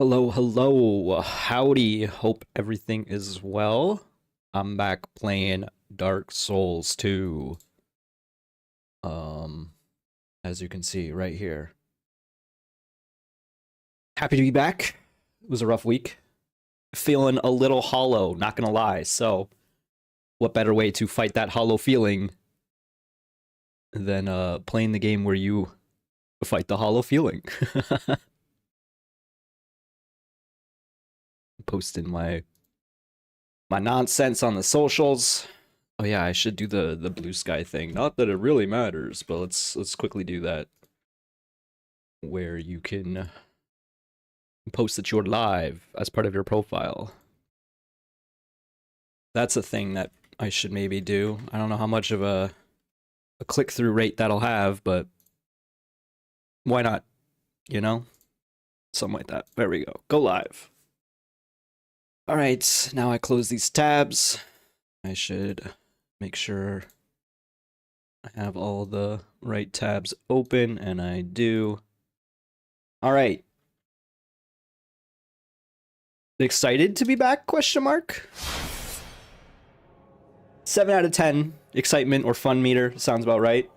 Hello, hello. Howdy. Hope everything is well. I'm back playing Dark Souls 2. Um, as you can see right here. Happy to be back. It was a rough week. Feeling a little hollow, not gonna lie. So, what better way to fight that hollow feeling than playing the game where you fight the hollow feeling? Posting my nonsense on the socials. Oh yeah, I should do the blue sky thing. Not that it really matters, but let's quickly do that. Where you can post that you're live as part of your profile. That's a thing that I should maybe do. I don't know how much of a click-through rate that'll have, but why not? You know? Something like that. There we go. Go live. Alright, now I close these tabs. I should make sure I have all the right tabs open, and I do. Alright. Excited to be back, question mark? 7 out of 10. Excitement or fun meter, sounds about right.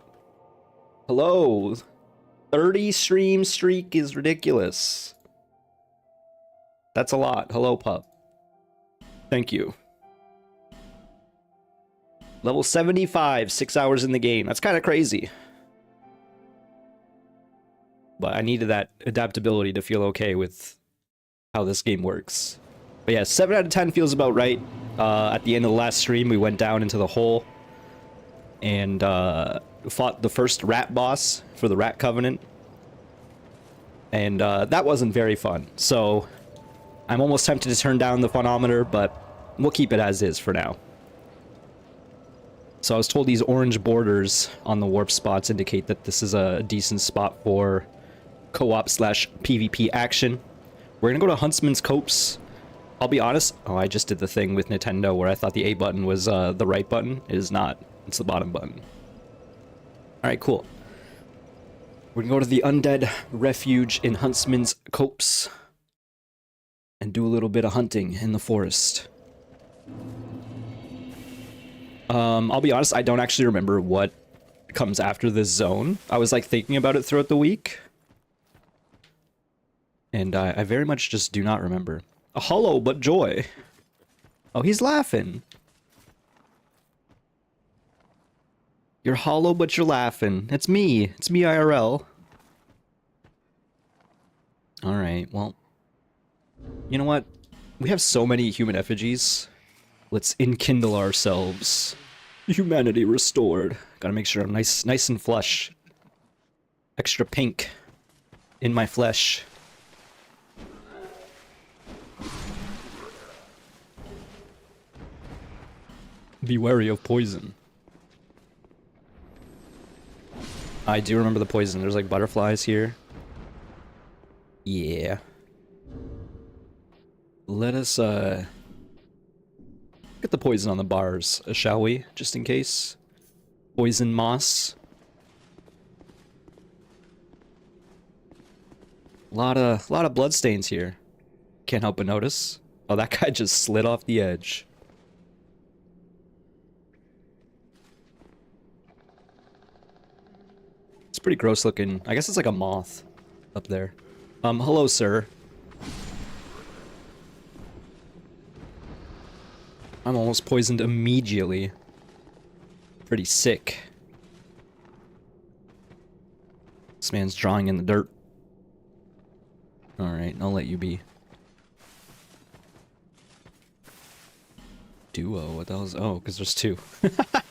Hello. 30 stream streak is ridiculous. That's a lot. Hello, pup. Thank you. Level 75, 6 hours in the game. That's kind of crazy. But I needed that adaptability to feel okay with how this game works. But yeah, 7 out of 10 feels about right. At the end of the last stream, we went down into the hole and fought the first rat boss for the Rat Covenant. And that wasn't very fun. So I'm almost tempted to turn down the funometer, but we'll keep it as is for now. So I was told these orange borders on the warp spots indicate that this is a decent spot for co-op / PvP action. We're gonna go to Huntsman's Copse. I'll be honest. Oh, I just did the thing with Nintendo where I thought the A button was the right button. It is not. It's the bottom button. Alright, cool. We're gonna go to the Undead Refuge in Huntsman's Copse and do a little bit of hunting in the forest. I'll be honest, I don't actually remember what comes after this zone. I was like thinking about it throughout the week. And I very much just do not remember. A hollow but joy. Oh, he's laughing. You're hollow but you're laughing. It's me. It's me IRL. Alright, well. You know what? We have so many human effigies. Let's enkindle ourselves. Humanity restored. Gotta make sure I'm nice and flush. Extra pink in my flesh. Be wary of poison. I do remember the poison. There's like butterflies here. Yeah. Let us get the poison on the bars, shall we? Just in case. Poison moss. A lot of bloodstains here. Can't help but notice. Oh, that guy just slid off the edge. It's pretty gross looking. I guess it's like a moth up there. Hello, sir. I'm almost poisoned immediately. Pretty sick. This man's drawing in the dirt. Alright, I'll let you be. Duo, what the hell is... Oh, because there's two. I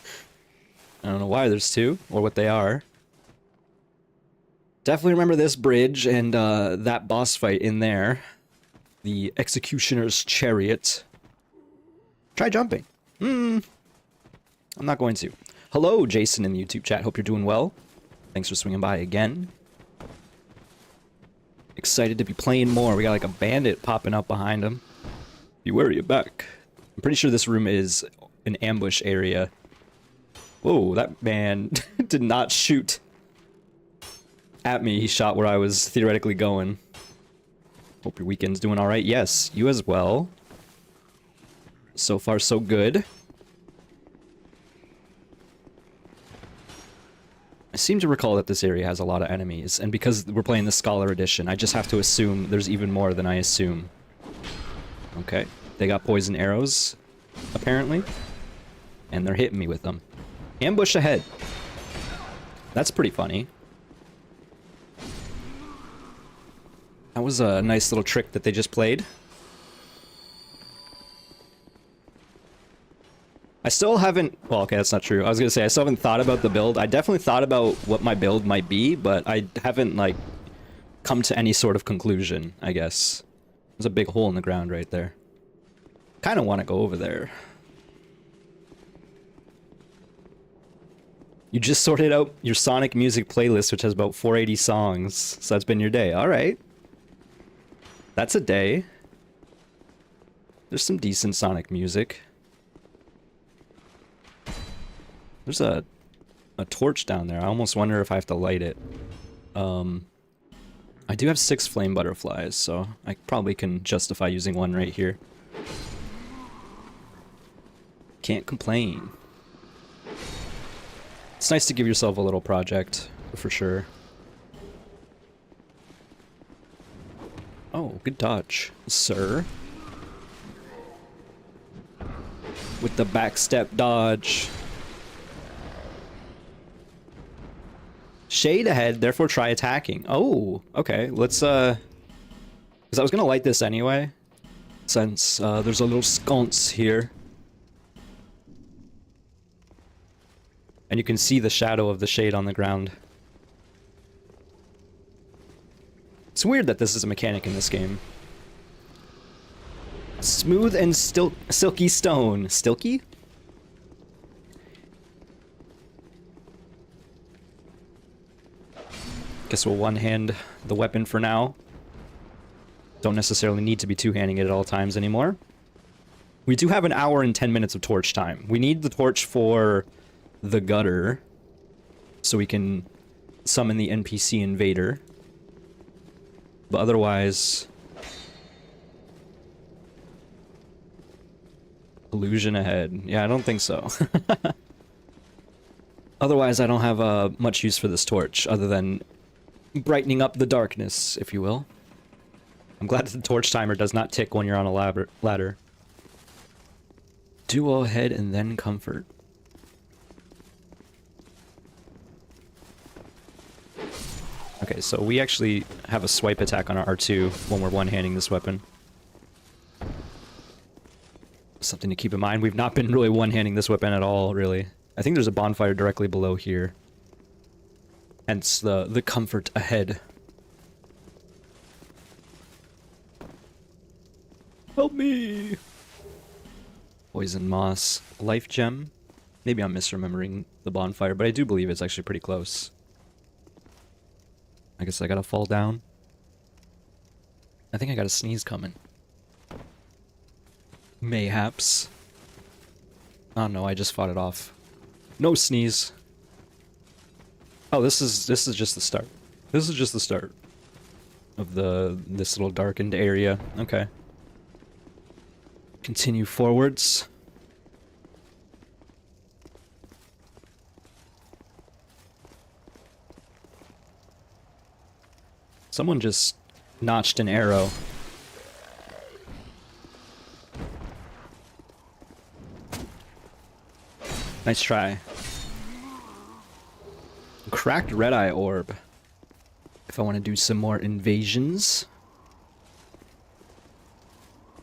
don't know why there's two, or what they are. Definitely remember this bridge and that boss fight in there. The Executioner's Chariot. Try jumping. I'm not going to. Hello, Jason in the YouTube chat. Hope you're doing well. Thanks for swinging by again. Excited to be playing more. We got like a bandit popping up behind him. Be wary of back. I'm pretty sure this room is an ambush area. Whoa, that man did not shoot at me. He shot where I was theoretically going. Hope your weekend's doing alright. Yes, you as well. So far, so good. I seem to recall that this area has a lot of enemies, and because we're playing the Scholar Edition, I just have to assume there's even more than I assume. Okay, they got poison arrows, apparently, and they're hitting me with them. Ambush ahead. That's pretty funny. That was a nice little trick that they just played. I still haven't... Well, okay, that's not true. I was gonna say, I still haven't thought about the build. I definitely thought about what my build might be, but I haven't, like, come to any sort of conclusion, I guess. There's a big hole in the ground right there. Kinda want to go over there. You just sorted out your Sonic music playlist, which has about 480 songs. So that's been your day. Alright. That's a day. There's some decent Sonic music. There's a torch down there. I almost wonder if I have to light it. I do have 6 flame butterflies, so I probably can justify using one right here. Can't complain. It's nice to give yourself a little project, for sure. Oh, good dodge, sir. With the backstep dodge. Shade ahead, therefore try attacking. Oh, okay, let's, because I was gonna light this anyway, since, there's a little sconce here. And you can see the shadow of the shade on the ground. It's weird that this is a mechanic in this game. Smooth and silky stone. Stilky? Guess we'll one-hand the weapon for now. Don't necessarily need to be two-handing it at all times anymore. We do have an hour and 10 minutes of torch time. We need the torch for the gutter, so we can summon the NPC invader. But otherwise... illusion ahead. Yeah, I don't think so. Otherwise, I don't have much use for this torch, other than brightening up the darkness, if you will. I'm glad that the torch timer does not tick when you're on a ladder. Duo ahead and then comfort. Okay, so we actually have a swipe attack on our R2 when we're one-handing this weapon. Something to keep in mind. We've not been really one-handing this weapon at all, really. I think there's a bonfire directly below here. Hence the comfort ahead. Help me! Poison moss. Life gem. Maybe I'm misremembering the bonfire, but I do believe it's actually pretty close. I guess I gotta fall down. I think I got a sneeze coming. Mayhaps. Oh no, I just fought it off. No sneeze. Oh, this is just the start. This is just the start of this little darkened area. Okay. Continue forwards. Someone just notched an arrow. Nice try. Cracked red eye orb. If I want to do some more invasions.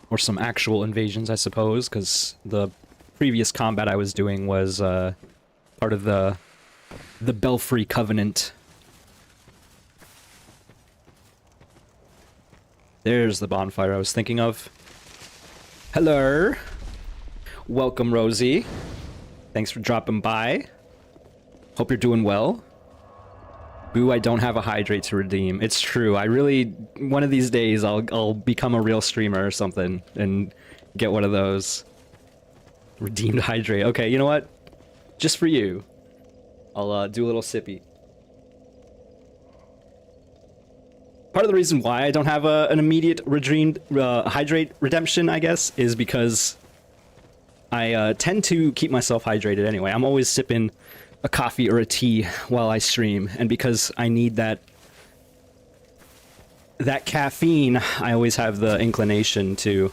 Or some actual invasions, I suppose, because the previous combat I was doing was part of the Belfry Covenant. There's the bonfire I was thinking of. Hello. Welcome, Rosie. Thanks for dropping by. Hope you're doing well. Boo, I don't have a hydrate to redeem. It's true. I really... one of these days, I'll become a real streamer or something and get one of those. Redeemed hydrate. Okay, you know what? Just for you. I'll do a little sippy. Part of the reason why I don't have an immediate hydrate redemption, I guess, is because I tend to keep myself hydrated anyway. I'm always sipping a coffee or a tea while I stream, and because I need that caffeine, I always have the inclination to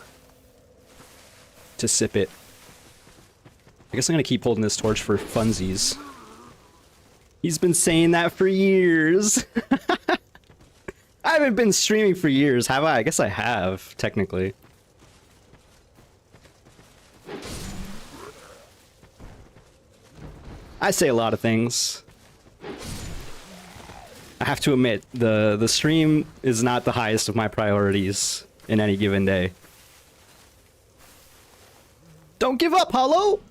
sip it. I guess I'm gonna keep holding this torch for funsies. He's been saying that for years. I haven't been streaming for years, have I? I guess I have, technically. I say a lot of things. I have to admit, the stream is not the highest of my priorities in any given day. Don't give up, Hollow!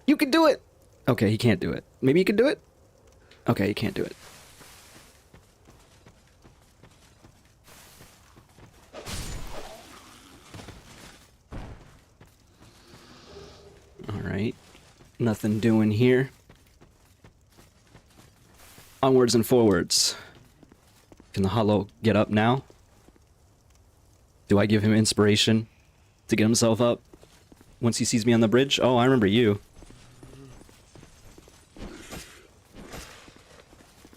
You can do it! Okay, he can't do it. Maybe he can do it? Okay, he can't do it. Alright. Nothing doing here. Onwards and forwards. Can the Hollow get up now? Do I give him inspiration to get himself up once he sees me on the bridge? Oh, I remember you.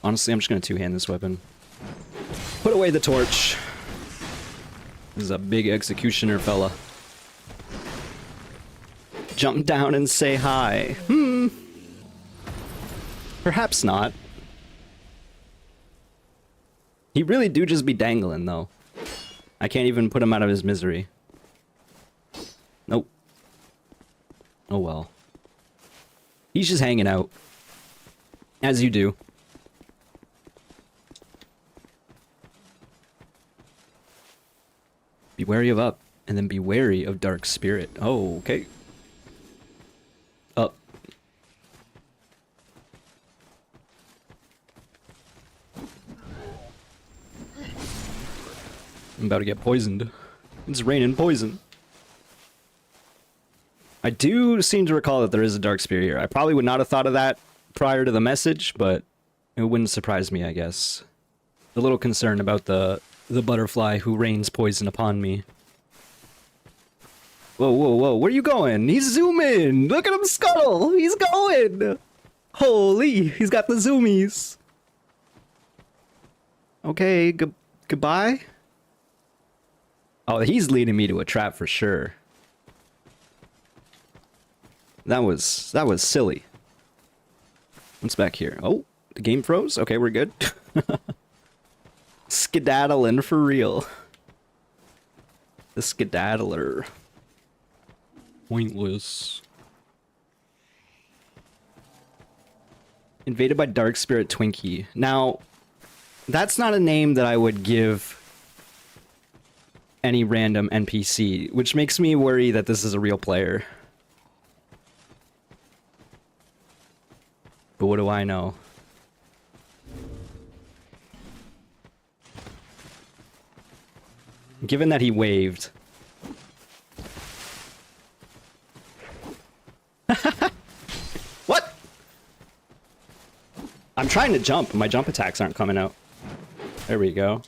Honestly, I'm just gonna two-hand this weapon. Put away the torch. This is a big executioner fella. Jump down and say hi. Perhaps not. He really do just be dangling, though. I can't even put him out of his misery. Nope. Oh well. He's just hanging out. As you do. Be wary of up, and then be wary of dark spirit. Oh, okay. Up. I'm about to get poisoned. It's raining poison. I do seem to recall that there is a dark spirit here. I probably would not have thought of that prior to the message, but it wouldn't surprise me, I guess. A little concerned about the butterfly who rains poison upon me. Whoa, whoa, whoa, where are you going? He's zooming! Look at him scuttle! He's going! Holy, he's got the zoomies. Okay, goodbye? Oh, he's leading me to a trap for sure. That was silly. What's back here? Oh, the game froze? Okay, we're good. Skedaddling for real. The skedaddler. Pointless. Invaded by Dark Spirit Twinkie. Now, that's not a name that I would give any random NPC, which makes me worry that this is a real player. But what do I know? Given that he waved. What? I'm trying to jump, my jump attacks aren't coming out. There we go.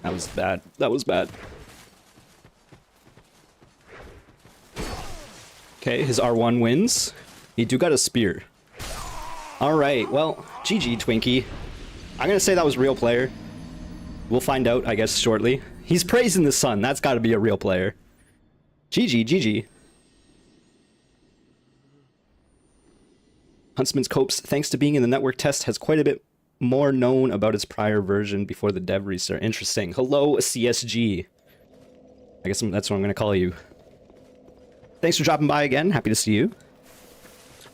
That was bad. That was bad. Okay, his R1 wins. He do got a spear. Alright, well, GG, Twinkie. I'm gonna say that was real player. We'll find out, I guess, shortly. He's praising the sun. That's gotta be a real player. GG, GG. Huntsman's Copes, thanks to being in the network test, has quite a bit more known about its prior version before the dev restart. Interesting. Hello, CSG. I guess that's what I'm gonna call you. Thanks for dropping by again. Happy to see you.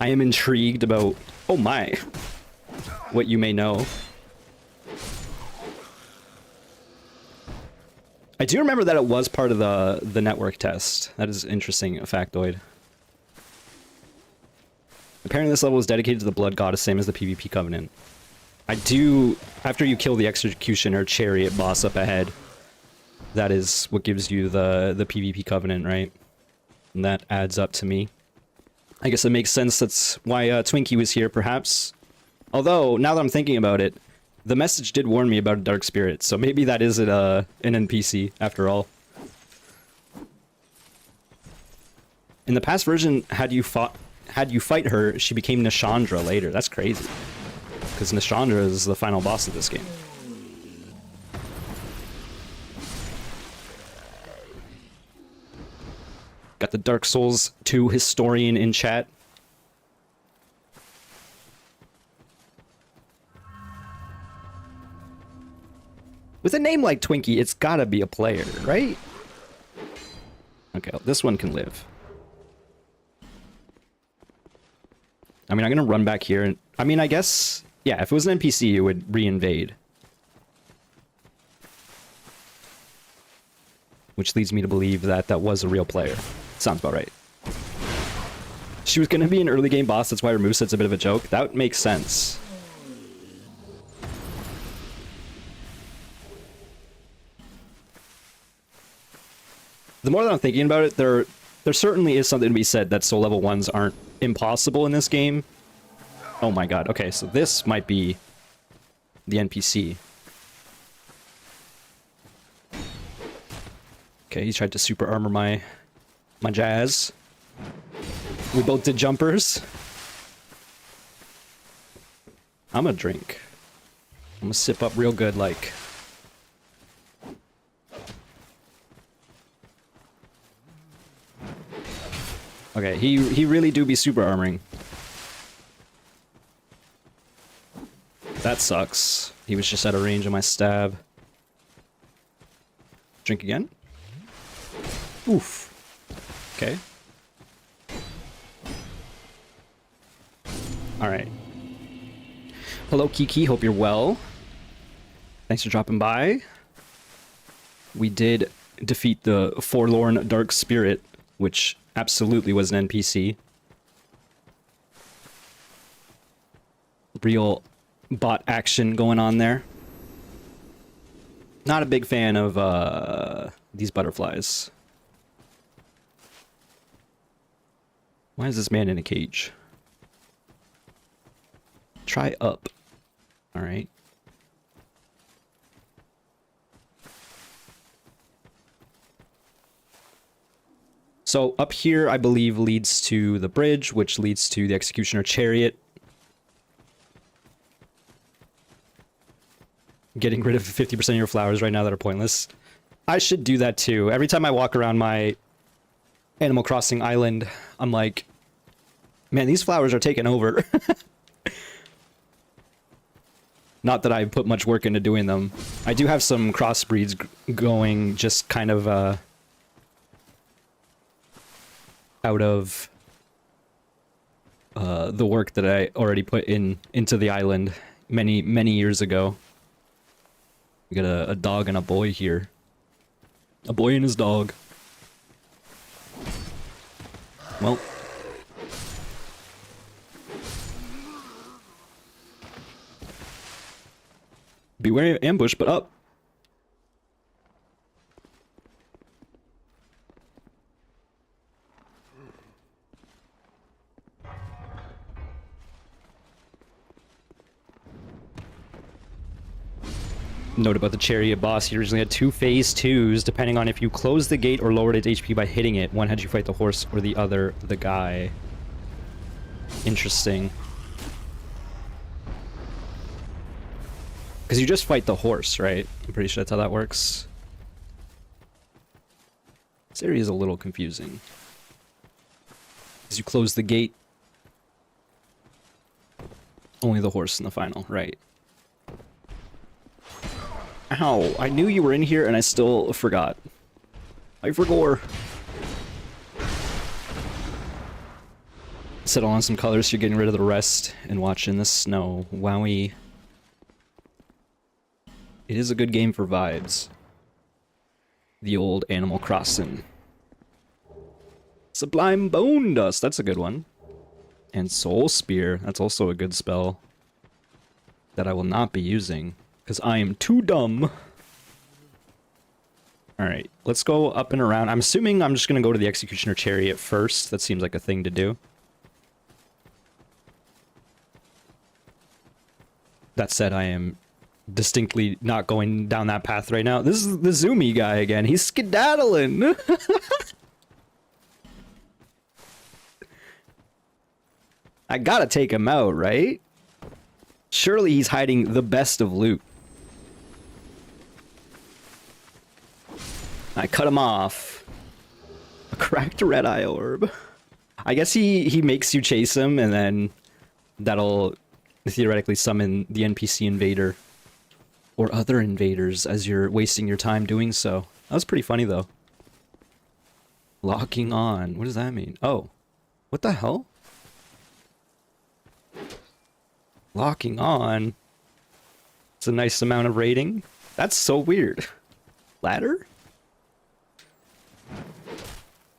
I am intrigued about... Oh my. What you may know. I do remember that it was part of the network test. That is interesting, a factoid. Apparently this level is dedicated to the Blood Goddess, same as the PvP Covenant. I do... After you kill the Executioner Chariot boss up ahead, that is what gives you the PvP Covenant, right? And that adds up to me. I guess it makes sense. That's why Twinkie was here, perhaps. Although, now that I'm thinking about it, the message did warn me about a dark spirit, so maybe that is an NPC after all. In the past version, had you fight her, she became Nishandra later. That's crazy. Because Nishandra is the final boss of this game. Got the Dark Souls 2 historian in chat. With a name like Twinkie, it's gotta be a player, right? Okay, this one can live. I mean, I'm gonna run back here and... I mean, I guess... Yeah, if it was an NPC, it would re-invade. Which leads me to believe that that was a real player. Sounds about right. She was gonna be an early game boss, that's why her moveset's a bit of a joke. That makes sense. The more that I'm thinking about it, there certainly is something to be said that soul level 1s aren't impossible in this game. Oh my god, okay, so this might be the NPC. Okay, he tried to super armor my jazz. We both did jumpers. I'm gonna drink. I'm gonna sip up real good, like... Okay, he really do be super armoring. That sucks. He was just out of range of my stab. Drink again? Oof. Okay. Alright. Hello, Kiki. Hope you're well. Thanks for dropping by. We did defeat the Forlorn Dark Spirit, which absolutely was an NPC. Real bot action going on there. Not a big fan of these butterflies. Why is this man in a cage? Try up. Alright. So up here, I believe, leads to the bridge, which leads to the Executioner Chariot. Getting rid of 50% of your flowers right now that are pointless. I should do that too. Every time I walk around my Animal Crossing island, I'm like, man, these flowers are taking over. Not that I put much work into doing them. I do have some crossbreeds going, just kind of out of the work that I already put into the island many years ago. We got a dog and a boy here. A boy and his dog. Well. Beware of ambush, but up. Note about the chariot boss, he originally had 2 phase 2s, depending on if you closed the gate or lowered its HP by hitting it. One had you fight the horse, or the other, the guy. Interesting. Because you just fight the horse, right? I'm pretty sure that's how that works. This area is a little confusing. As you close the gate, only the horse in the final, right? Ow, I knew you were in here and I still forgot. I forgot. Settle on some colors, you're getting rid of the rest and watching the snow. Wowie. It is a good game for vibes. The old Animal Crossing. Sublime Bone Dust, that's a good one. And Soul Spear, that's also a good spell that I will not be using. Because I am too dumb. Alright, let's go up and around. I'm assuming I'm just going to go to the Executioner Chariot first. That seems like a thing to do. That said, I am distinctly not going down that path right now. This is the zoomy guy again. He's skedaddling. I gotta take him out, right? Surely he's hiding the best of loot. I cut him off. A cracked red eye orb. I guess he makes you chase him, and then that'll theoretically summon the NPC invader. Or other invaders as you're wasting your time doing so. That was pretty funny, though. Locking on. What does that mean? Oh. What the hell? Locking on? It's a nice amount of rating. That's so weird. Ladder?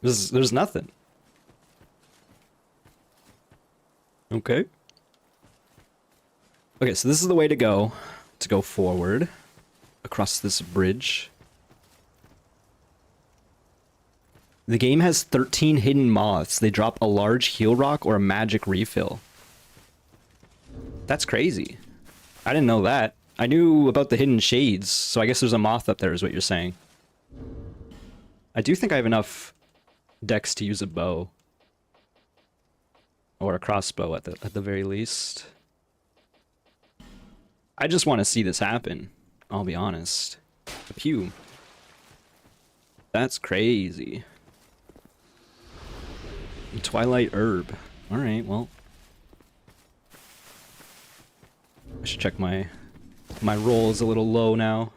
There's nothing. Okay. Okay, so this is the way to go forward across this bridge. The game has 13 hidden moths. They drop a large heal rock or a magic refill. That's crazy. I didn't know that. I knew about the hidden shades, so I guess there's a moth up there is what you're saying. I do think I have enough dex to use a bow. Or a crossbow at the very least. I just want to see this happen, I'll be honest. Pew. That's crazy. Twilight herb. Alright, well. I should check my roll is a little low now.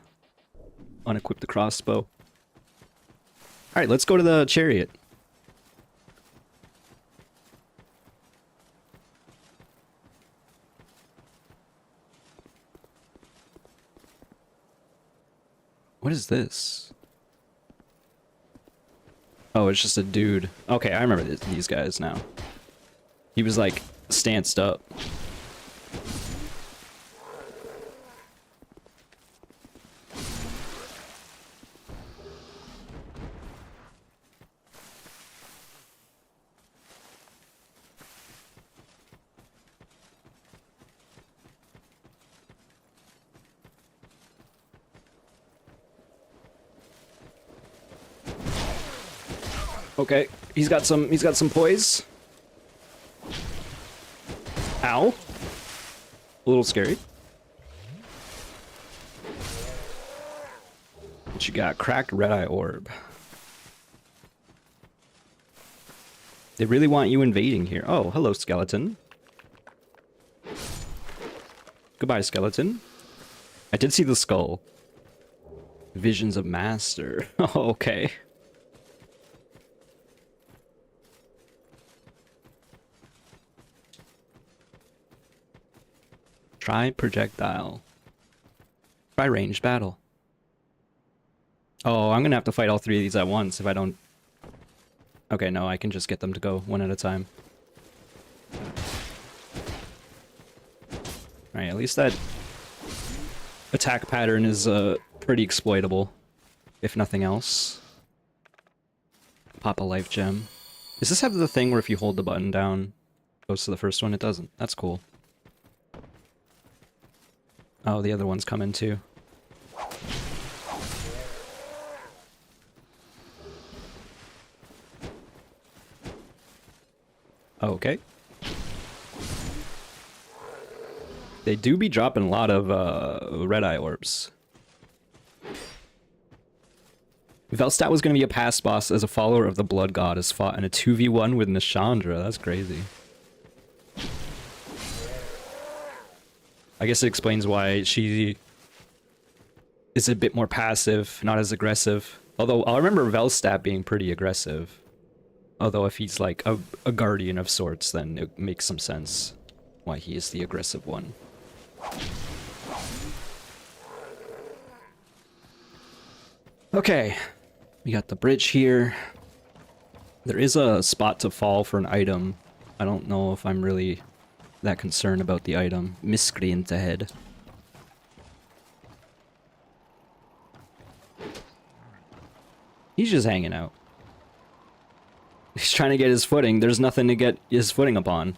Unequip the crossbow. Alright, let's go to the chariot. What is this? Oh, it's just a dude. Okay, I remember these guys now. He was like stanced up. Okay, he's got some poise. Ow. A little scary. What you got? Cracked red eye orb. They really want you invading here. Oh, hello, skeleton. Goodbye, skeleton. I did see the skull. Visions of Master. Oh, okay. Try projectile. Try ranged battle. Oh, I'm gonna have to fight all three of these at once if I don't... Okay, no, I can just get them to go one at a time. Alright, at least that attack pattern is pretty exploitable, if nothing else. Pop a life gem. Does this have the thing where if you hold the button down, it goes to the first one? It doesn't. That's cool. Oh, the other one's coming too. Okay. They do be dropping a lot of red eye orbs. Velstadt was going to be a past boss as a follower of the Blood Goddess, fought in a 2v1 with Nishandra. That's crazy. I guess it explains why she is a bit more passive, not as aggressive. Although, I remember Velstadt being pretty aggressive. Although if he's like a guardian of sorts, then it makes some sense why he is the aggressive one. Okay, we got the bridge here. There is a spot to fall for an item. I don't know if I'm really that concerned about the item. Miscreant ahead. He's just hanging out. He's trying to get his footing. There's nothing to get his footing upon.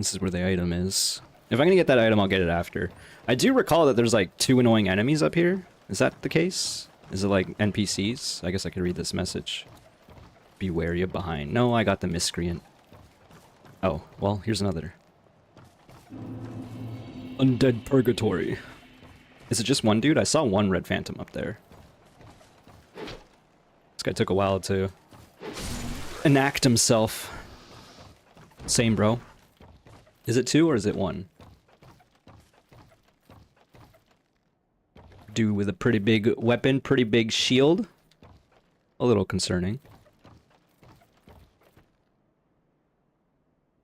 This is where the item is. If I'm gonna get that item, I'll get it after. I do recall that there's like 2 annoying enemies up here. Is that the case? Is it like NPCs? I guess I could read this message. Be wary of behind. No, I got the miscreant. Oh, well, here's another. Undead Purgatory. Is it just one dude? I saw one red phantom up there. This guy took a while to enact himself. Same, bro. Is it 2 or is it 1? Dude with a pretty big weapon, pretty big shield. A little concerning.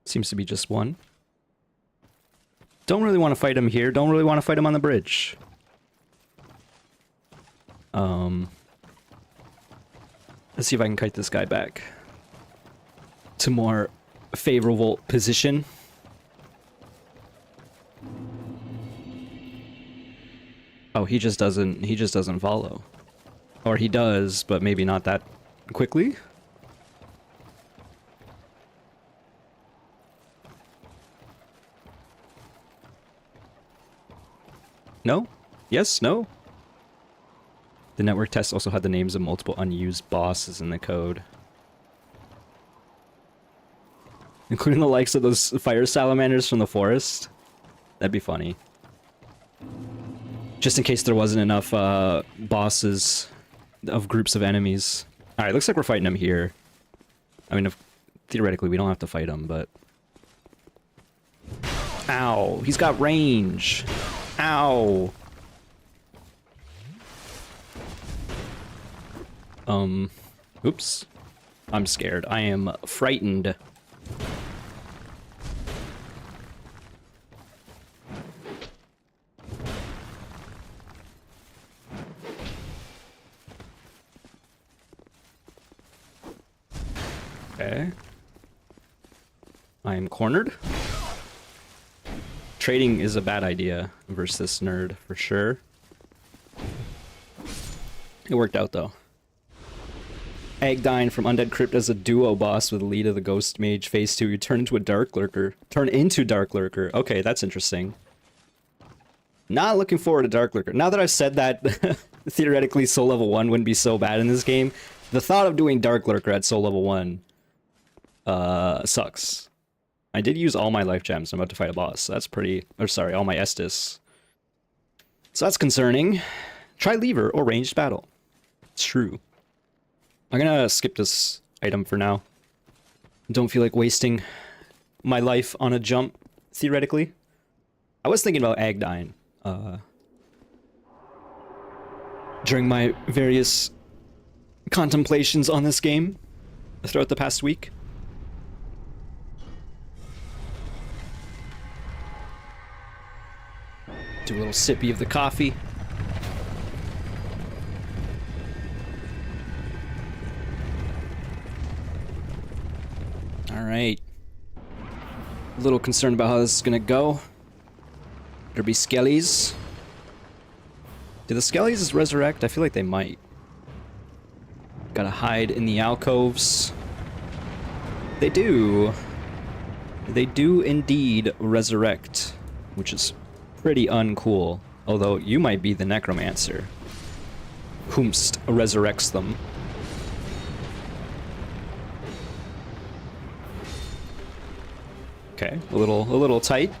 Seems to be just 1. Don't really want to fight him here. Don't really want to fight him on the bridge. Let's see if I can kite this guy back to more favorable position. Oh, he just doesn't follow. Or he does, but maybe not that quickly. No? Yes? No? The network test also had the names of multiple unused bosses in the code. Including the likes of those fire salamanders from the forest. That'd be funny. Just in case there wasn't enough bosses of groups of enemies. Alright, looks like we're fighting him here. I mean, theoretically we don't have to fight him, but... Ow! He's got range! Ow! Oops. I'm scared. I am frightened. Okay. I am cornered. Trading is a bad idea versus this nerd, for sure. It worked out, though. Agdine from Undead Crypt as a duo boss with the lead of the Ghost Mage Phase 2. You turn into a Dark Lurker. Turn into Dark Lurker. Okay, that's interesting. Not looking forward to Dark Lurker. Now that I've said that, theoretically Soul Level 1 wouldn't be so bad in this game, the thought of doing Dark Lurker at Soul Level 1 sucks. I did use all my life gems. I'm about to fight a boss. So that's pretty... Or sorry, all my Estus. So that's concerning. Try lever or ranged battle. It's true. I'm gonna skip this item for now. Don't feel like wasting my life on a jump, theoretically. I was thinking about Agdine during my various contemplations on this game throughout the past week. Do a little sippy of the coffee. Alright. A little concerned about how this is gonna go. There'll be skellies. Do the skellies resurrect? I feel like they might. Gotta hide in the alcoves. They do. They do indeed resurrect, which is pretty uncool. Although you might be the necromancer. Whomst resurrects them. Okay, a little tight.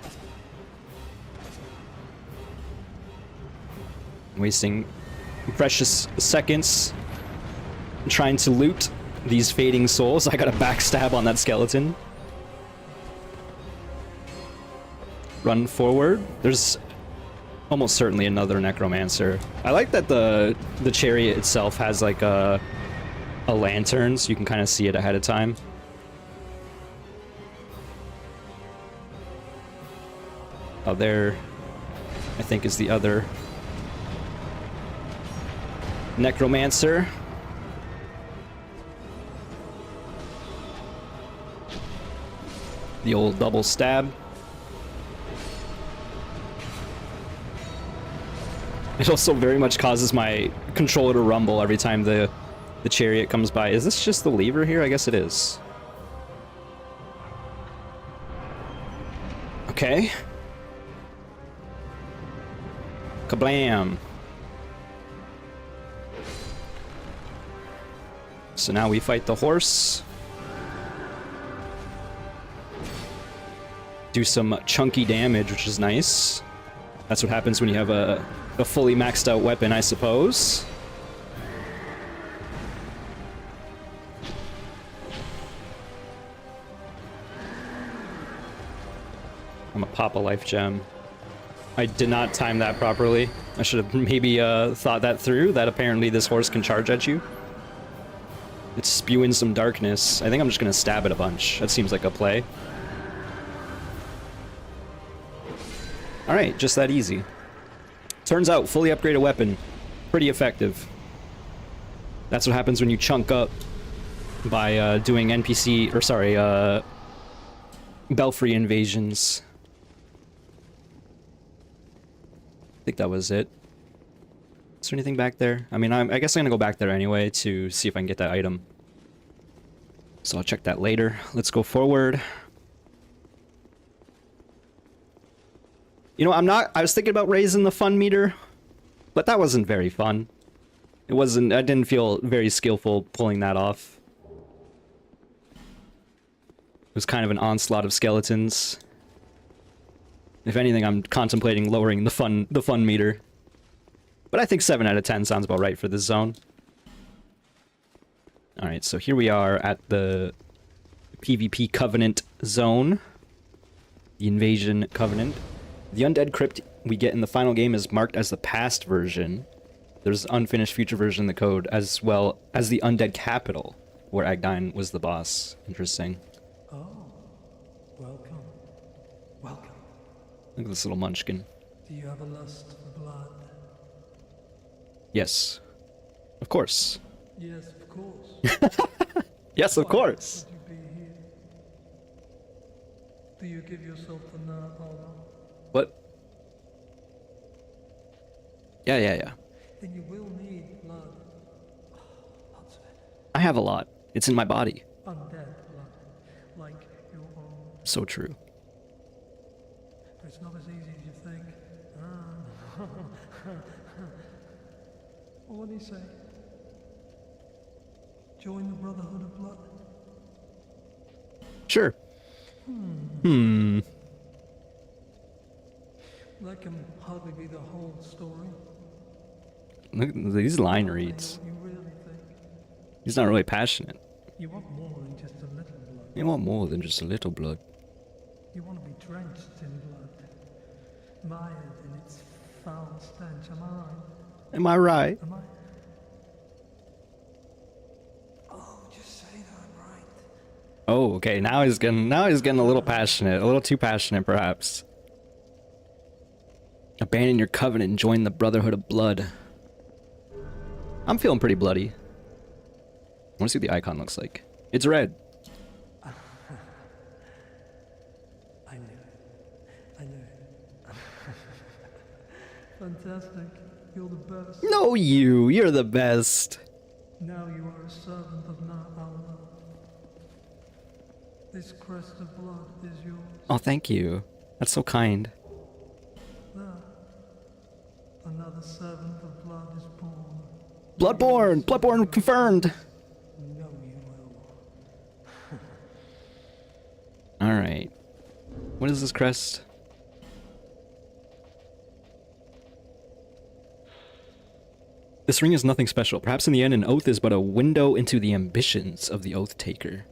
Wasting precious seconds trying to loot these fading souls. I got a backstab on that skeleton. Run forward. There's almost certainly another necromancer. I like that the chariot itself has like a lantern, so you can kind of see it ahead of time. Oh, there, I think, is the other necromancer. The old double stab. It also very much causes my controller to rumble every time the chariot comes by. Is this just the lever here? I guess it is. Okay. Kablam. So now we fight the horse. Do some chunky damage, which is nice. That's what happens when you have a fully maxed out weapon, I suppose. I'm gonna pop a life gem. I did not time that properly. I should have maybe thought that through, that apparently this horse can charge at you. It's spewing some darkness. I think I'm just gonna stab it a bunch. That seems like a play. Alright, just that easy. Turns out, fully upgraded weapon. Pretty effective. That's what happens when you chunk up by doing NPC, or sorry, Belfry invasions. I think that was it. Is there anything back there? I mean, I guess I'm gonna go back there anyway to see if I can get that item. So I'll check that later. Let's go forward. You know, I was thinking about raising the fun meter, but that wasn't very fun. I didn't feel very skillful pulling that off. It was kind of an onslaught of skeletons. If anything, I'm contemplating lowering the fun meter. But I think 7 out of 10 sounds about right for this zone. Alright, so here we are at the PvP Covenant zone. The Invasion Covenant. The Undead Crypt we get in the final game is marked as the past version. There's unfinished future version in the code, as well as the Undead Capital, where Agdine was the boss. Interesting. Oh, welcome. Welcome. Look at this little munchkin. Do you have a lust for blood? Yes. Of course. Yes, of course. Yes, of course. Would you be here? Do you give yourself the nerve, What? Yeah. Then you will need blood. Lots of it. I have a lot. It's in my body. Undead blood. Like your own. So true. But it's not as easy as you think. Well, what do you say? Join the Brotherhood of Blood? Sure. That can hardly be the whole story. Look at these line reads. What you really think. He's not really passionate. You want more than just a little blood. You want more than just a little blood. You want to be drenched in blood, mired in its foul stench. Am I right? Am I right? Am I? Oh, just say that I'm right. Oh, okay. Now he's getting a little passionate, a little too passionate, perhaps. Abandon your covenant and join the Brotherhood of Blood. I'm feeling pretty bloody. I want to see what the icon looks like. It's red. I knew it. I knew it. Fantastic. You're the best. No, you're the best. Now you are a servant of Na'Alma. This crest of blood is yours. Oh, thank you. That's so kind. There. Another servant of blood is born. Bloodborne! Bloodborne confirmed! No, you will. Alright. What is this crest? This ring is nothing special. Perhaps in the end, an oath is but a window into the ambitions of the oath taker.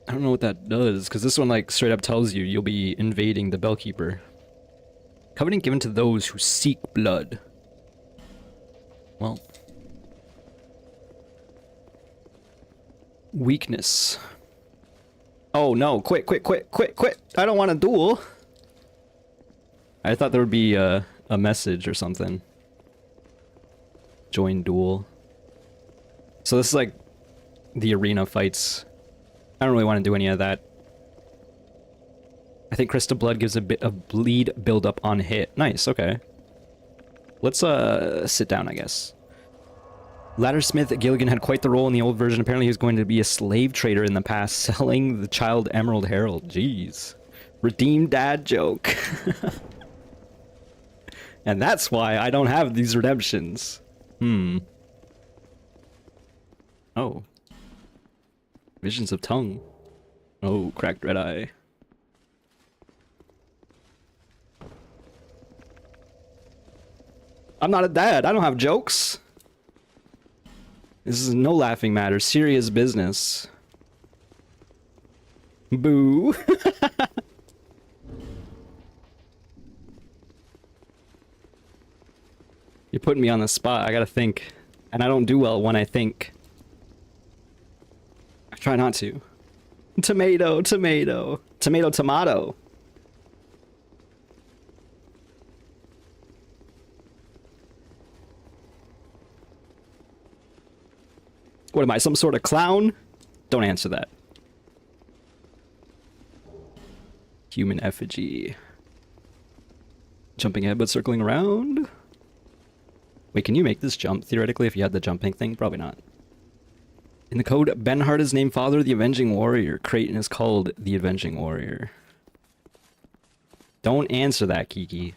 I don't know what that does, because this one, like, straight up tells you you'll be invading the Bellkeeper. Covenant given to those who seek blood. Well. Weakness. Oh no, quit. I don't want to duel. I thought there would be a message or something. Join duel. So this is like the arena fights. I don't really want to do any of that. I think Crystal Blood gives a bit of bleed buildup on hit. Nice, okay. Let's sit down, I guess. Laddersmith Gilligan had quite the role in the old version. Apparently he was going to be a slave trader in the past, selling the child Emerald Herald. Jeez. Redeemed dad joke. And that's why I don't have these redemptions. Oh. Visions of tongue. Oh, cracked red eye. I'm not a dad. I don't have jokes. This is no laughing matter. Serious business. Boo. You're putting me on the spot. I gotta think. And I don't do well when I think. I try not to. Tomato, tomato. Tomato, tomato. What am I, some sort of clown? Don't answer that. Human effigy. Jumping ahead but circling around? Wait, can you make this jump, theoretically, if you had the jumping thing? Probably not. In the code, Benhart is named Father the Avenging Warrior. Creighton is called the Avenging Warrior. Don't answer that, Kiki.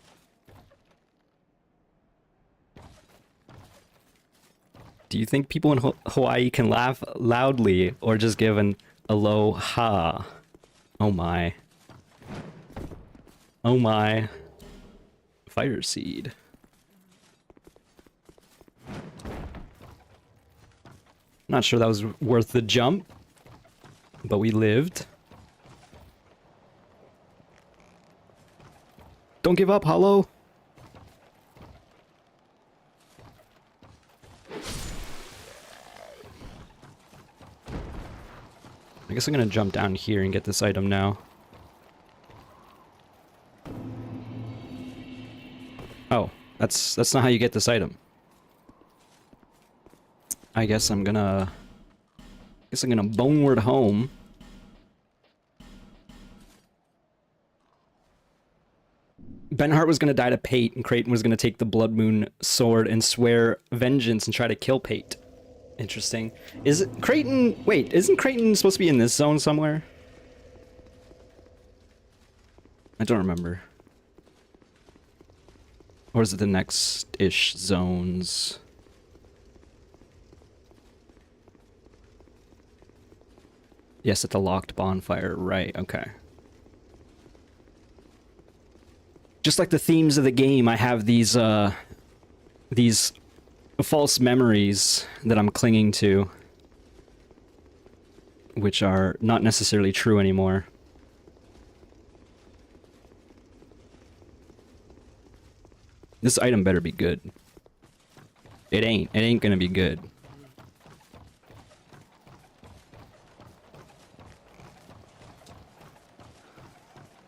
Do you think people in Hawaii can laugh loudly or just give an aloha? Oh my. Oh my. Fire seed. Not sure that was worth the jump, but we lived. Don't give up, Hollow. I guess I'm gonna jump down here and get this item now. Oh, that's not how you get this item. I guess I'm gonna boneward home. Benhart was gonna die to Pate, and Creighton was gonna take the Blood Moon sword and swear vengeance and try to kill Pate. Interesting. Is it Creighton? Wait, isn't Creighton supposed to be in this zone somewhere? I don't remember. Or is it the next-ish zones? Yes, at the locked bonfire. Right, okay. Just like the themes of the game, I have these false memories that I'm clinging to, which are not necessarily true anymore. This item better be good. It ain't gonna be good.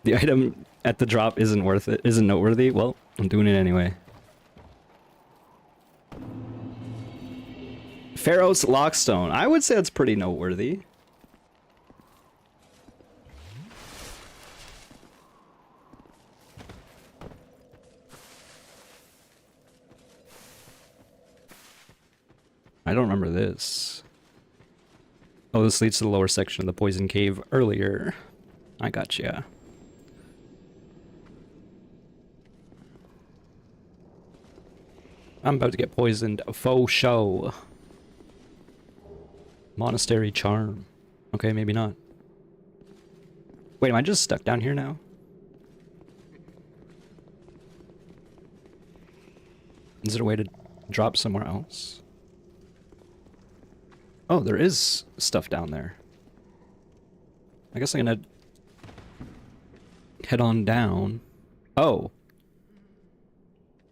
The item at the drop isn't worth it, isn't noteworthy. Well, I'm doing it anyway. Pharaoh's Lockstone. I would say that's pretty noteworthy. I don't remember this. Oh, this leads to the lower section of the poison cave earlier. I gotcha. I'm about to get poisoned. Faux show. Monastery charm. Okay, maybe not. Wait, am I just stuck down here now? Is there a way to drop somewhere else? Oh, there is stuff down there. I guess I'm gonna head on down. Oh.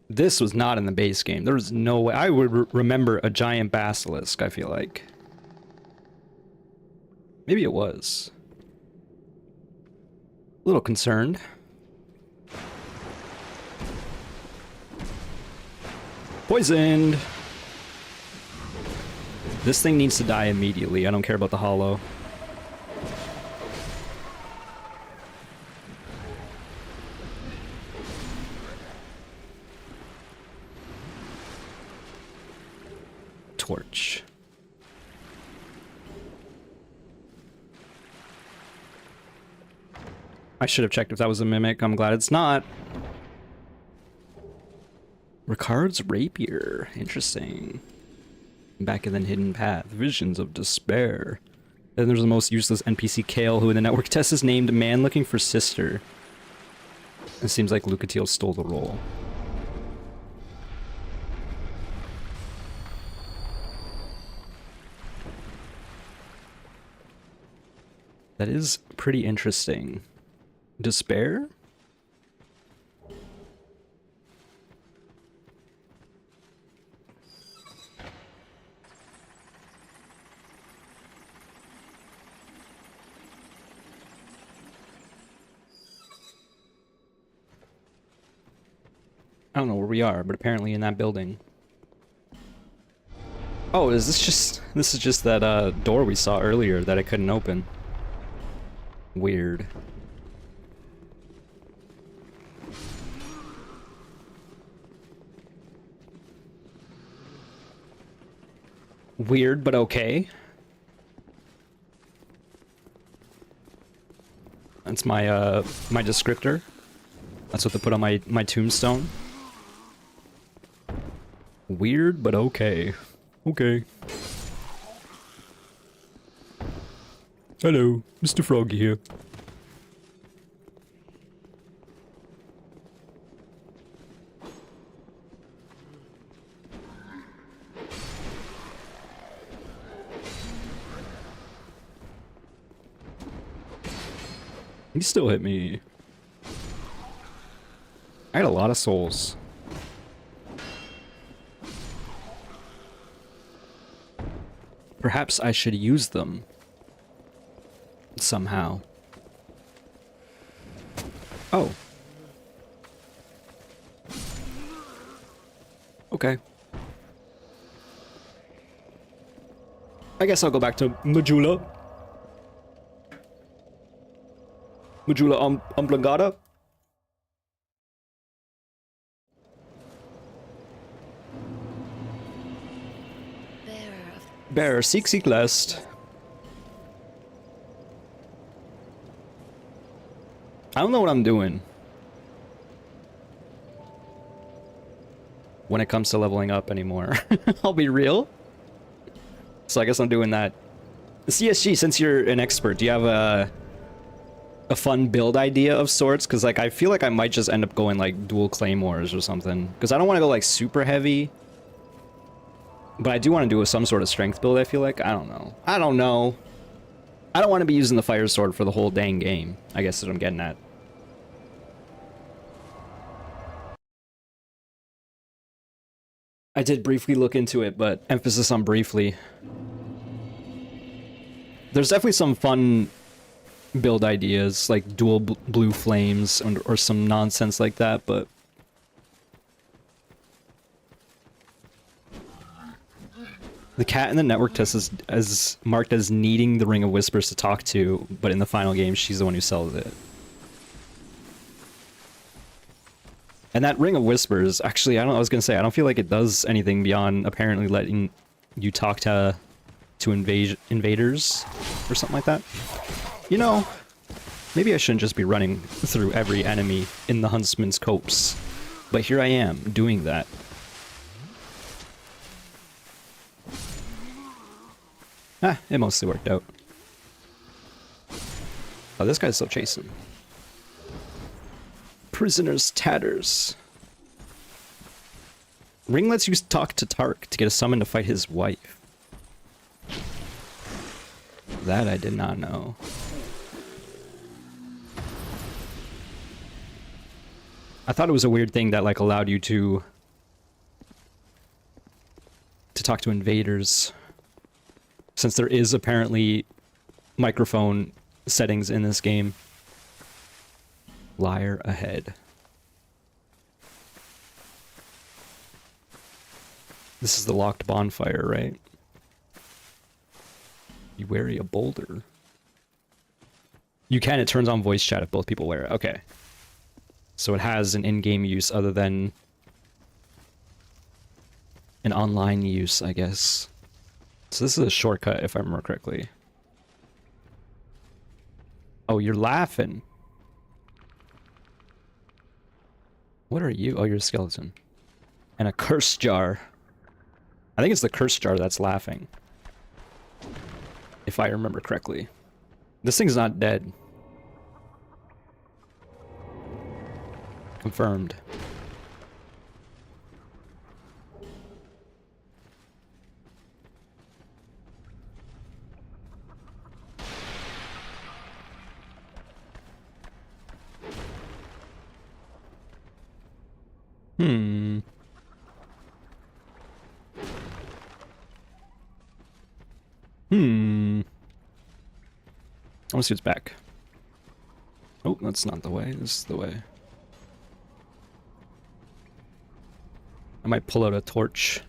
This was not in the base game. There was no way. I would remember a giant basilisk, I feel like. Maybe it was. A little concerned. Poisoned! This thing needs to die immediately. I don't care about the hollow. torch. I should have checked if that was a mimic. I'm glad it's not. Ricard's rapier. Interesting. Back in the hidden path. Visions of despair. Then there's the most useless NPC, Kale, who in the network test is named Man Looking for Sister. It seems like Lucatiel stole the role. That is pretty interesting. Despair? I don't know where we are, but apparently in that building. Oh, is this is just that door we saw earlier that I couldn't open. Weird. Weird, but okay. That's my my descriptor. That's what they put on my tombstone. Weird, but okay. Okay. Hello, Mr. Froggy here. He still hit me. I had a lot of souls. Perhaps I should use them. Somehow. Oh. Okay. I guess I'll go back to Majula. Majula Umblangata. Bearer, seek lest. I don't know what I'm doing when it comes to leveling up anymore. I'll be real. So I guess I'm doing that. CSG, since you're an expert, do you have a fun build idea of sorts? Because like I feel like I might just end up going like dual claymores or something. Because I don't want to go like super heavy. But I do want to do some sort of strength build, I feel like. I don't know. I don't know. I don't want to be using the fire sword for the whole dang game. I guess is what I'm getting at. I did briefly look into it, but emphasis on briefly. There's definitely some fun build ideas, like dual blue flames or some nonsense like that, but... The cat in the network test is marked as needing the Ring of Whispers to talk to, but in the final game, she's the one who sells it. And that Ring of Whispers, actually, I was gonna say, I don't feel like it does anything beyond apparently letting you talk to invaders or something like that. You know, maybe I shouldn't just be running through every enemy in the Huntsman's Copse, but here I am doing that. Ah, it mostly worked out. Oh, this guy's still chasing. Prisoner's Tatters. Ring lets you talk to Tark to get a summon to fight his wife. That I did not know. I thought it was a weird thing that like allowed you to talk to invaders. Since there is apparently microphone settings in this game. Liar ahead. This is the locked bonfire, right? You weary a boulder. You can, it turns on voice chat if both people wear it. Okay. So it has an in-game use other than an online use, I guess. So this is a shortcut, if I remember correctly. Oh, you're laughing. What are you? Oh, you're a skeleton. And a curse jar. I think it's the curse jar that's laughing. If I remember correctly. This thing's not dead. Confirmed. Hmm. I want to see what's back. Oh, that's not the way. This is the way. I might pull out a torch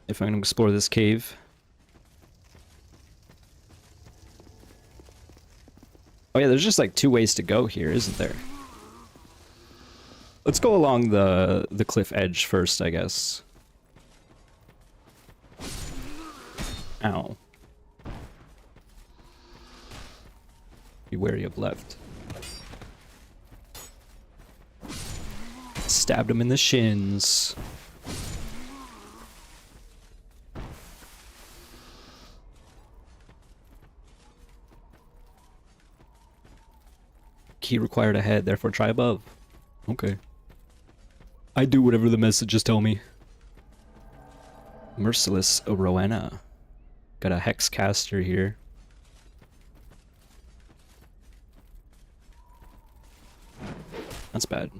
if I'm going to explore this cave. Oh yeah, there's just like 2 ways to go here, isn't there? Let's go along the cliff edge first, I guess. Ow. Be wary of left. Stabbed him in the shins. Key required ahead, therefore try above. Okay. I do whatever the messages tell me. Merciless Rowena. Got a hex caster here. That's bad.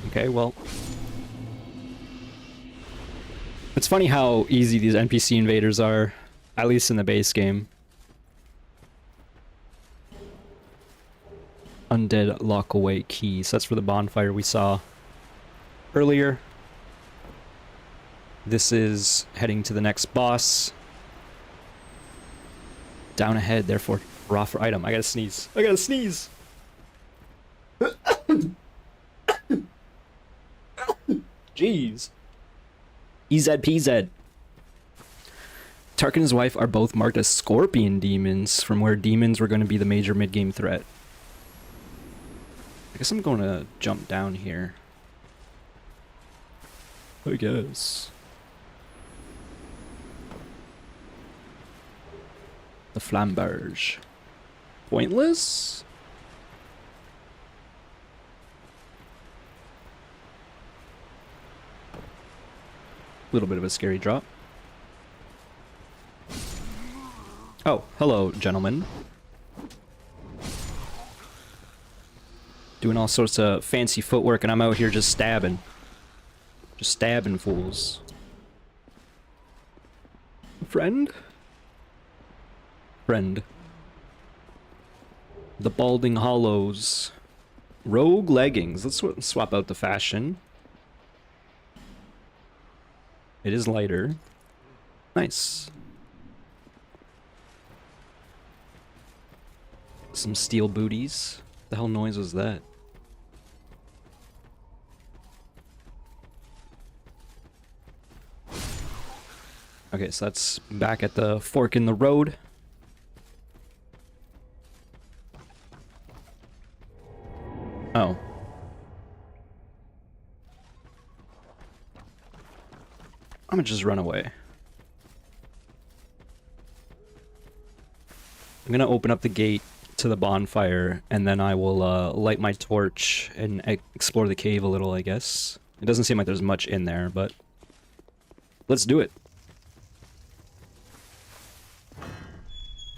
Okay, well. It's funny how easy these NPC invaders are, at least in the base game. Undead lock-away key. So that's for the bonfire we saw earlier. This is heading to the next boss. Down ahead, therefore, raw for item. I gotta sneeze. I gotta sneeze! Jeez. EZPZ. Tark and his wife are both marked as scorpion demons, from where demons were going to be the major mid-game threat. I guess I'm going to jump down here. I guess. The flamberge. Pointless? A little bit of a scary drop. Oh, hello, gentlemen. Doing all sorts of fancy footwork, and I'm out here just stabbing. Just stabbing fools. Friend? Friend. The Balding Hollows. Rogue leggings. Let's swap out the fashion. It is lighter. Nice. Some steel booties. The hell noise was that? Okay, so that's back at the fork in the road. Oh. I'm gonna just run away. I'm gonna open up the gate to the bonfire, and then I will light my torch and explore the cave a little, I guess. It doesn't seem like there's much in there, but let's do it.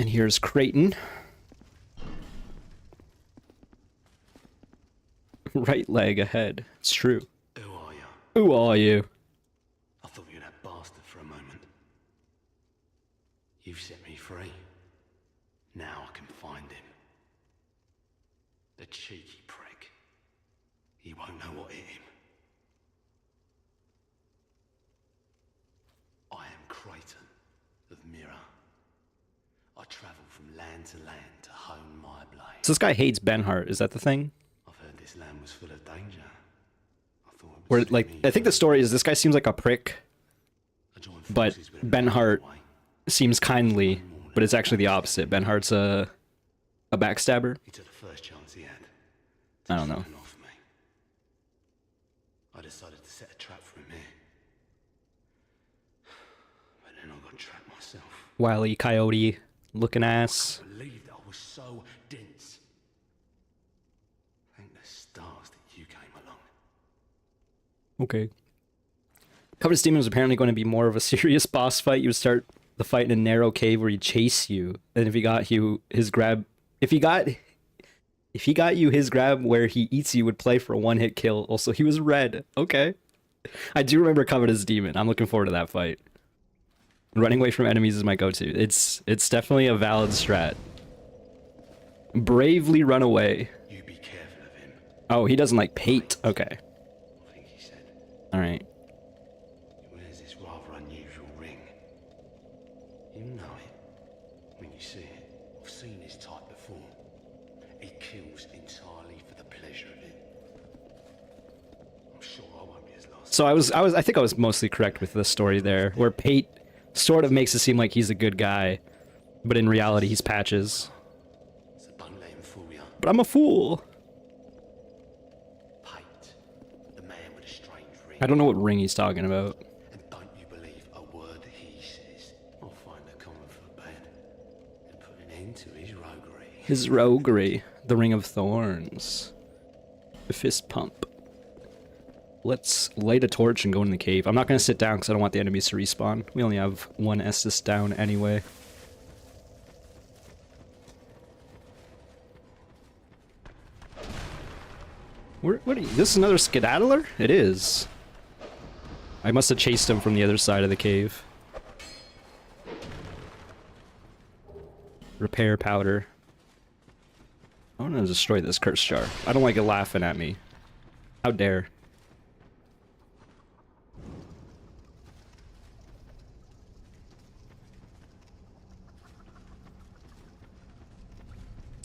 And here's Creighton. Right leg ahead. It's true. Who are you? Who are you? I thought you were that bastard for a moment. You've set me free. Now I can find him. The cheeky prick. He won't know what hit him. I am Creighton of Mirror. I travel from land to land to hone my blade. So this guy hates Benhart. Is that the thing? I've heard this this land was full of danger. I thought it Where, would suit like, me I think the story is this guy seems like a prick, to join but forces with Ben him Hart anyway. seems kindly, but it's actually the opposite. Ben Hart's a backstabber. He took the first chance he had. I don't know. to off me. I decided to set a trap for him here. But then I got trapped myself. Wile E. Coyote looking ass. I believed that I was so dense. Thank the stars that you came along. Okay. Covetous Demon was apparently going to be more of a serious boss fight. You would start the fight in a narrow cave where he'd chase you, and if he got you his grab, if he got you his grab where he eats you, would play for a one-hit kill. Also, he was red. Okay. I do remember Covetous Demon. I'm looking forward to that fight. Running away from enemies is my go-to. It's definitely a valid strat. Bravely run away. You be careful of him, Oh, he doesn't like Pate. Okay. I think he said. All right. He wears this rather unusual ring. You know it when you see it. I've seen this type before. He kills entirely for the pleasure of it. I'm sure I won't be his last. So I think I was mostly correct with the story there, where Pate sort of makes it seem like he's a good guy, but in reality he's Patches. So don't let him fool you. But I'm a fool. Pate, the man with a strange ring. I don't know what ring he's talking about. And don't you believe a word he says. I'll find a common for bad and put an end to his roguery. His roguery. The Ring of Thorns. The fist pump. Let's light a torch and go in the cave. I'm not going to sit down because I don't want the enemies to respawn. We only have one Estus down anyway. What are you? This is another skedaddler? It is. I must have chased him from the other side of the cave. Repair powder. I want to destroy this curse jar. I don't like it laughing at me. How dare.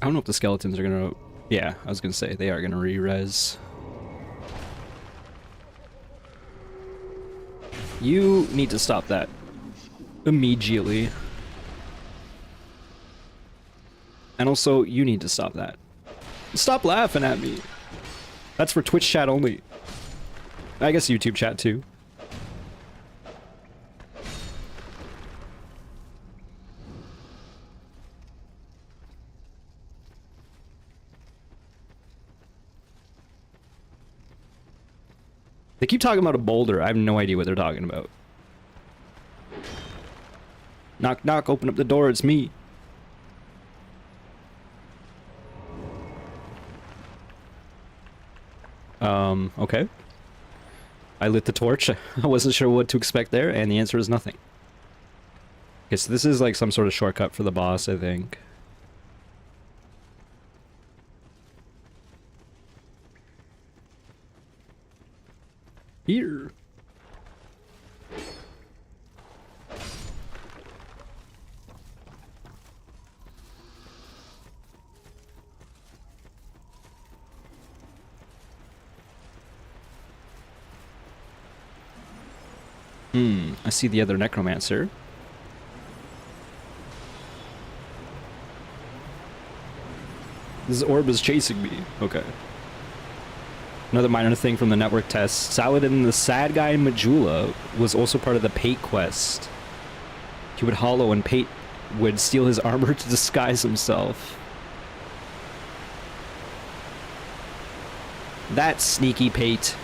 I don't know if the skeletons are gonna... Yeah, I was gonna say, they are gonna re-res. You need to stop that. Immediately. And also, you need to stop that. Stop laughing at me. That's for Twitch chat only. I guess YouTube chat too. They keep talking about a boulder. I have no idea what they're talking about. Knock, knock, open up the door, it's me. Okay. I lit the torch. I wasn't sure what to expect there, and the answer is nothing. Okay, so this is like some sort of shortcut for the boss, I think. Here. I see the other necromancer. This orb is chasing me. Okay. Another minor thing from the network test. Saladin, the sad guy in Majula, was also part of the Pate quest. He would hollow and Pate would steal his armor to disguise himself. That sneaky Pate.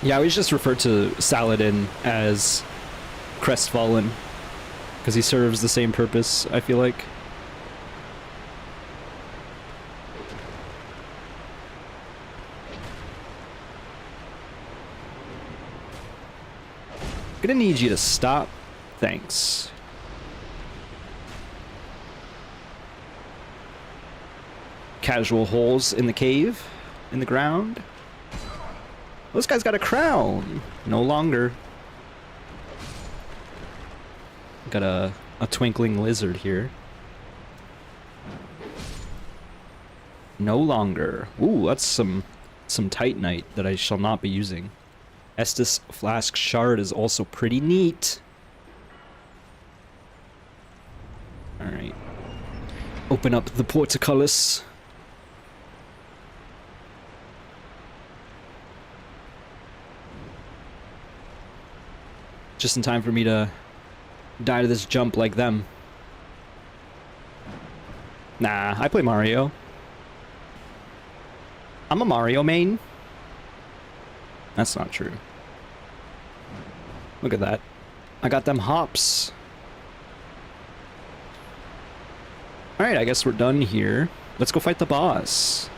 Yeah, I always just refer to Saladin as Crestfallen, because he serves the same purpose, I feel like. Gonna need you to stop. Thanks. Casual holes in the cave, in the ground. This guy's got a crown. No longer. Got a twinkling lizard here. No longer. Ooh, that's some Titanite that I shall not be using. Estus Flask Shard is also pretty neat. Alright. Open up the portcullis. Just in time for me to die to this jump like them. Nah, I play Mario. I'm a Mario main. That's not true. Look at that. I got them hops. Alright, I guess we're done here. Let's go fight the boss.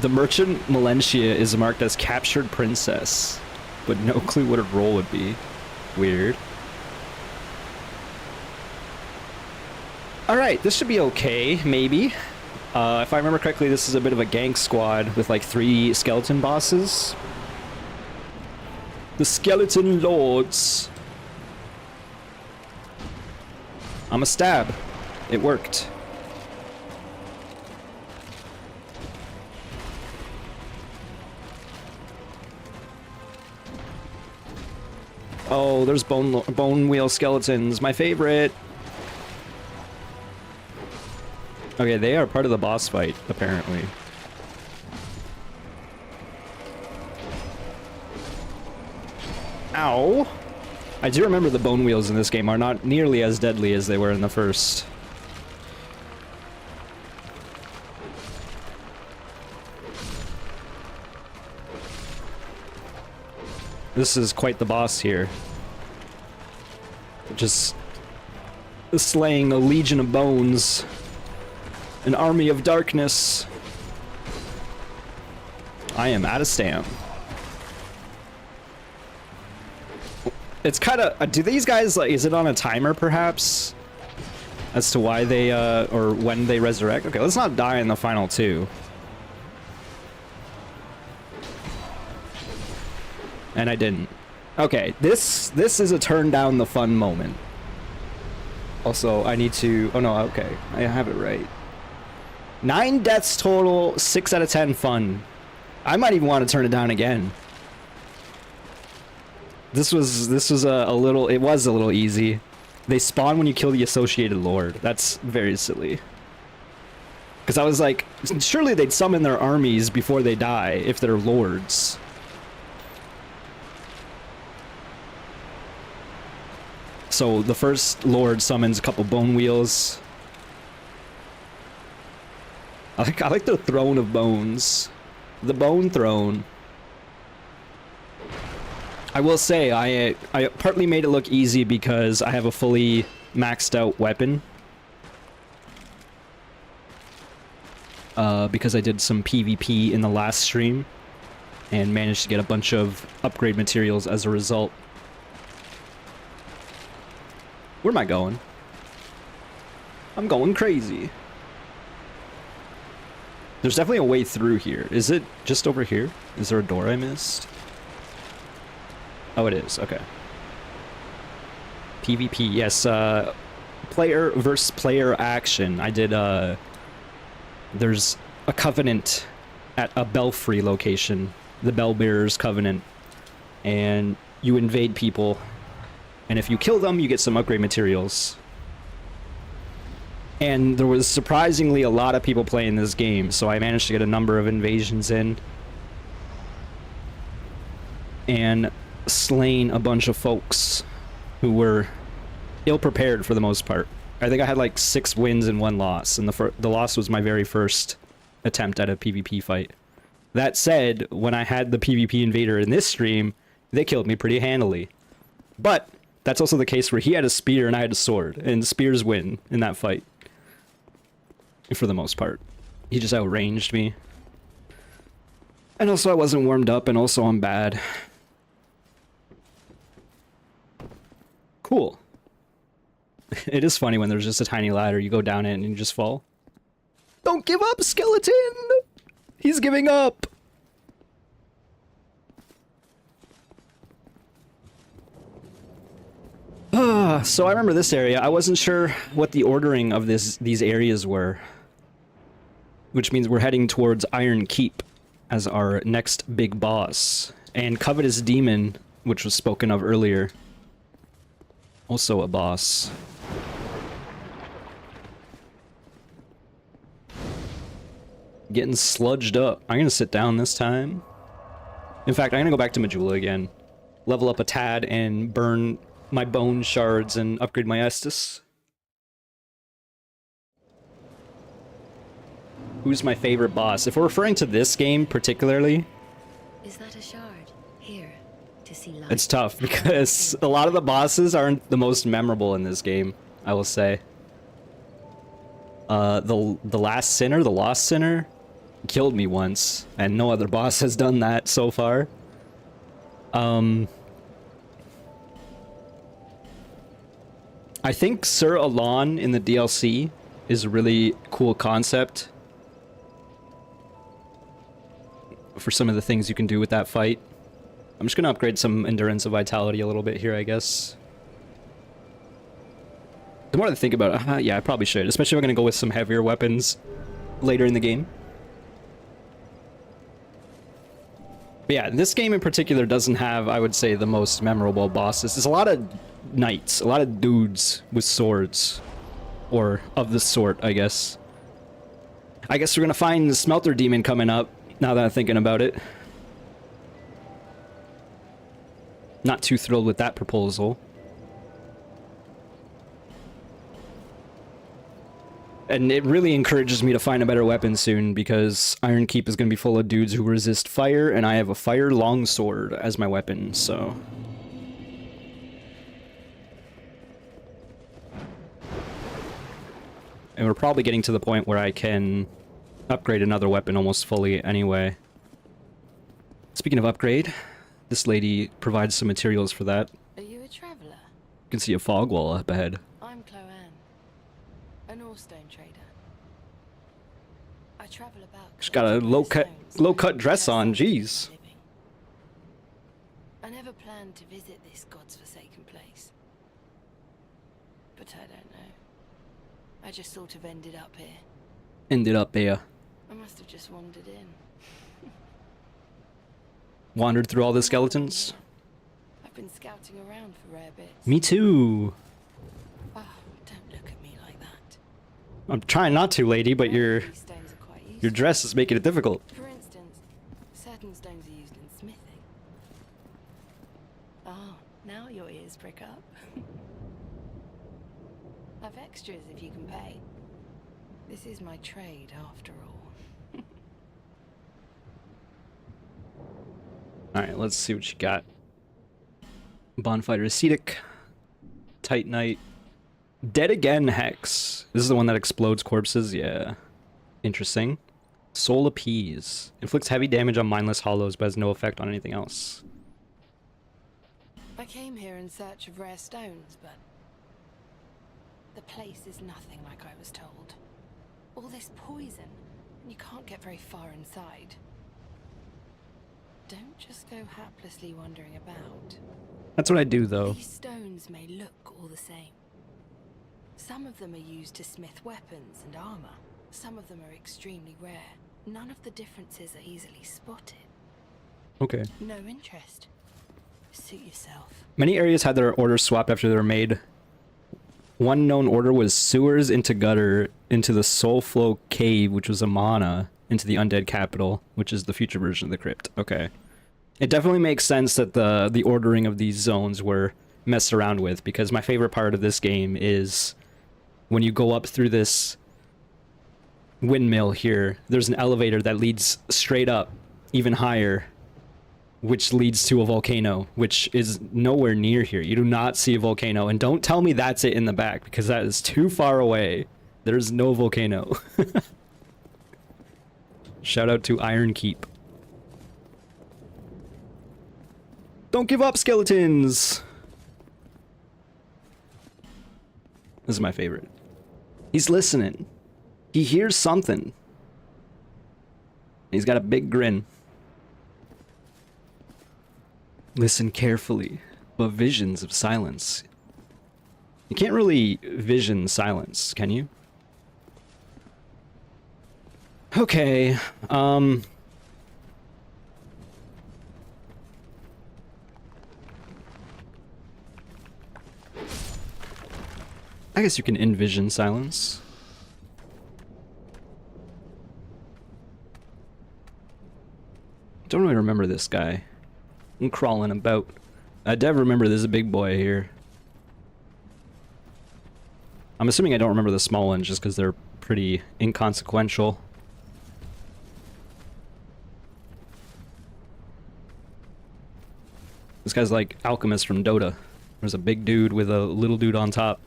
The Merchant Melentia is marked as captured princess, but no clue what her role would be. Weird. Alright, this should be okay, maybe. If I remember correctly, this is a bit of a gank squad with like 3 skeleton bosses. The Skeleton Lords. I'm a stab. It worked. Oh, there's bone wheel skeletons, my favorite. Okay, they are part of the boss fight, apparently. Ow! I do remember the bone wheels in this game are not nearly as deadly as they were in the first. This is quite the boss here. Just slaying a legion of bones. An army of darkness. I am out of stamp. It's kind of... do these guys, like, is it on a timer, perhaps? As to why they, or when they resurrect? Okay, let's not die in the final 2. And I didn't. Okay, this is a turn down the fun moment. Also, I need to... oh no, okay. I have it right. 9 deaths total, 6 out of 10 fun. I might even want to turn it down again. This was a little... it was a little easy. They spawn when you kill the associated lord. That's very silly. Because I was like, surely they'd summon their armies before they die if they're lords. So the first lord summons a couple bone wheels. I like the throne of bones. The bone throne. I will say, I partly made it look easy because I have a fully maxed out weapon. Because I did some PvP in the last stream. And managed to get a bunch of upgrade materials as a result. Where am I going? I'm going crazy. There's definitely a way through here. Is it just over here? Is there a door I missed? Oh, it is. Okay. PvP. Yes, player versus player action. I did, there's a covenant at a belfry location. The Bellbearers Covenant. And you invade people. And if you kill them, you get some upgrade materials. And there was surprisingly a lot of people playing this game, so I managed to get a number of invasions in. And slain a bunch of folks who were ill-prepared for the most part. I think I had like 6 wins and 1 loss, and the loss was my very first attempt at a PvP fight. That said, when I had the PvP invader in this stream, they killed me pretty handily. But that's also the case where he had a spear and I had a sword, and spears win in that fight. For the most part. He just outranged me. And also I wasn't warmed up, and also I'm bad. Cool. It is funny when there's just a tiny ladder, you go down it and you just fall. Don't give up, skeleton! He's giving up! Ah. So I remember this area. I wasn't sure what the ordering of these areas were. Which means we're heading towards Iron Keep as our next big boss. And Covetous Demon, which was spoken of earlier. Also a boss. Getting sludged up. I'm gonna sit down this time. In fact, I'm gonna go back to Majula again. Level up a tad and burn my bone shards and upgrade my Estus. Who's my favorite boss? If we're referring to this game particularly, is that a shard? Here, to see light. It's tough because a lot of the bosses aren't the most memorable in this game, I will say. The last sinner, the lost sinner, killed me once, and no other boss has done that so far. I think Sir Alon in the DLC is a really cool concept for some of the things you can do with that fight. I'm just gonna upgrade some endurance and vitality a little bit here, I guess. The more I think about it, yeah, I probably should, especially if I'm gonna go with some heavier weapons later in the game. But yeah, this game in particular doesn't have, I would say, the most memorable bosses. There's a lot of knights, a lot of dudes with swords. Or of the sort, I guess. I guess we're gonna find the Smelter Demon coming up, now that I'm thinking about it. Not too thrilled with that proposal. And it really encourages me to find a better weapon soon, because Iron Keep is going to be full of dudes who resist fire, and I have a fire longsword as my weapon, so... And we're probably getting to the point where I can upgrade another weapon almost fully anyway. Speaking of upgrade, this lady provides some materials for that. Are you a traveler? You can see a fog wall up ahead. I'm Chloanne, an ore-stone trader. I travel about. She's got a low-cut dress on, jeez. I never planned to visit this god's forsaken place. But I don't know. I just sort of ended up here. Ended up here. I must have just wandered in. Wandered through all the skeletons? I've been scouting around for rare bits. Me too. Oh, don't look at me like that. I'm trying not to, lady, but your dress is making it difficult. For instance, certain stones are used in smithing. Oh, now your ears prick up. I've extras if you can pay. This is my trade, after all. Alright, let's see what you got. Bonfire Ascetic. Titanite. Dead Again Hex. This is the one that explodes corpses? Yeah. Interesting. Soul Appease. Inflicts heavy damage on mindless hollows, but has no effect on anything else. I came here in search of rare stones, but the place is nothing like I was told. All this poison, and you can't get very far inside. Don't just go haplessly wandering about. That's what I do, though. These stones may look all the same. Some of them are used to smith weapons and armor. Some of them are extremely rare. None of the differences are easily spotted. Okay. No interest. Suit yourself. Many areas had their orders swapped after they were made. One known order was sewers into gutter, into the soul flow cave, which was a mana, into the undead capital, which is the future version of the crypt. Okay. It definitely makes sense that the ordering of these zones were messed around with, because my favorite part of this game is when you go up through this windmill here, there's an elevator that leads straight up, even higher, which leads to a volcano, which is nowhere near here. You do not see a volcano, and don't tell me that's it in the back, because that is too far away. There's no volcano. Shout out to Iron Keep. Don't give up, skeletons! This is my favorite. He's listening. He hears something. He's got a big grin. Listen carefully, but visions of silence. You can't really vision silence, can you? Okay, I guess you can envision silence. Don't really remember this guy. I'm crawling about. I do remember there's a big boy here. I'm assuming I don't remember the small ones just because they're pretty inconsequential. This guy's like Alchemist from Dota. There's a big dude with a little dude on top.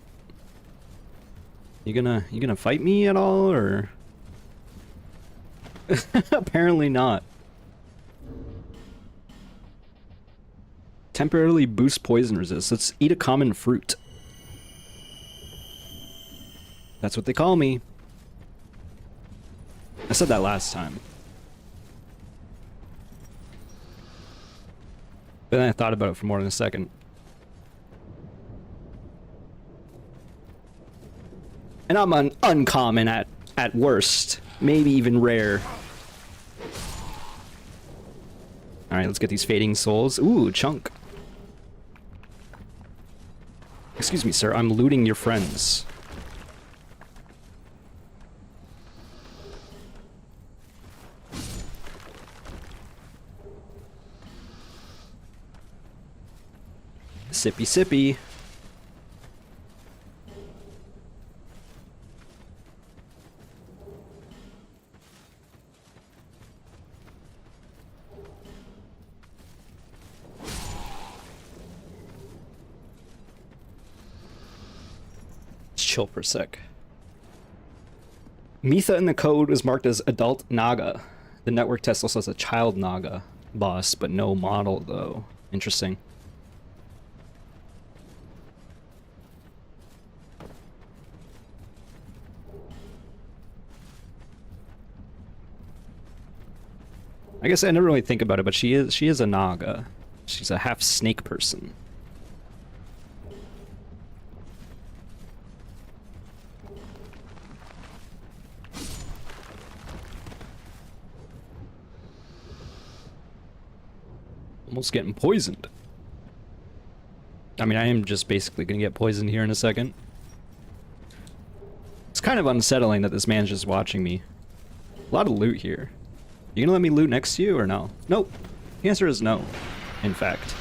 You gonna fight me at all, or? Apparently not. Temporarily boost poison resist. Let's eat a common fruit. That's what they call me. I said that last time. But then I thought about it for more than a second. And I'm uncommon at worst. Maybe even rare. Alright, let's get these fading souls. Ooh, chunk. Excuse me, sir. I'm looting your friends. Sippy sippy. Chill for a sec. Mitha in the code was marked as adult Naga. The network test also has a child Naga boss, but no model though. Interesting. I guess I never really think about it, but she is a Naga. She's a half snake person. Almost getting poisoned. I mean, I am just basically gonna get poisoned here in a second. It's kind of unsettling that this man's just watching me. A lot of loot here. You gonna let me loot next to you or no? Nope. The answer is no, in fact.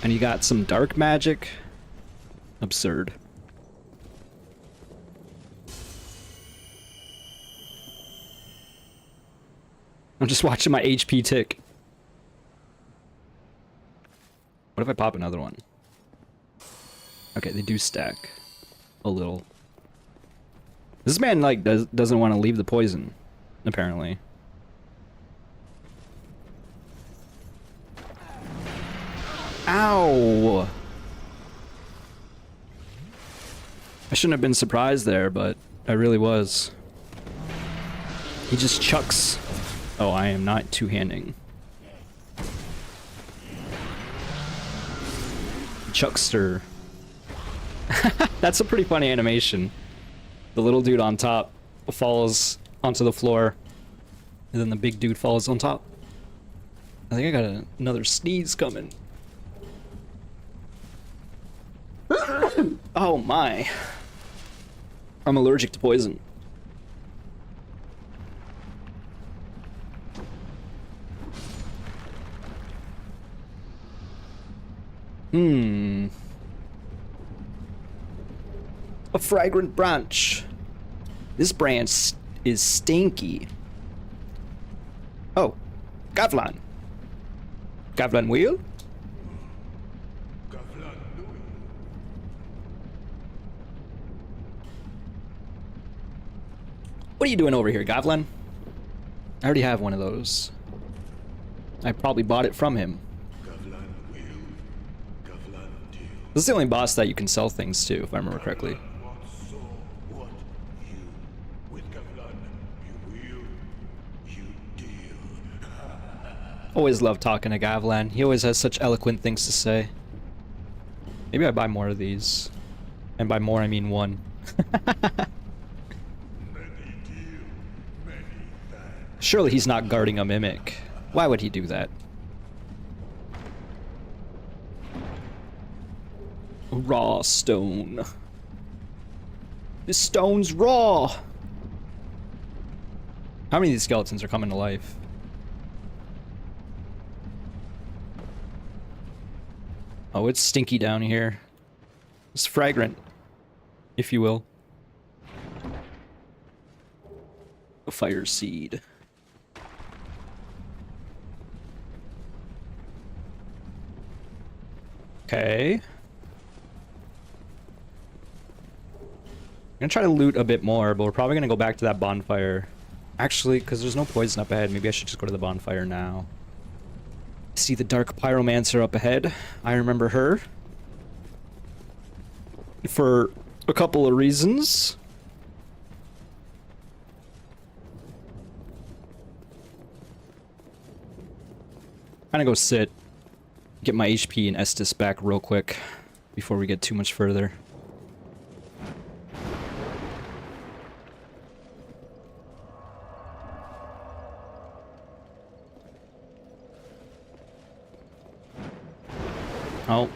And you got some dark magic? Absurd. I'm just watching my HP tick. What if I pop another one? Okay, they do stack a little. This man like doesn't want to leave the poison, apparently. Ow! I shouldn't have been surprised there, but I really was. He just chucks. Oh, I am not two-handing. Chuckster. That's a pretty funny animation. The little dude on top falls onto the floor, and then the big dude falls on top. I think I got another sneeze coming. Oh my. I'm allergic to poison. A fragrant branch. This branch is stinky. Oh, Gavlan. Gavlan wheel? What are you doing over here, Gavlan? I already have one of those. I probably bought it from him. This is the only boss that you can sell things to, if I remember correctly. Always love talking to Gavlan. He always has such eloquent things to say. Maybe I buy more of these. And by more, I mean one. Surely he's not guarding a mimic. Why would he do that? Raw stone. This stone's raw! How many of these skeletons are coming to life? Oh, it's stinky down here. It's fragrant, if you will. A fire seed. Okay. I'm gonna try to loot a bit more, but we're probably gonna go back to that bonfire. Actually, because there's no poison up ahead, maybe I should just go to the bonfire now. See the dark pyromancer up ahead. I remember her. For a couple of reasons. I'm gonna go sit. Get my HP and Estus back real quick before we get too much further. Oh,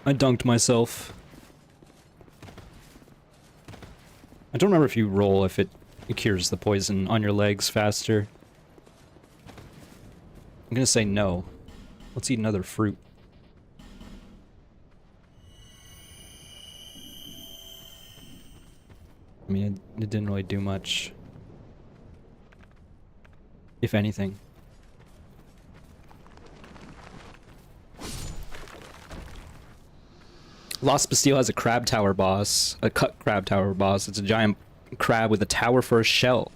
I dunked myself. I don't remember if you roll if it cures the poison on your legs faster. I'm gonna say no. Let's eat another fruit. I mean, it didn't really do much. If anything. Lost Bastille has a crab tower boss. A cut crab tower boss. It's a giant crab with a tower for a shell.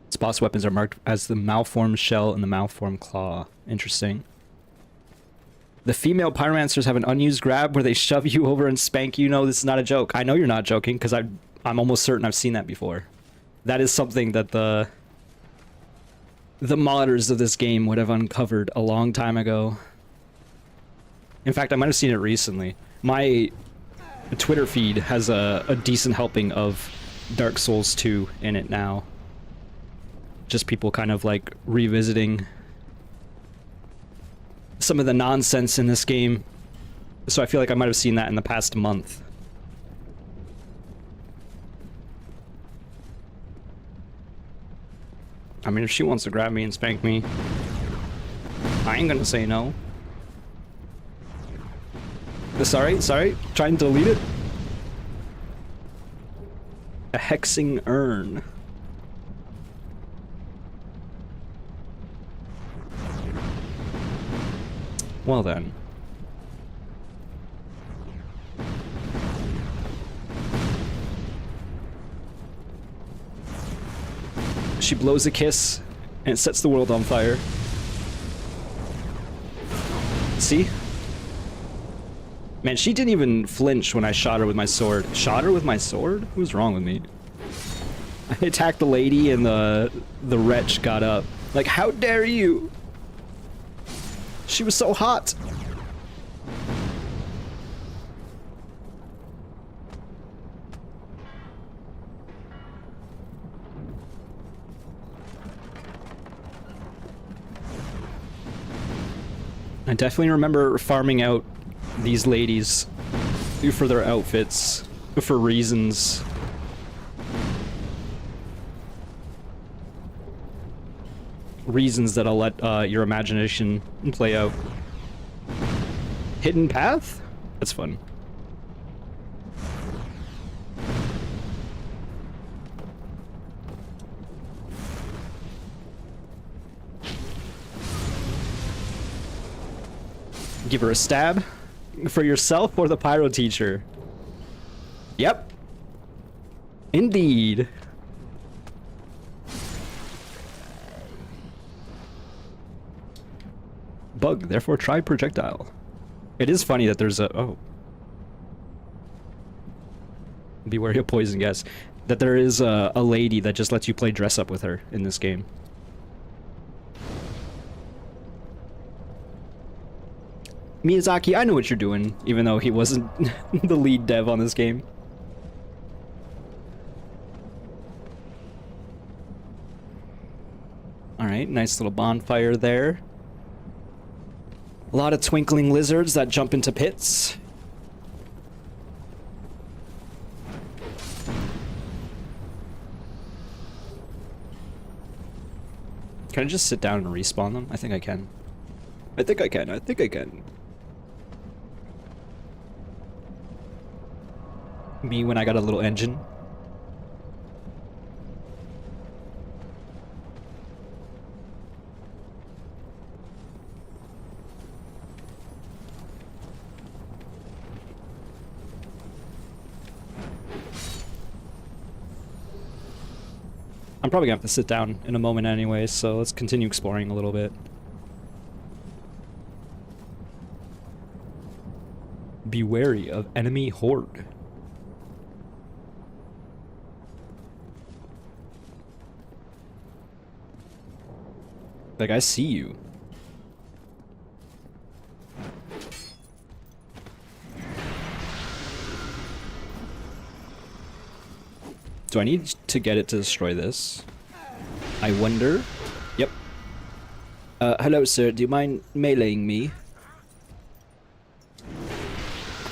Its boss weapons are marked as the malformed shell and the malformed claw. Interesting. The female pyromancers have an unused grab where they shove you over and spank you. No, this is not a joke. I know you're not joking because I'm almost certain I've seen that before. That is something that the modders of this game would have uncovered a long time ago. In fact, I might have seen it recently. My Twitter feed has a decent helping of Dark Souls 2 in it now. Just people kind of like revisiting some of the nonsense in this game. So I feel like I might have seen that in the past month. I mean, if she wants to grab me and spank me, I ain't gonna say no. Sorry, trying to delete it. A hexing urn. Well then. She blows a kiss, and it sets the world on fire. See? Man, she didn't even flinch when I shot her with my sword. Shot her with my sword? Who's wrong with me? I attacked the lady and the wretch got up. Like, how dare you? She was so hot. I definitely remember farming out these ladies for their outfits for reasons. Reasons that I'll let your imagination play out. Hidden path? That's fun. Give her a stab? For yourself or the pyro teacher? Yep. Indeed. Bug, therefore try projectile. It is funny that there's a... Oh. Be wary of poison gas. That there is a lady that just lets you play dress up with her in this game. Miyazaki, I know what you're doing, even though he wasn't the lead dev on this game. Alright, nice little bonfire there. A lot of twinkling lizards that jump into pits. Can I just sit down and respawn them? I think I can. I think I can. I think I can. Me when I got a little engine. I'm probably gonna have to sit down in a moment anyway, so let's continue exploring a little bit. Be wary of enemy horde. Like, I see you. Do I need to get it to destroy this? I wonder. Yep. Hello, sir. Do you mind meleeing me?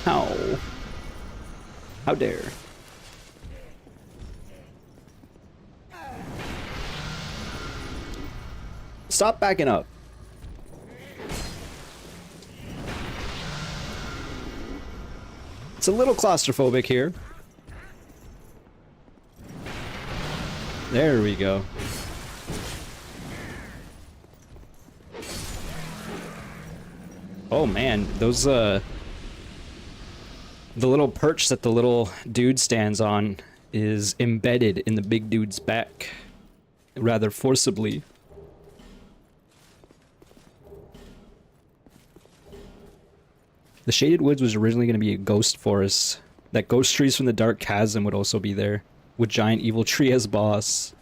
How? How dare? Stop backing up. It's a little claustrophobic here. There we go. Oh man, those the little perch that the little dude stands on is embedded in the big dude's back rather forcibly. The Shaded Woods was originally going to be a ghost forest. That ghost trees from the Dark Chasm would also be there, with giant evil tree as boss.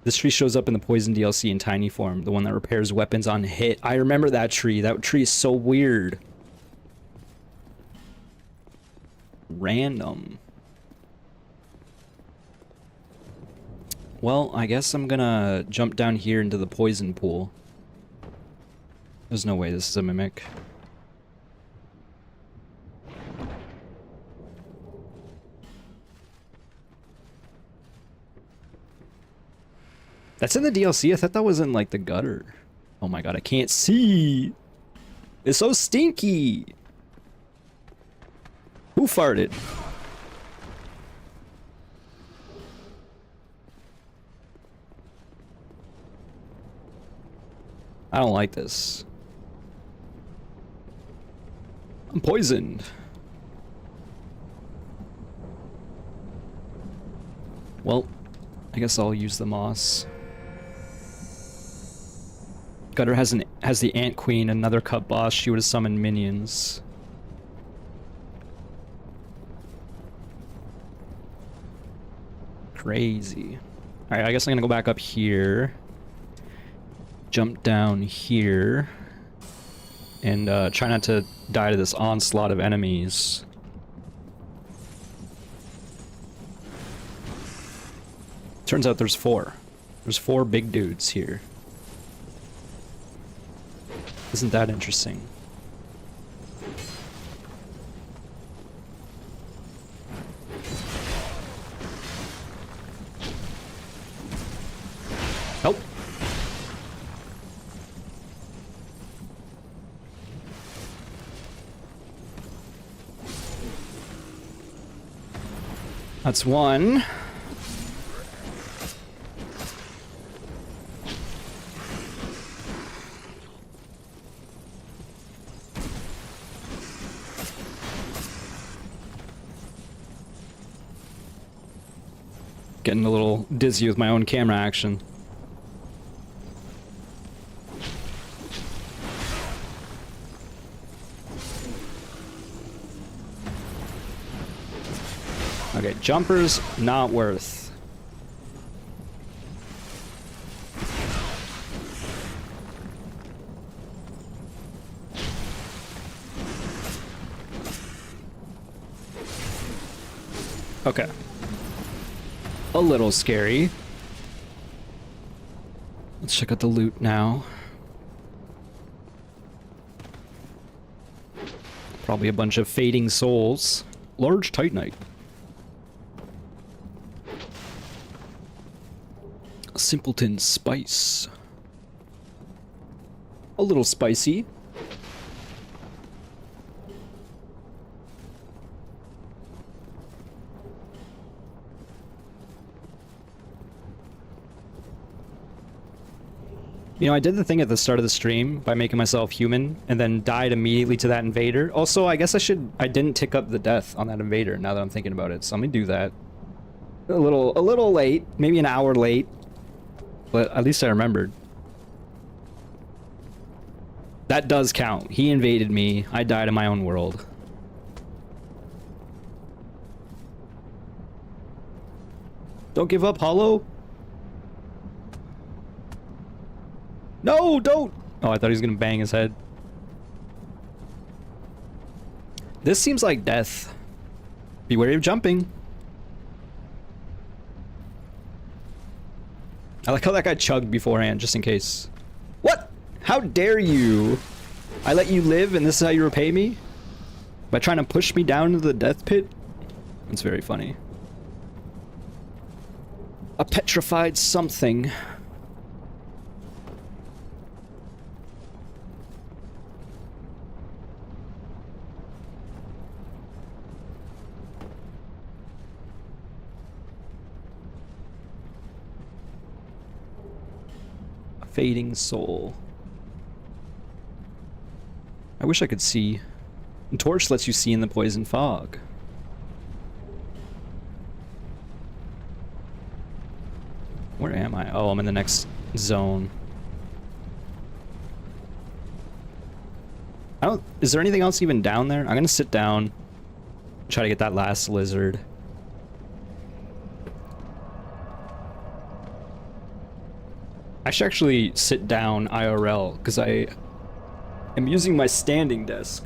This tree shows up in the Poison DLC in tiny form, the one that repairs weapons on hit. I remember that tree. That tree is so weird. Random. Well, I guess I'm gonna jump down here into the poison pool. There's no way this is a mimic. That's in the DLC? I thought that was in, like, the gutter. Oh my god, I can't see! It's so stinky! Who farted? I don't like this. I'm poisoned. Well, I guess I'll use the moss. Gutter has the Ant Queen, another cut boss. She would have summoned minions. Crazy. Alright, I guess I'm gonna go back up here. Jump down here. And try not to die to this onslaught of enemies. Turns out there's four. There's four big dudes here. Isn't that interesting? Help! That's one. Getting a little dizzy with my own camera action. Okay, jumpers not worth. Okay. A little scary. Let's check out the loot now. Probably a bunch of fading souls. Large titanite. Simpleton spice. A little spicy. You know, I did the thing at the start of the stream by making myself human and then died immediately to that invader. Also, I guess I didn't tick up the death on that invader now that I'm thinking about it. So let me do that. A little late, maybe an hour late, but at least I remembered. That does count. He invaded me. I died in my own world. Don't give up, Hollow. No, don't! Oh, I thought he was gonna bang his head. This seems like death. Be wary of jumping. I like how that guy chugged beforehand, just in case. What? How dare you? I let you live and this is how you repay me? By trying to push me down into the death pit? It's very funny. A petrified something. Fading soul. I wish I could see. And torch lets you see in the poison fog. Where am I? Oh, I'm in the next zone. I don't. Is there anything else even down there? I'm gonna sit down. Try to get that last lizard. I should actually sit down IRL because I am using my standing desk.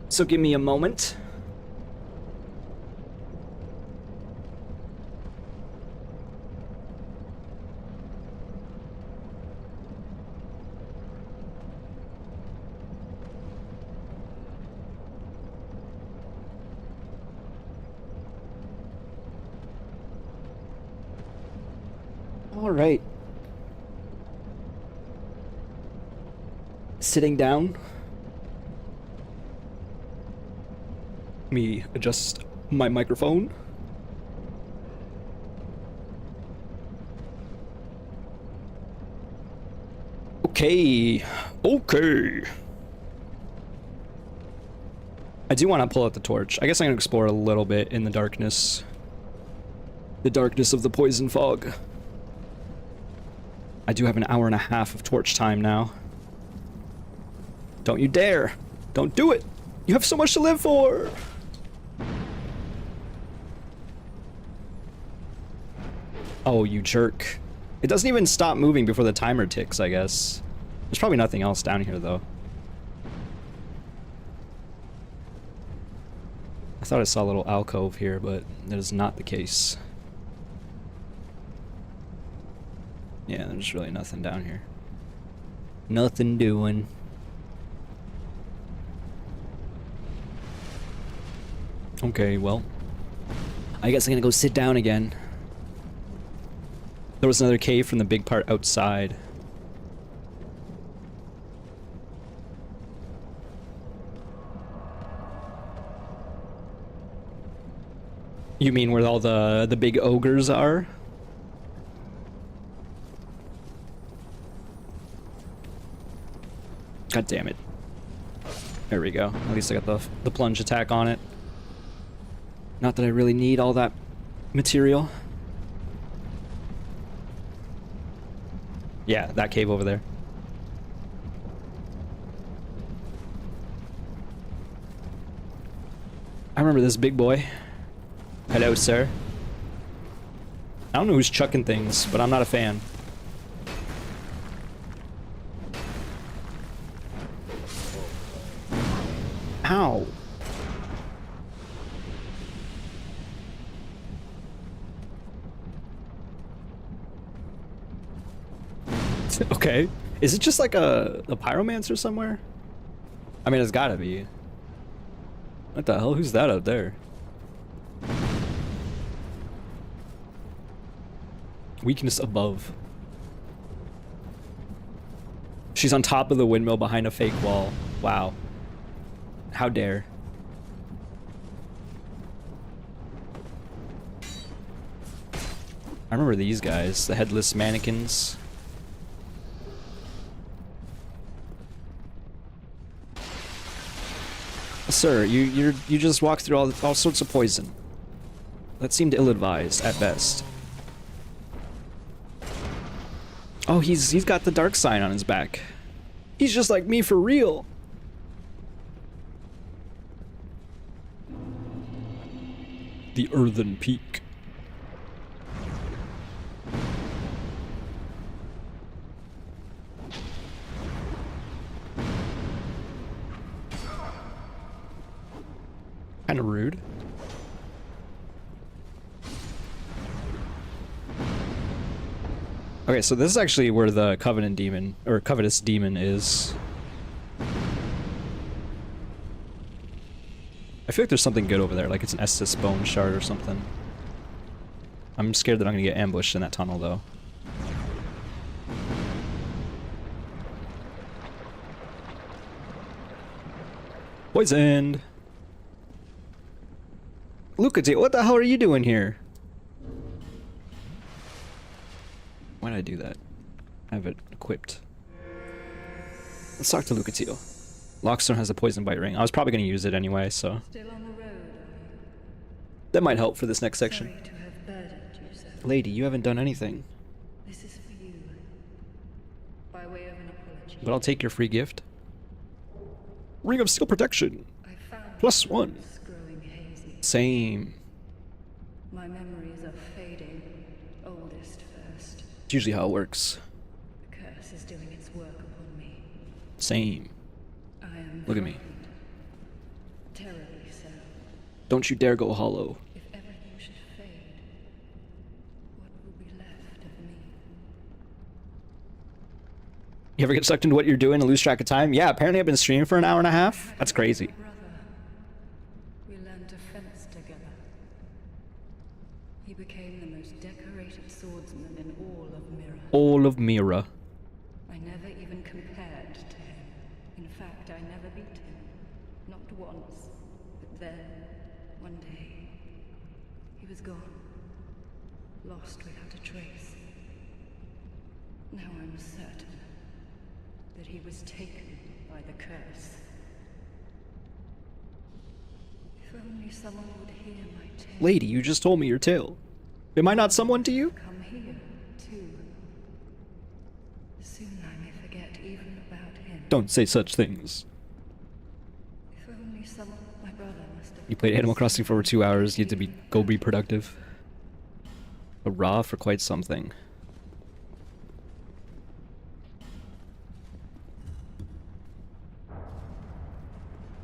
So give me a moment. All right. Sitting down. Let me adjust my microphone. Okay. Okay. I do want to pull out the torch. I guess I'm going to explore a little bit in the darkness. The darkness of the poison fog. I do have an hour and a half of torch time now. Don't you dare! Don't do it! You have so much to live for! Oh, you jerk. It doesn't even stop moving before the timer ticks, I guess. There's probably nothing else down here, though. I thought I saw a little alcove here, but that is not the case. Yeah, there's really nothing down here. Nothing doing. Okay, well. I guess I'm gonna go sit down again. There was another cave from the big part outside. You mean where all the big ogres are? God damn it. There we go. At least I got the plunge attack on it. Not that I really need all that material. Yeah, that cave over there. I remember this big boy. Hello, sir. I don't know who's chucking things, but I'm not a fan. Ow. Okay. Is it just like a pyromancer somewhere? I mean, it's gotta be. What the hell? Who's that up there? Weakness above. She's on top of the windmill behind a fake wall. Wow. How dare. I remember these guys, the headless mannequins. Sir, you just walked through all sorts of poison. That seemed ill-advised at best. Oh, he's got the dark sign on his back. He's just like me for real. The Earthen Peak. Kind of rude. Okay, so this is actually where the Covenant Demon, or Covetous Demon is. I feel like there's something good over there, like it's an Estus bone shard or something. I'm scared that I'm gonna get ambushed in that tunnel, though. Poisoned! Lucati, what the hell are you doing here? Why did I do that? I have it equipped. Let's talk to Lucatio. Lockstone has a poison bite ring. I was probably going to use it anyway, so... Still on the road, are you? That might help for this next section. Sorry to have burdened you, sir. Lady, you haven't done anything. This is for you. By way of an apology. But I'll take your free gift. Ring of Steel Protection. I found +1. it's growing hazy. Same. My memories are fading. Oldest first. It's usually how it works. The curse is doing its work upon me. Same. I am Look at me. frightened. Terribly so. Don't you dare go hollow. If everything should fade, what will be left of me? You ever get sucked into what you're doing and lose track of time? Yeah, apparently I've been streaming for an hour and a half. That's crazy. My brother. We learned to fence together. He became the most decorated swordsman in all of Mira. All of Mira. I never even compared to him. In fact, I never beat him. Not once. But then, one day, he was gone. Lost without a trace. Now I'm certain that he was taken by the curse. If only someone would hear my tale. Lady, you just told me your tale. Am I not someone to you? Come here, too. Soon I may forget even about him. Don't say such things. If only someone, my brother must have. You played Animal Crossing for over 2 hours. You had to go be productive. A raw for quite something.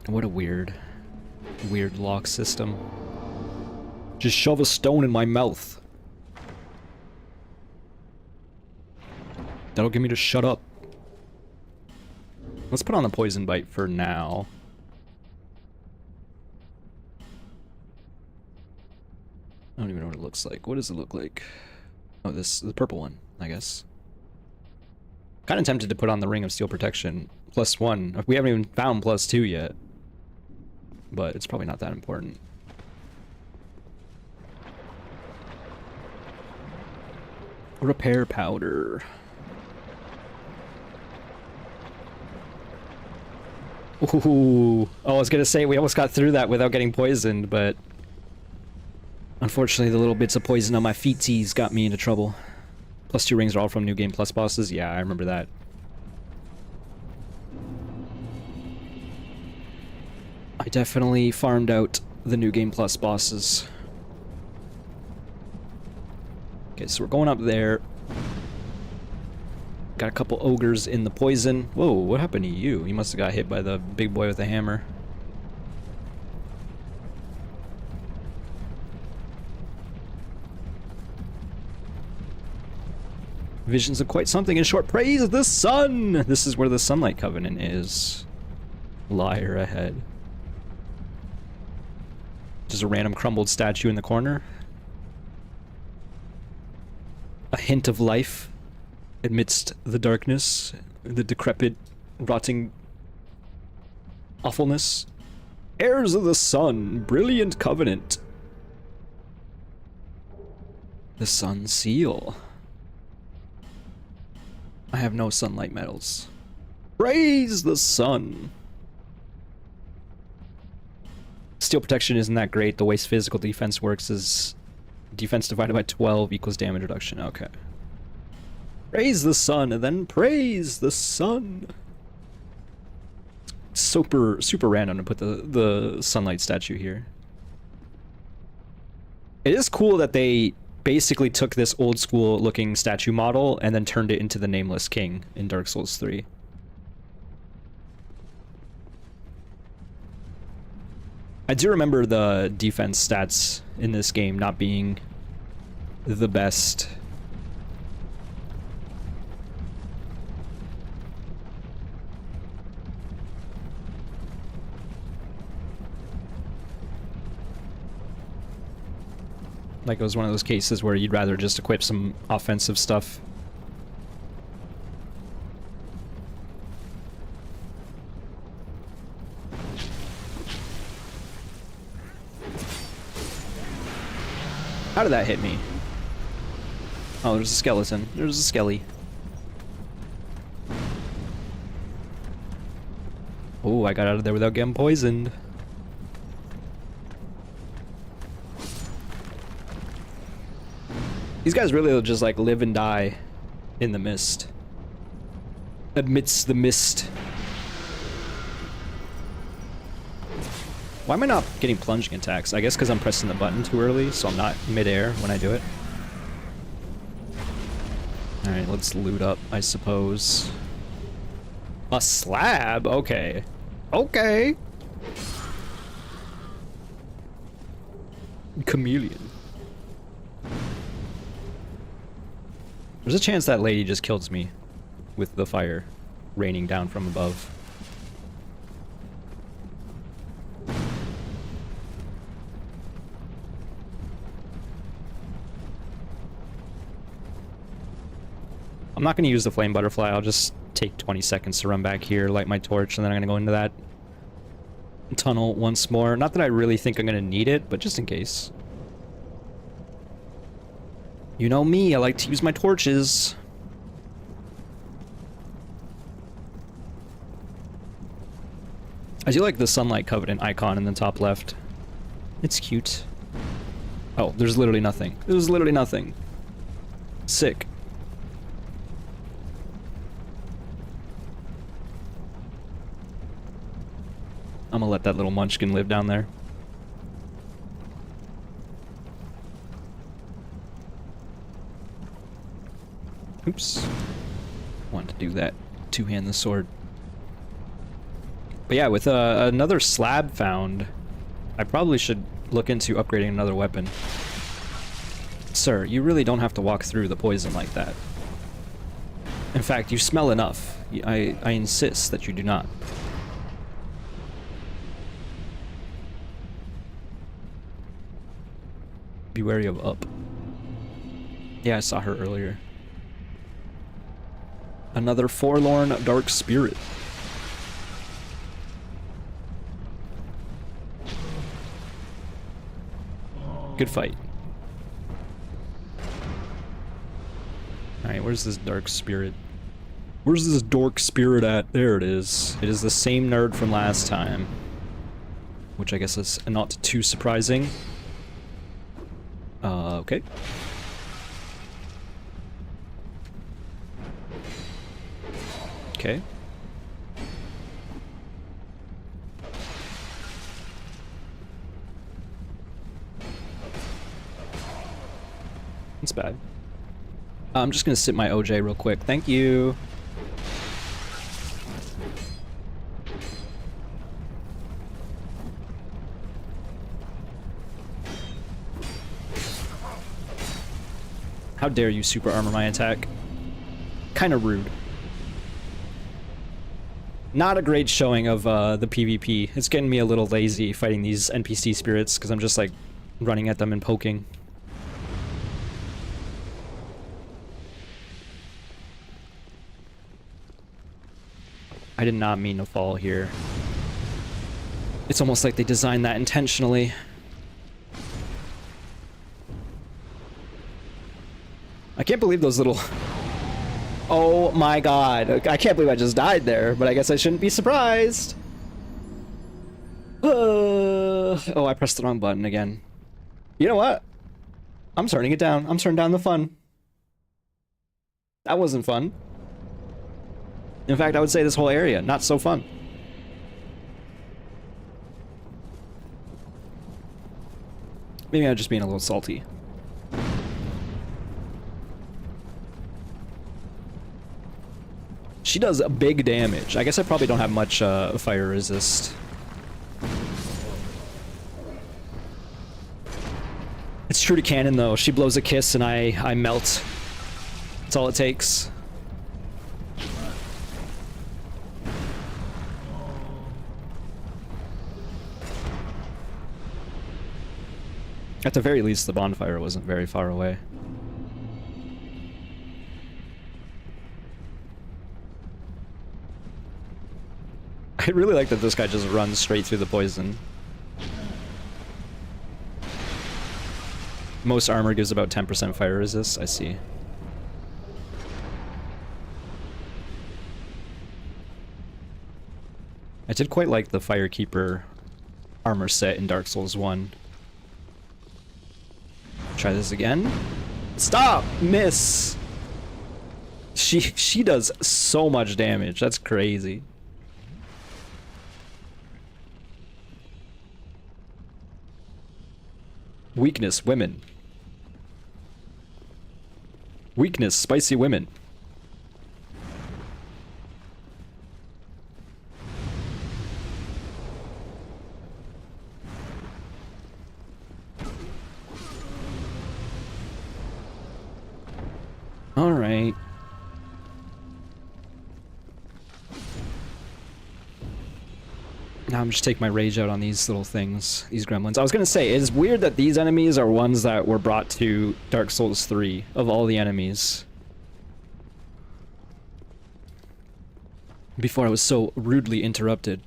What a weird lock system. Just shove a stone in my mouth. That'll get me to shut up. Let's put on the poison bite for now. I don't even know what it looks like. What does it look like? Oh, the purple one, I guess. Kind of tempted to put on the Ring of Steel Protection +1. We haven't even found +2 yet. But it's probably not that important. Repair powder. Ooh. Oh, I was gonna say we almost got through that without getting poisoned, but unfortunately the little bits of poison on my feetsies got me into trouble. +2 rings are all from New Game Plus bosses? Yeah, I remember that. I definitely farmed out the New Game Plus bosses. Okay, so we're going up there. Got a couple ogres in the poison. Whoa, what happened to you? You must have got hit by the big boy with the hammer. Visions of quite something. In short, praise the sun! This is where the Sunlight Covenant is. Liar ahead. Just a random crumbled statue in the corner. A hint of life amidst the darkness, the decrepit, rotting awfulness. Heirs of the sun, brilliant covenant. The sun seal. I have no sunlight medals. Praise the sun. Steel protection isn't that great. The way physical defense works is defense divided by 12 equals damage reduction. Okay. Praise the sun, and then praise the sun. Super random to put the sunlight statue here. It is cool that they basically took this old school looking statue model and then turned it into the Nameless King in Dark Souls 3. I do remember the defense stats in this game not being the best. Like it was one of those cases where you'd rather just equip some offensive stuff. How did that hit me? Oh, there's a skeleton. There's a skelly. Oh, I got out of there without getting poisoned. These guys really will just like live and die in the mist. Amidst the mist. Why am I not getting plunging attacks? I guess because I'm pressing the button too early, so I'm not mid-air when I do it. Alright, let's loot up, I suppose. A slab? Okay. Okay. Chameleon. There's a chance that lady just kills me with the fire raining down from above. I'm not going to use the flame butterfly. I'll just take 20 seconds to run back here, light my torch, and then I'm going to go into that tunnel once more. Not that I really think I'm going to need it, but just in case. You know me, I like to use my torches. I do like the Sunlight Covenant icon in the top left. It's cute. Oh, there's literally nothing. There's literally nothing. Sick. I'm gonna let that little munchkin live down there. Oops. Wanted to do that. Two-hand the sword. But yeah, with another slab found, I probably should look into upgrading another weapon. Sir, you really don't have to walk through the poison like that. In fact, you smell enough. I insist that you do not. Be wary of up. Yeah, I saw her earlier. Another forlorn dark spirit. Good fight. Alright, where's this dark spirit? Where's this dork spirit at? There it is. It is the same nerd from last time. Which I guess is not too surprising. Okay. Okay. It's bad. I'm just gonna sit my OJ real quick. Thank you. How dare you super armor my attack? Kind of rude. Not a great showing of the PvP. It's getting me a little lazy fighting these NPC spirits because I'm just like running at them and poking. I did not mean to fall here. It's almost like they designed that intentionally. I can't believe those little... Oh my god. I can't believe I just died there, but I guess I shouldn't be surprised. Oh, I pressed the wrong button again. You know what? I'm turning it down. I'm turning down the fun. That wasn't fun. In fact, I would say this whole area, not so fun. Maybe I'm just being a little salty. She does a big damage. I guess I probably don't have much fire resist. It's true to canon though. She blows a kiss and I melt. That's all it takes. At the very least, the bonfire wasn't very far away. I really like that this guy just runs straight through the poison. Most armor gives about 10% fire resist, I see. I did quite like the Firekeeper armor set in Dark Souls 1. Try this again. Stop! Miss! She does so much damage. That's crazy. Weakness, women. Weakness, spicy women. All right. Now I'm just taking my rage out on these little things, these gremlins. I was gonna say, it's weird that these enemies are ones that were brought to Dark Souls 3, of all the enemies. Before I was so rudely interrupted.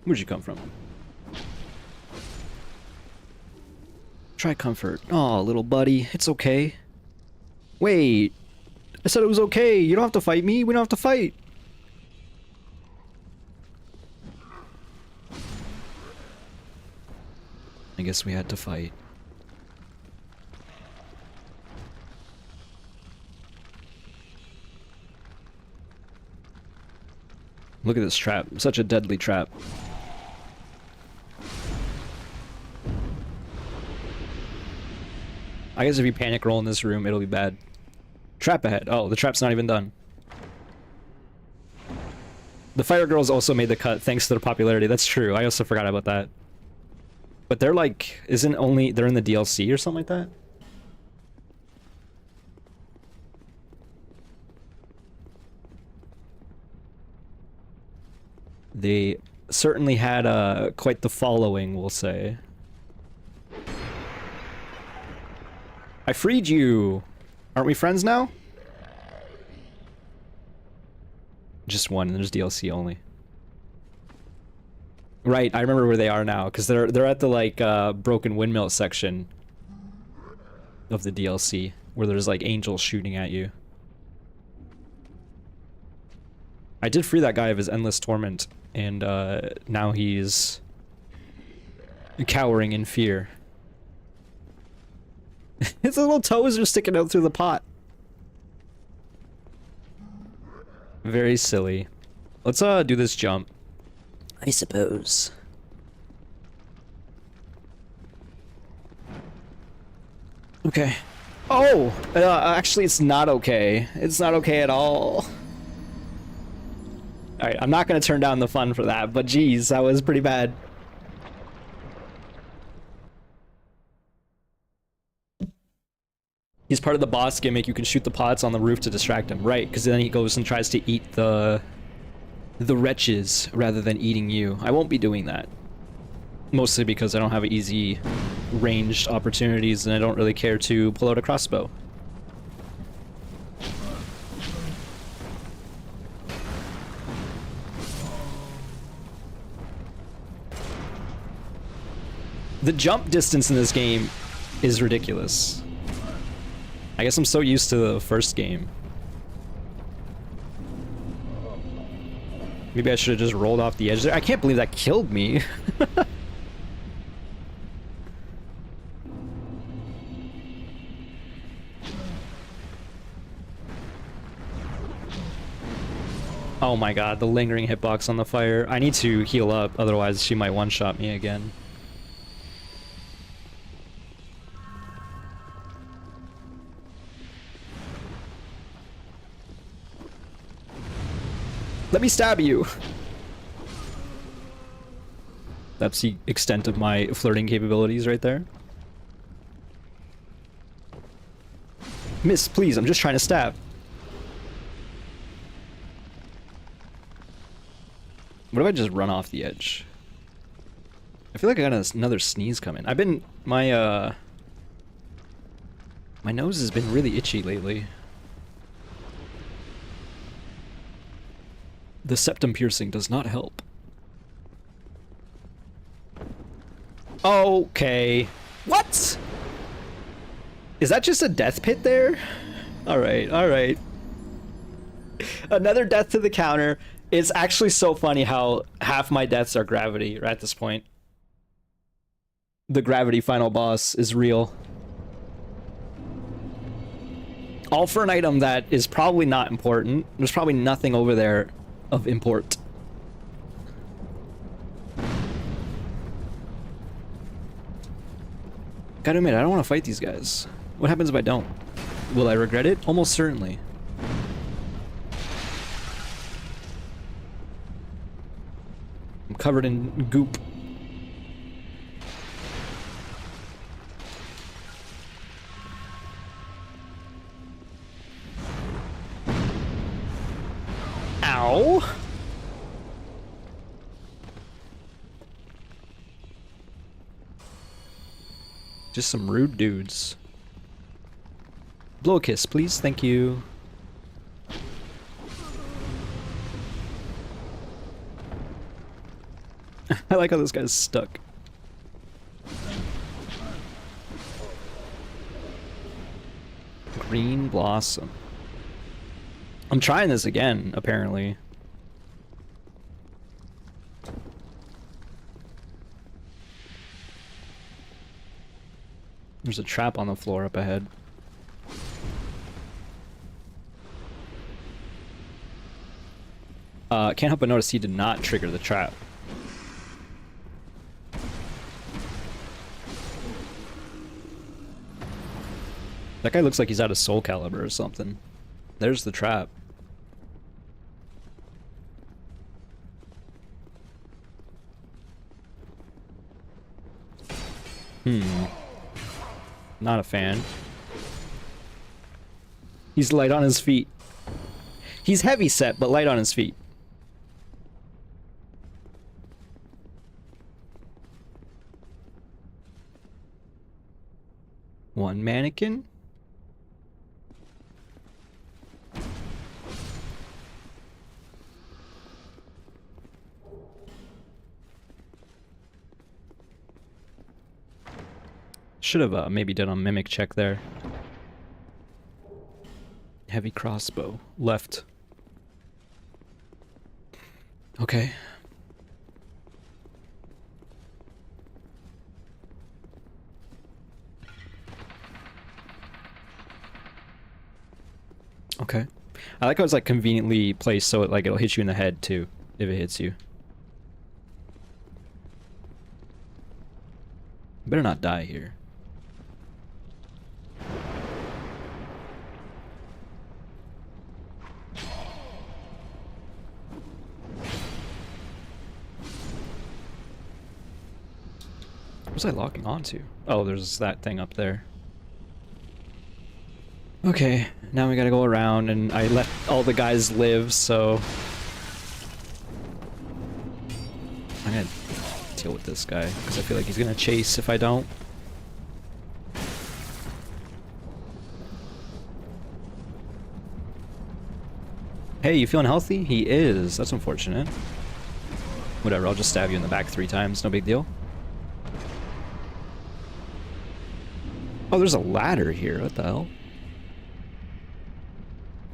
Where'd you come from? Try comfort. Aw, little buddy, it's okay. Wait. I said it was okay. You don't have to fight me. We don't have to fight. I guess we had to fight. Look at this trap. Such a deadly trap. I guess if you panic roll in this room, it'll be bad. Trap ahead. Oh, the trap's not even done. The Fire Girls also made the cut thanks to their popularity. That's true. I also forgot about that. But they're like, they're in the DLC or something like that? They certainly had quite the following, we'll say. I freed you! Aren't we friends now? Just one, and there's DLC only. Right, I remember where they are now, because they're at the, like, broken windmill section of the DLC, where there's, like, angels shooting at you. I did free that guy of his endless torment, and, now he's cowering in fear. His little toes are sticking out through the pot. Very silly. Let's do this jump, I suppose. Okay. Oh! Actually, it's not okay. It's not okay at all. Alright, I'm not gonna turn down the fun for that, but geez, that was pretty bad. He's part of the boss gimmick. You can shoot the pods on the roof to distract him, right? Because then he goes and tries to eat the wretches rather than eating you. I won't be doing that. Mostly because I don't have easy ranged opportunities and I don't really care to pull out a crossbow. The jump distance in this game is ridiculous. I guess I'm so used to the first game. Maybe I should have just rolled off the edge there. I can't believe that killed me. Oh my god, the lingering hitbox on the fire. I need to heal up, otherwise she might one-shot me again. Let me stab you! That's the extent of my flirting capabilities right there. Miss, please, I'm just trying to stab. What if I just run off the edge? I feel like I got another sneeze coming. I've been... my nose has been really itchy lately. The septum piercing does not help. Okay. What? Is that just a death pit there? Alright, alright. Another death to the counter. It's actually so funny how half my deaths are gravity right at this point. The gravity final boss is real. All for an item that is probably not important. There's probably nothing over there of import. Gotta admit, I don't want to fight these guys. What happens if I don't? Will I regret it? Almost certainly. I'm covered in goop. Ow! Just some rude dudes. Blow a kiss, please. Thank you. I like how this guy's stuck. Green blossom. I'm trying this again, apparently. There's a trap on the floor up ahead. Can't help but notice he did not trigger the trap. That guy looks like he's out of Soul Calibur or something. There's the trap. Not a fan. He's light on his feet. He's heavy set, but light on his feet. One mannequin. Should have maybe done a mimic check there. Heavy crossbow. Left. Okay. Okay. I like how it's like conveniently placed so it like it'll hit you in the head too, if it hits you. Better not die here. What was I locking onto? Oh, there's that thing up there. Okay, now we gotta go around, and I let all the guys live, so... I'm gonna deal with this guy, because I feel like he's gonna chase if I don't. Hey, you feeling healthy? He is. That's unfortunate. Whatever, I'll just stab you in the back 3 times, no big deal. Oh, there's a ladder here, what the hell?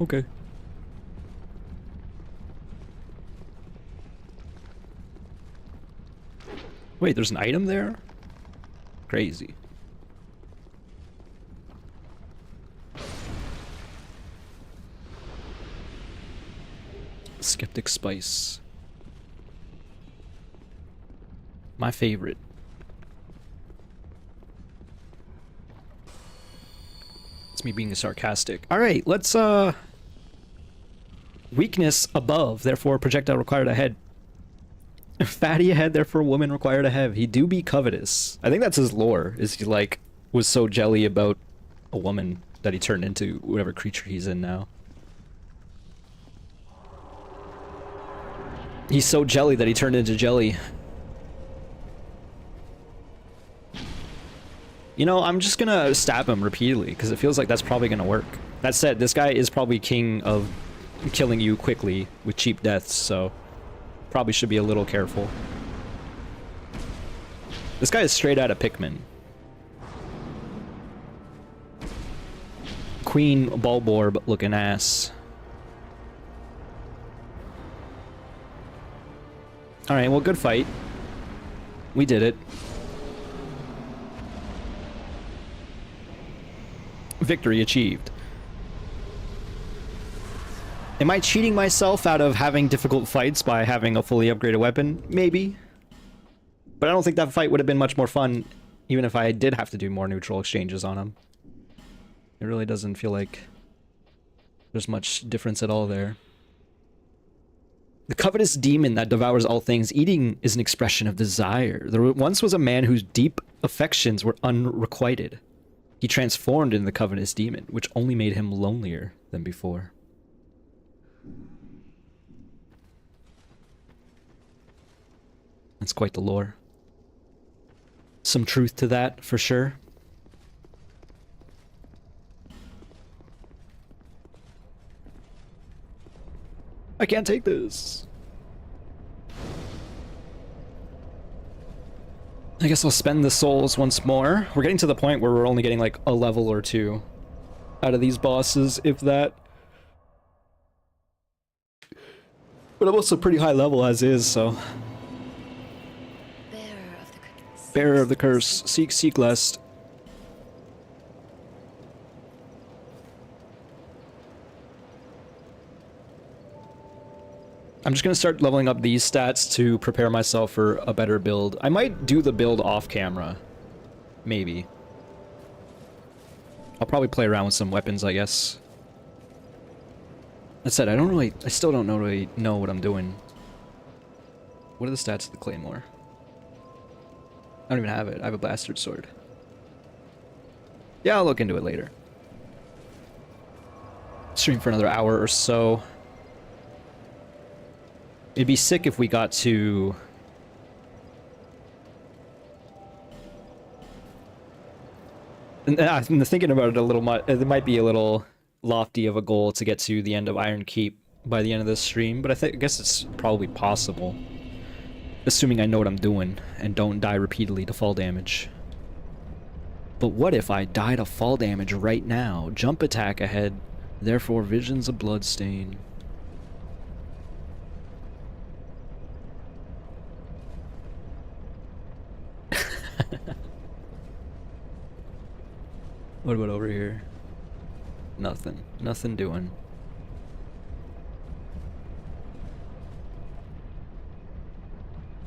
Okay. Wait, there's an item there? Crazy. Skeptic Spice. My favorite. It's me being sarcastic. Alright, let's weakness above, therefore projectile required a head. Fatty head, therefore woman required a head. He do be covetous. I think that's his lore, is he like was so jelly about a woman that he turned into whatever creature he's in now. He's so jelly that he turned into jelly. You know, I'm just gonna stab him repeatedly, because it feels like that's probably gonna work. That said, this guy is probably king of killing you quickly with cheap deaths, so probably should be a little careful. This guy is straight out of Pikmin. Queen Bulborb looking ass. Alright, well, good fight. We did it. Victory achieved. Am I cheating myself out of having difficult fights by having a fully upgraded weapon? Maybe. But I don't think that fight would have been much more fun even if I did have to do more neutral exchanges on him. It really doesn't feel like there's much difference at all there. The covetous demon that devours all things, eating is an expression of desire. There once was a man whose deep affections were unrequited. He transformed into the covetous demon, which only made him lonelier than before. That's quite the lore. Some truth to that, for sure. I can't take this. I guess I'll spend the souls once more. We're getting to the point where we're only getting like a level or 2 out of these bosses, if that. But I'm also pretty high level as is, so. Bearer of the curse. Seek lest. I'm just gonna start leveling up these stats to prepare myself for a better build. I might do the build off camera. Maybe. I'll probably play around with some weapons, I guess. That said, I still don't really know what I'm doing. What are the stats of the Claymore? I don't even have it. I have a bastard sword. Yeah, I'll look into it later. Stream for another hour or so. It'd be sick if we got to... I'm thinking about it a little much. It might be a little lofty of a goal to get to the end of Iron Keep by the end of this stream, but I guess it's probably possible. Assuming I know what I'm doing and don't die repeatedly to fall damage. But what if I die to fall damage right now? Jump attack ahead, therefore visions of bloodstain. What about over here? Nothing. Nothing doing.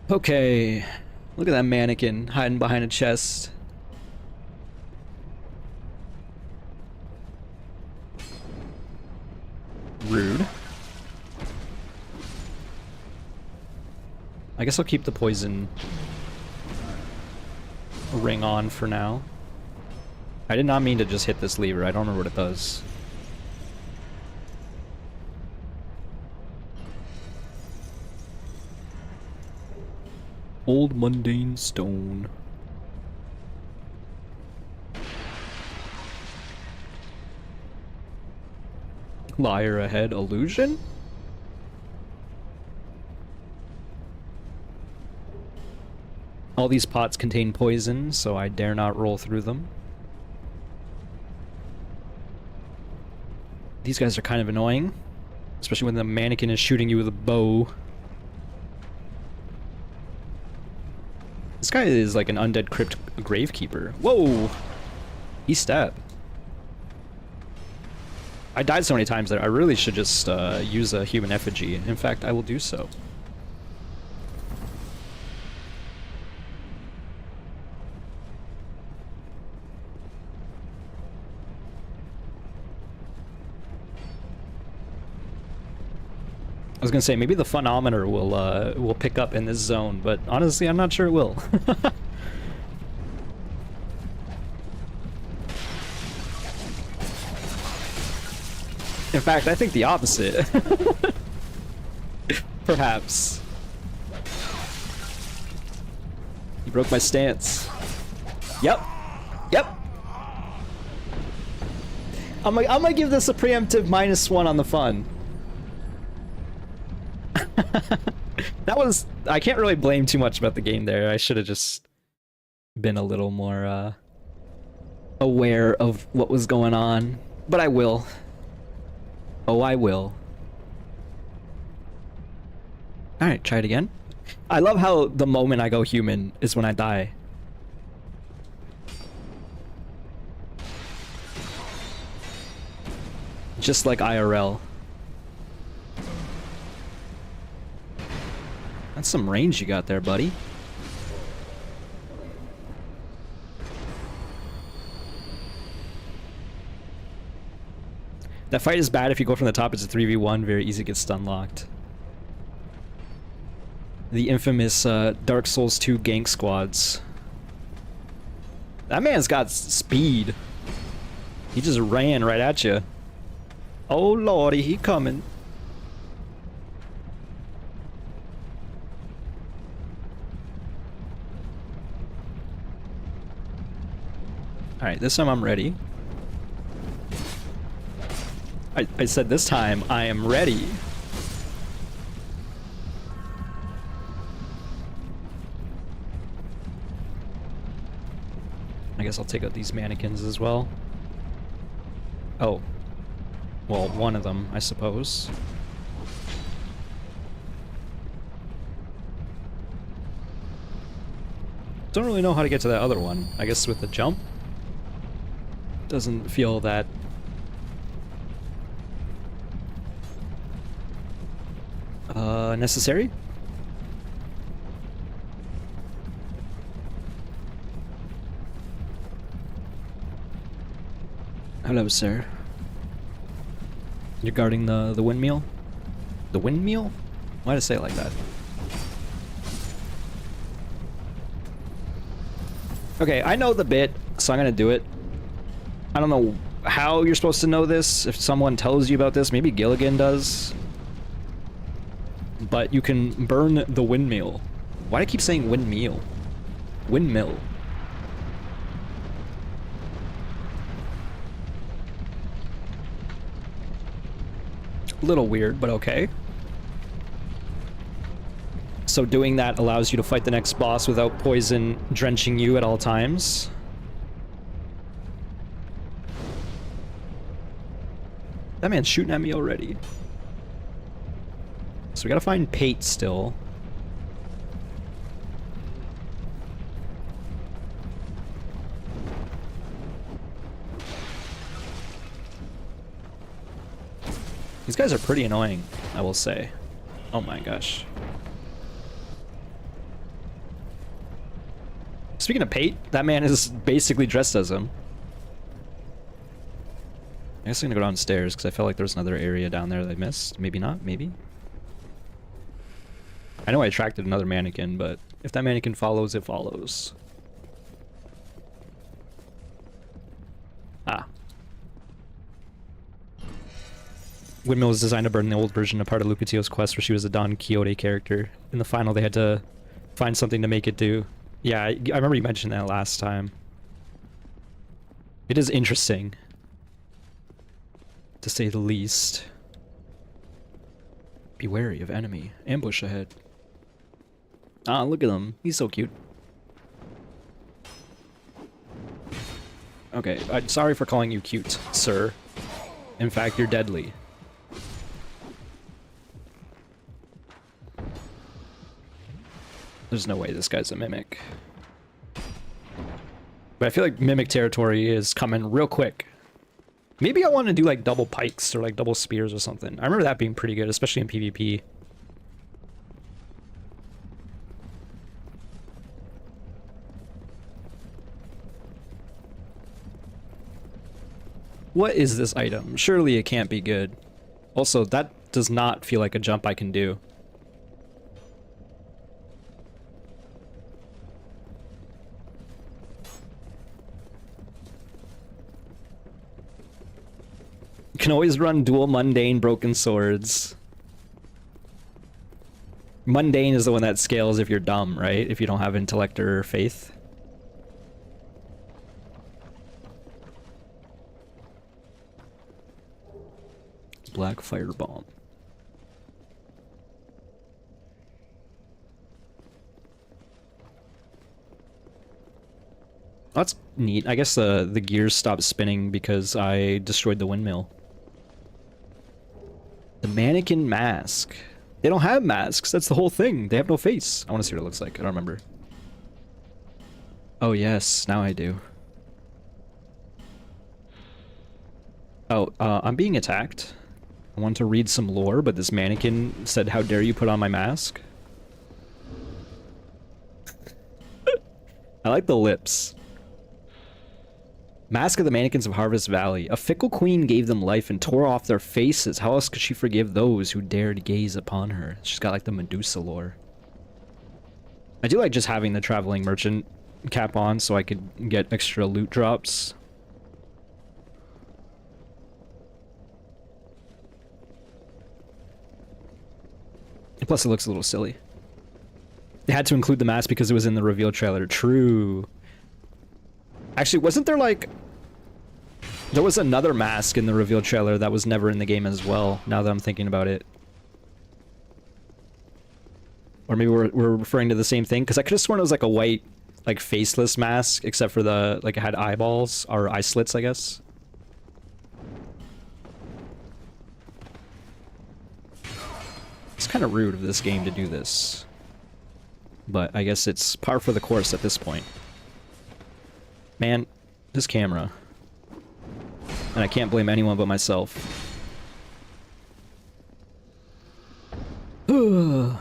Okay. Look at that mannequin hiding behind a chest. Rude. I guess I'll keep the poison ring on for now. I did not mean to just hit this lever. I don't remember what it does. Old mundane stone. Liar ahead illusion? All these pots contain poison, so I dare not roll through them. These guys are kind of annoying, especially when the mannequin is shooting you with a bow. This guy is like an undead crypt gravekeeper. Whoa! He stabbed. I died so many times that I really should just use a human effigy. In fact, I will do so. I was gonna say maybe the funometer will pick up in this zone, but honestly, I'm not sure it will. In fact, I think the opposite. Perhaps. You broke my stance. Yep. Yep. I'm gonna give this a preemptive -1 on the fun. That was... I can't really blame too much about the game there. I should have just been a little more aware of what was going on. But I will. Oh, I will. Alright, try it again. I love how the moment I go human is when I die. Just like IRL. That's some range you got there, buddy. That fight is bad if you go from the top. It's a 3v1. Very easy to get stun locked. The infamous Dark Souls 2 gank squads. That man's got speed. He just ran right at you. Oh lordy, he coming. Alright, this time I'm ready. I said this time I am ready. I guess I'll take out these mannequins as well. Oh. Well, one of them, I suppose. Don't really know how to get to that other one. I guess with the jump? Doesn't feel that... necessary? Hello, sir. You're guarding the windmill? The windmill? Why did I say it like that? Okay, I know the bit, so I'm gonna do it. I don't know how you're supposed to know this, if someone tells you about this. Maybe Gilligan does. But you can burn the windmill. Why do I keep saying windmill? Windmill. A little weird, but okay. So doing that allows you to fight the next boss without poison drenching you at all times. That man's shooting at me already. So we gotta find Pate still. These guys are pretty annoying, I will say. Oh my gosh. Speaking of Pate, that man is basically dressed as him. I guess I'm gonna go downstairs because I felt like there was another area down there that I missed. Maybe not, maybe. I know I attracted another mannequin, but if that mannequin follows, it follows. Ah. Windmill was designed to burn the old version, a part of Lucatio's quest where she was a Don Quixote character. In the final, they had to find something to make it do. Yeah, I remember you mentioned that last time. It is interesting, to say the least. Be wary of enemy. Ambush ahead. Ah, look at him. He's so cute. Okay, I'm sorry for calling you cute, sir. In fact, you're deadly. There's no way this guy's a mimic. But I feel like mimic territory is coming real quick. Maybe I want to do like double pikes or like double spears or something. I remember that being pretty good, especially in PvP. What is this item? Surely it can't be good. Also, that does not feel like a jump I can do. You can always run dual mundane broken swords. Mundane is the one that scales if you're dumb, right? If you don't have intellect or faith. Black firebomb. That's neat. I guess the gears stopped spinning because I destroyed the windmill. The mannequin mask. They don't have masks. That's the whole thing. They have no face. I want to see what it looks like. I don't remember. Oh yes, now I do. Oh, I'm being attacked. I want to read some lore, but this mannequin said, "How dare you put on my mask?" I like the lips. Mask of the Mannequins of Harvest Valley. A fickle queen gave them life and tore off their faces. How else could she forgive those who dared gaze upon her? She's got like the Medusa lore. I do like just having the traveling merchant cap on so I could get extra loot drops. Plus, it looks a little silly. They had to include the mask because it was in the reveal trailer. True. Actually, wasn't there like... There was another mask in the reveal trailer that was never in the game as well, now that I'm thinking about it. Or maybe we're referring to the same thing? Because I could have sworn it was like a white, like faceless mask, except for the... Like it had eyeballs, or eye slits, I guess. It's kind of rude of this game to do this. But I guess it's par for the course at this point. Man, this camera. And I can't blame anyone but myself. I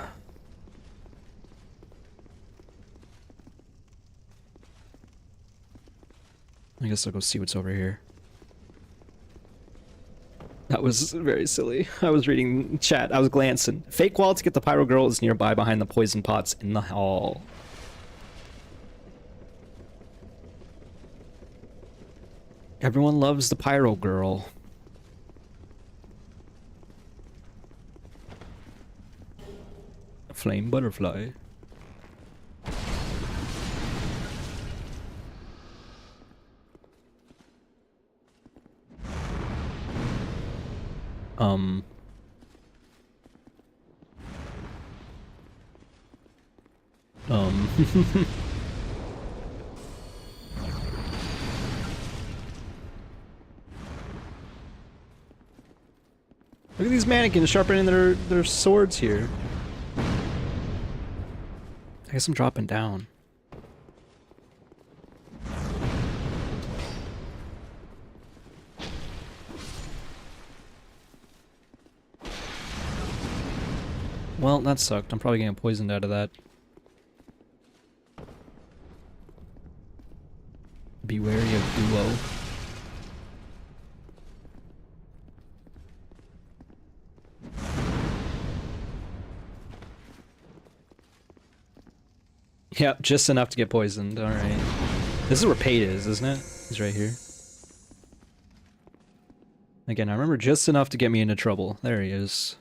guess I'll go see what's over here. That was very silly. I was reading chat. I was glancing. Fake wall to get the pyro girl is nearby behind the poison pots in the hall. Everyone loves the pyro girl. Flame butterfly. Look at these mannequins sharpening their swords here. I guess I'm dropping down. Well, that sucked. I'm probably getting poisoned out of that. Be wary of duo. Yep, just enough to get poisoned. Alright. This is where Pate is, isn't it? He's right here. Again, I remember just enough to get me into trouble. There he is.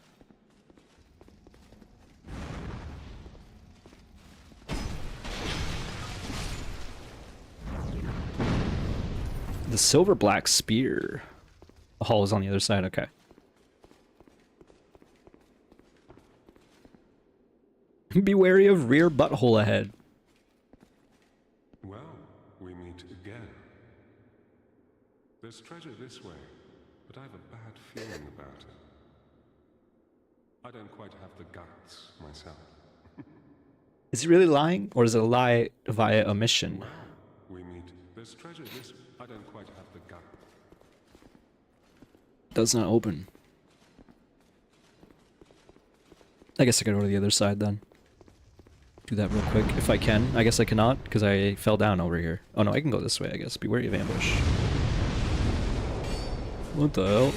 The silver black spear. The hall is on the other side, okay. Be wary of rear butthole ahead. Well, we meet again. There's treasure this way, but I have a bad feeling about it. I don't quite have the guts myself. Is he really lying, or is it a lie via omission? Well, we meet. There's treasure this. I don't quite have the guts. Does not open. I guess I could go to the other side then. Do that real quick if I can. I guess I cannot because I fell down over here. Oh no, I can go this way, I guess. Be wary of ambush. What the hell?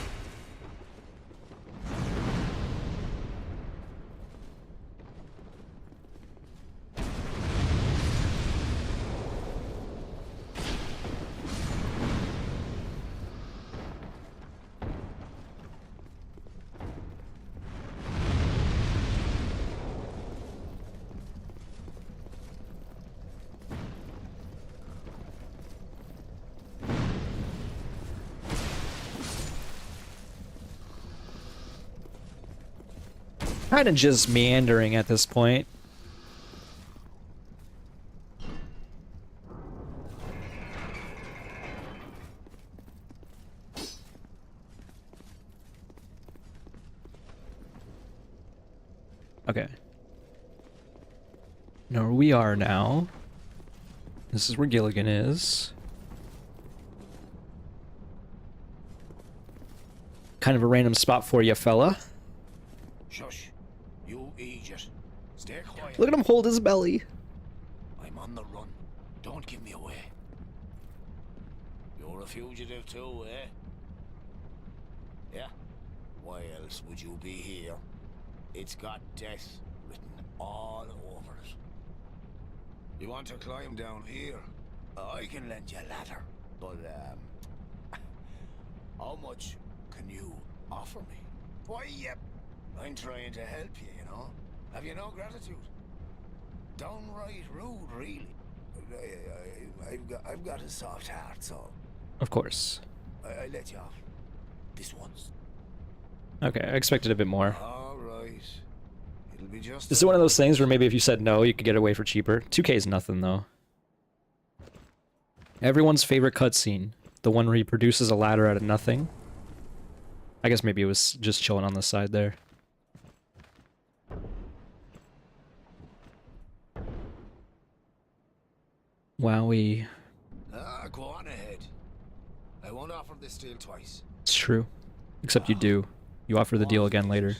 Kind of just meandering at this point. Okay. Know where we are now. This is where Gilligan is. Kind of a random spot for you, fella. Shush. You idiot. Stay quiet. Look at him hold his belly. I'm on the run. Don't give me away. You're a fugitive too, eh? Yeah? Why else would you be here? It's got death written all over it. You want to climb down here? I can lend you a ladder. But, how much can you offer me? Why, yep. I'm trying to help you, you know? Have you no gratitude? Downright rude, really. I've got a soft heart, so... Of course. I let you off. This once. Okay, I expected a bit more. Alright. It'll be just... This is one of those things where maybe if you said no, you could get away for cheaper. 2K is nothing, though. Everyone's favorite cutscene. The one where he produces a ladder out of nothing. I guess maybe it was just chilling on the side there. Wowie. Go on ahead. I won't offer this deal twice. It's true. Except you do. You offer the deal again later.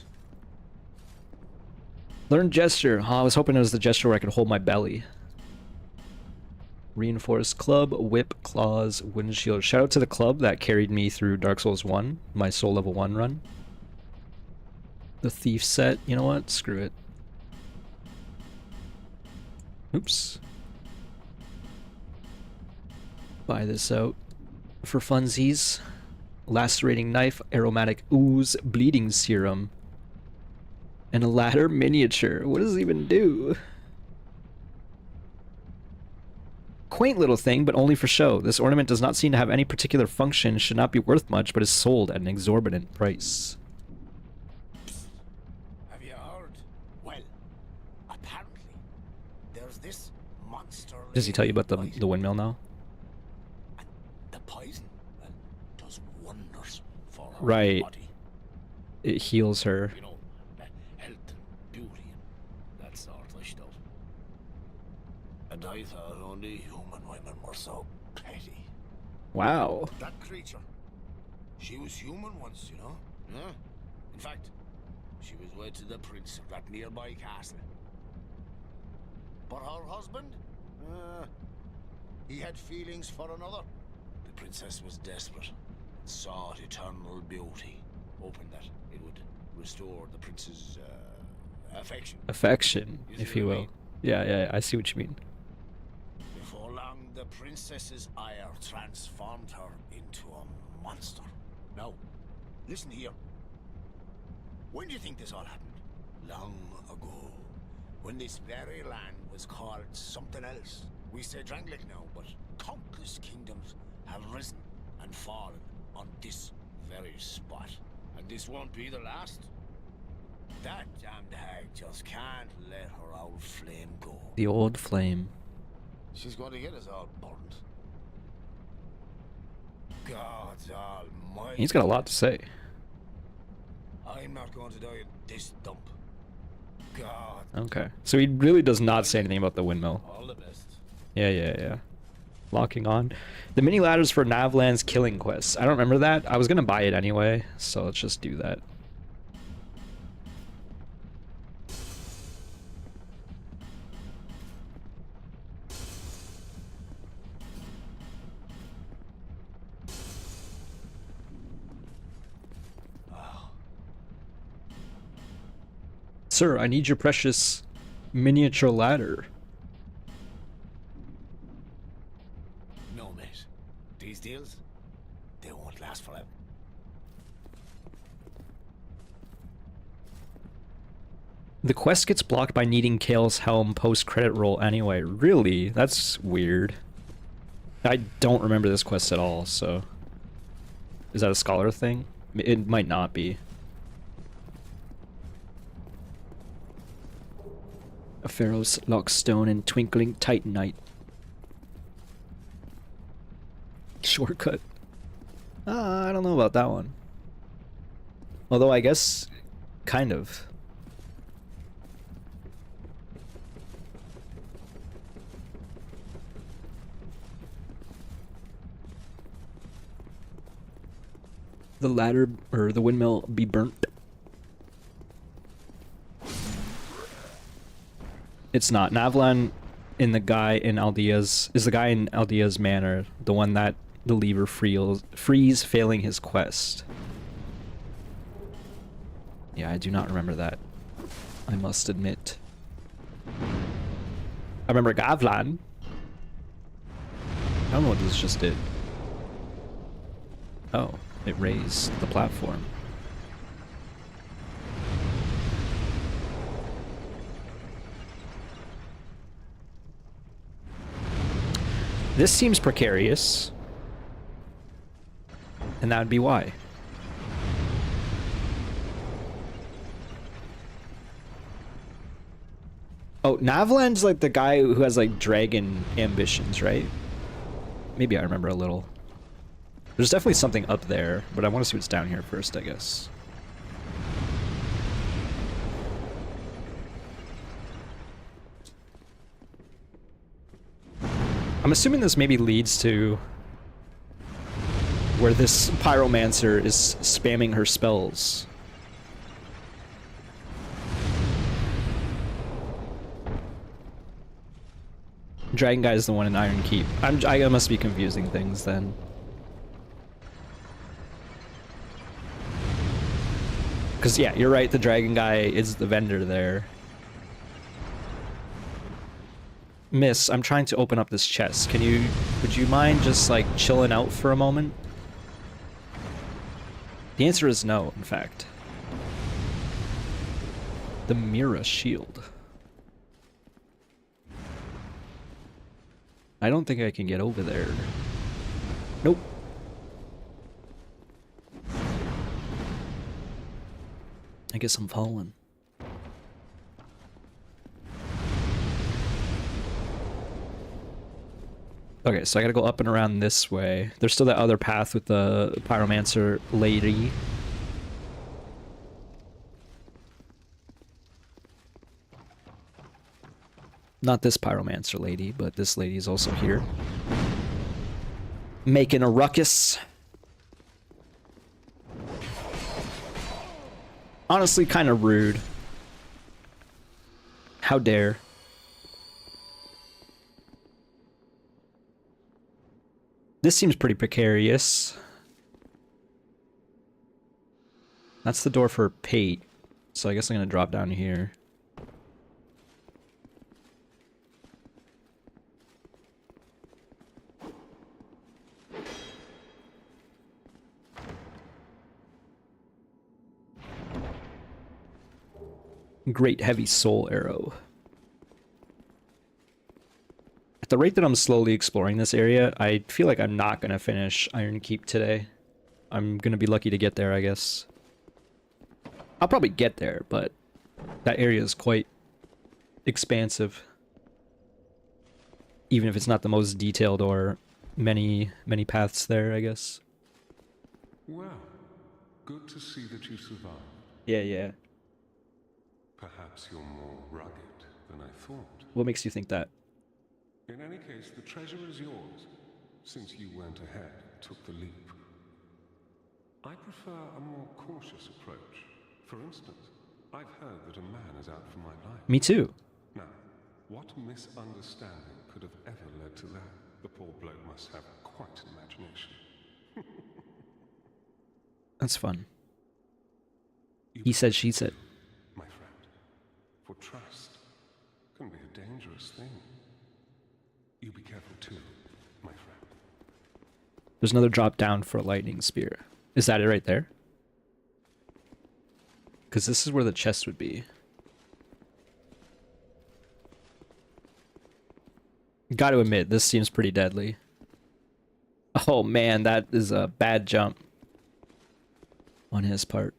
Learn gesture. Oh, I was hoping it was the gesture where I could hold my belly. Reinforced club, whip, claws, windshield. Shout out to the club that carried me through Dark Souls 1, my soul level 1 run. The thief set. You know what? Screw it. Oops. Buy this out for funsies. Lacerating knife, aromatic ooze, bleeding serum, and a ladder miniature. What does it even do? Quaint little thing, but only for show. This ornament does not seem to have any particular function, should not be worth much, but is sold at an exorbitant price. Have you heard? Well, apparently, there's this monster... Does he tell you about the windmill now? And the poison, well, does wonders for her Right. body. It heals her. You know, health and beauty and that sort of stuff. And I thought only human women were so petty. Wow. That creature, she was human once, you know? Yeah. In fact, she was wed to the prince of that nearby castle. But her husband? He had feelings for another. The princess was desperate and sought eternal beauty, hoping that it would restore the prince's affection. Affection, You if see you what I will. mean? Yeah, I see what you mean. Before long, the princess's ire transformed her into a monster. Now, Listen here. When do you think this all happened? Long ago. When this very land was called something else. We say Drangleic now, but countless kingdoms have risen and fallen on this very spot. And this won't be the last. That damned hag just can't let her old flame go. The old flame. She's going to get us all burned. God's almighty. He's got a lot to say. I'm not going to die in this dump. God. Okay. So he really does not say anything about the windmill. All the best. Yeah. Locking on. The mini ladders for Navlan's killing quests. I don't remember that. I was gonna buy it anyway, so let's just do that. Sir, I need your precious miniature ladder. No, mate. These deals, they won't last forever. The quest gets blocked by needing Kale's helm post-credit roll anyway. Really? That's weird. I don't remember this quest at all, so... Is that a scholar thing? It might not be. A Pharaoh's Lockstone and Twinkling Titanite. Shortcut. I don't know about that one. Although I guess, kind of. The ladder, or the windmill, be burnt. It's not. Navlan in the guy in Aldea's is the guy in Aldea's manor, the one that the lever frees failing his quest. Yeah, I do not remember that. I must admit. I remember Gavlan. I don't know what this just did. Oh, it raised the platform. This seems precarious. And that would be why. Oh, Navlan's like the guy who has like dragon ambitions, right? Maybe I remember a little. There's definitely something up there, but I want to see what's down here first, I guess. I'm assuming this maybe leads to where this pyromancer is spamming her spells. Dragon Guy is the one in Iron Keep. I must be confusing things then. Because yeah, you're right, the Dragon Guy is the vendor there. Miss, I'm trying to open up this chest. Would you mind just like chilling out for a moment? The answer is no, in fact. The Mira shield. I don't think I can get over there. Nope. I guess I'm falling. Okay, so I gotta go up and around this way. There's still that other path with the pyromancer lady. Not this pyromancer lady, but this lady is also here. Making a ruckus. Honestly, kind of rude. How dare. This seems pretty precarious. That's the door for Pate. So I guess I'm gonna drop down here. Great heavy soul arrow. At the rate that I'm slowly exploring this area, I feel like I'm not gonna finish Iron Keep today. I'm gonna be lucky to get there, I guess. I'll probably get there, but that area is quite expansive. Even if it's not the most detailed or many paths there, I guess. Well, good to see that you survived. Yeah. Perhaps you're more rugged than I thought. What makes you think that? In any case, the treasure is yours, since you went ahead and took the leap. I prefer a more cautious approach. For instance, I've heard that a man is out for my life. Me too. Now, what misunderstanding could have ever led to that? The poor bloke must have quite an imagination. That's fun. He said, she said. My friend, for trust can be a dangerous thing. You be careful too, my friend. There's another drop down for a lightning spear. Is that it right there? Because this is where the chest would be. Gotta admit, this seems pretty deadly. Oh man, that is a bad jump on his part.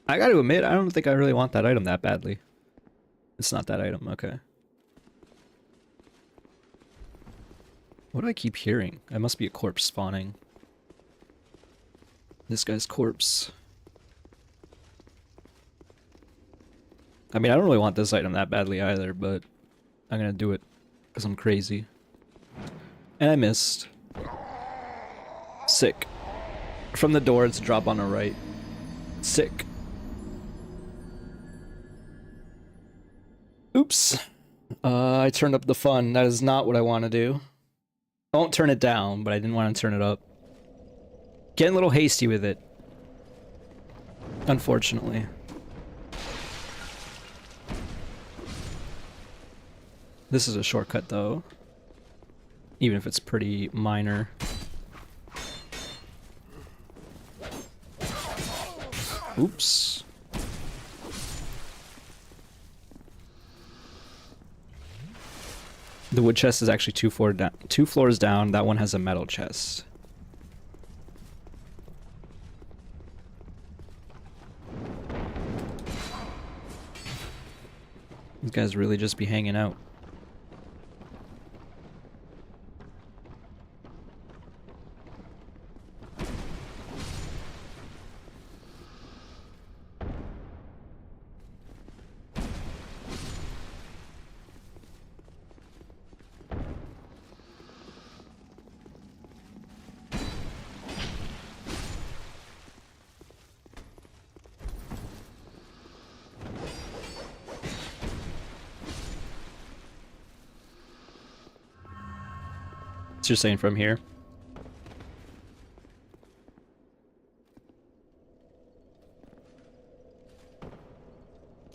I gotta admit, I don't think I really want that item that badly. It's not that item, okay. What do I keep hearing? I must be a corpse spawning. This guy's corpse. I mean, I don't really want this item that badly either, but I'm gonna do it because I'm crazy. And I missed. Sick. From the door, it's a drop on the right. Sick. Oops. I turned up the fun. That is not what I want to do. I won't turn it down, but I didn't want to turn it up. Getting a little hasty with it. Unfortunately. This is a shortcut, though. Even if it's pretty minor. Oops. The wood chest is actually two floors down. That one has a metal chest. These guys really just be hanging out. You're saying from here?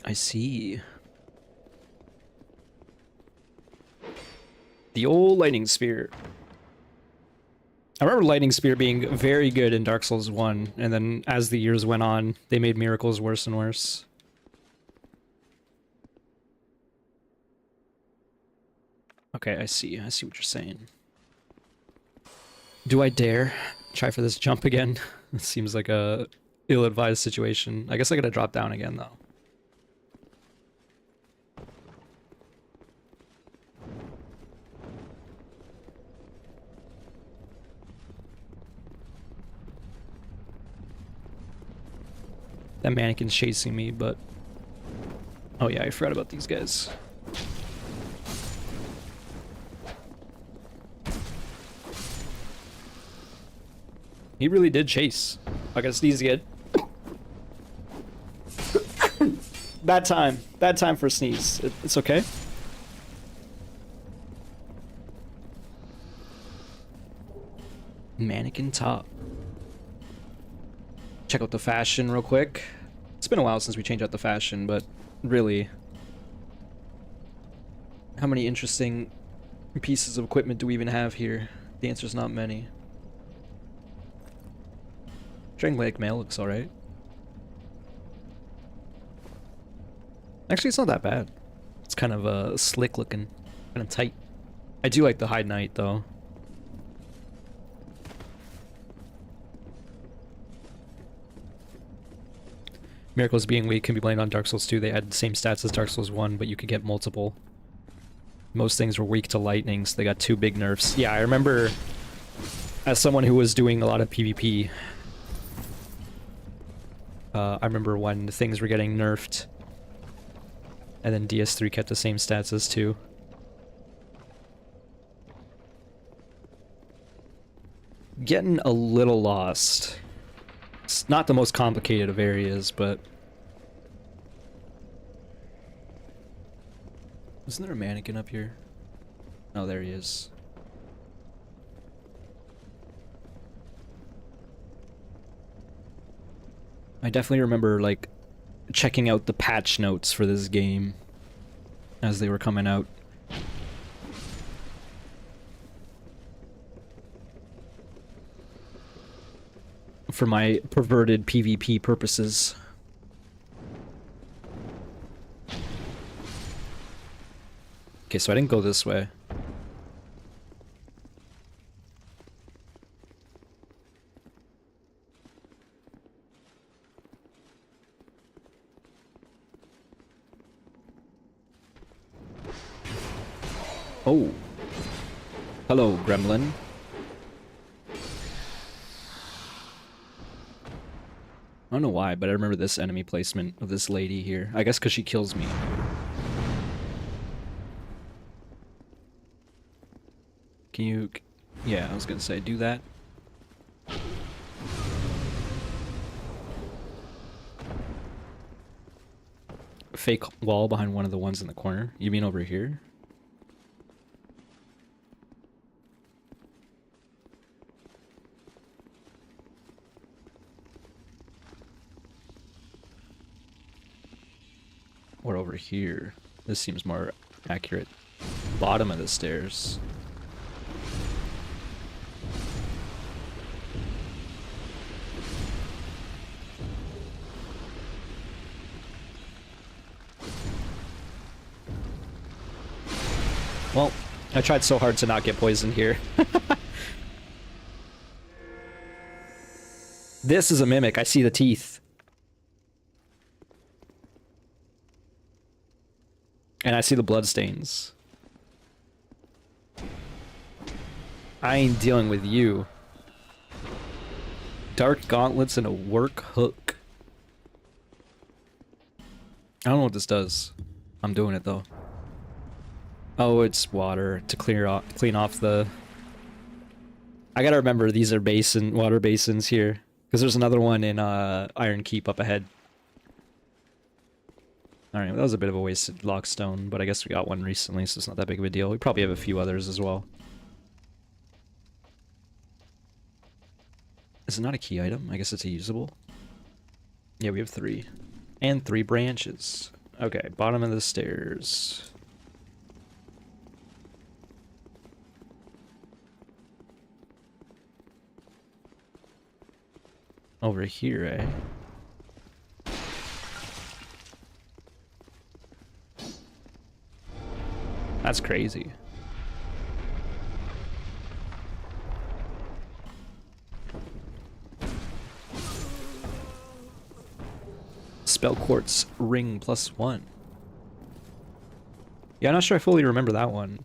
I see. The old lightning spear. I remember lightning spear being very good in Dark Souls 1, and then as the years went on, they made miracles worse and worse. Okay, I see. I see what you're saying. Do I dare try for this jump again? It seems like a ill-advised situation. I guess I gotta drop down again, though. That mannequin's chasing me, but... Oh yeah, I forgot about these guys. He really did chase. I gotta sneeze again. Bad time. Bad time for a sneeze. It's okay. Mannequin top. Check out the fashion real quick. It's been a while since we changed out the fashion, but really, how many interesting pieces of equipment do we even have here? The answer's not many. Dragon Lake Mail looks alright. Actually, it's not that bad. It's kind of slick looking, kind of tight. I do like the High Knight though. Miracles being weak can be blamed on Dark Souls 2. They had the same stats as Dark Souls 1, but you could get multiple. Most things were weak to lightning, so they got 2 big nerfs. Yeah, I remember as someone who was doing a lot of PvP, I remember when things were getting nerfed, and then DS3 kept the same stats as 2. Getting a little lost. It's not the most complicated of areas, but... Isn't there a mannequin up here? Oh, there he is. I definitely remember, like, checking out the patch notes for this game as they were coming out. For my perverted PvP purposes. Okay, so I didn't go this way. Oh. Hello, gremlin. I don't know why, but I remember this enemy placement of this lady here. I guess because she kills me. Can you... Yeah, I was gonna say, do that. A fake wall behind one of the ones in the corner? You mean over here? Or over here. This seems more accurate. Bottom of the stairs. Well, I tried so hard to not get poisoned here. This is a mimic. I see the teeth. And I see the bloodstains. I ain't dealing with you. Dark gauntlets and a work hook. I don't know what this does. I'm doing it though. Oh, it's water to clean off the... I gotta remember these are water basins here. Because there's another one in Iron Keep up ahead. Alright, well, that was a bit of a wasted lockstone, but I guess we got one recently, so it's not that big of a deal. We probably have a few others as well. Is it not a key item? I guess it's a usable. Yeah, we have 3. And 3 branches. Okay, bottom of the stairs. Over here, eh? That's crazy. Spell Quartz Ring +1. Yeah, I'm not sure I fully remember that one.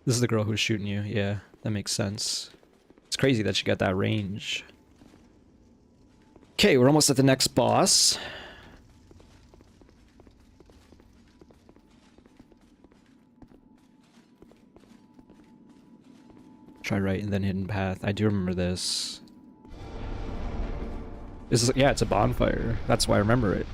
This is the girl who's shooting you. Yeah, that makes sense. It's crazy that she got that range. Okay, we're almost at the next boss. Try right and then hidden path. I do remember this. This is, yeah, it's a bonfire. That's why I remember it.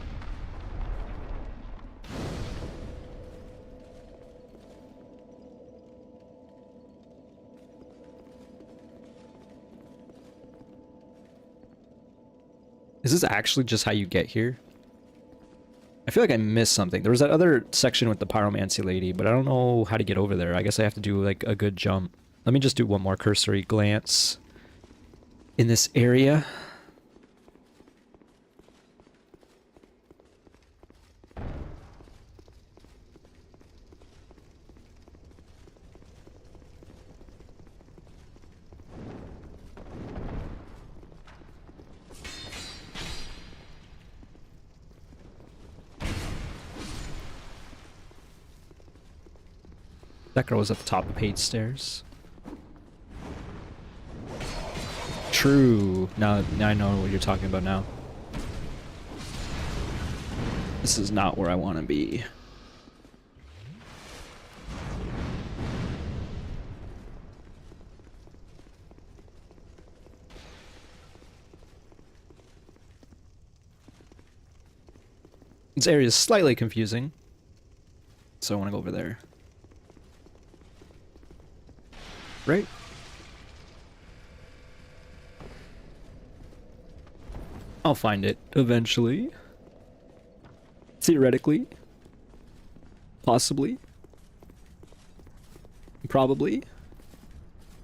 Is this actually just how you get here? I feel like I missed something. There was that other section with the pyromancy lady, but I don't know how to get over there. I guess I have to do like a good jump. Let me just do one more cursory glance in this area. That girl was at the top of page stairs. True. Now I know what you're talking about now. This is not where I want to be. This area is slightly confusing, so I want to go over there. Right? I'll find it eventually. Theoretically. Possibly. Probably.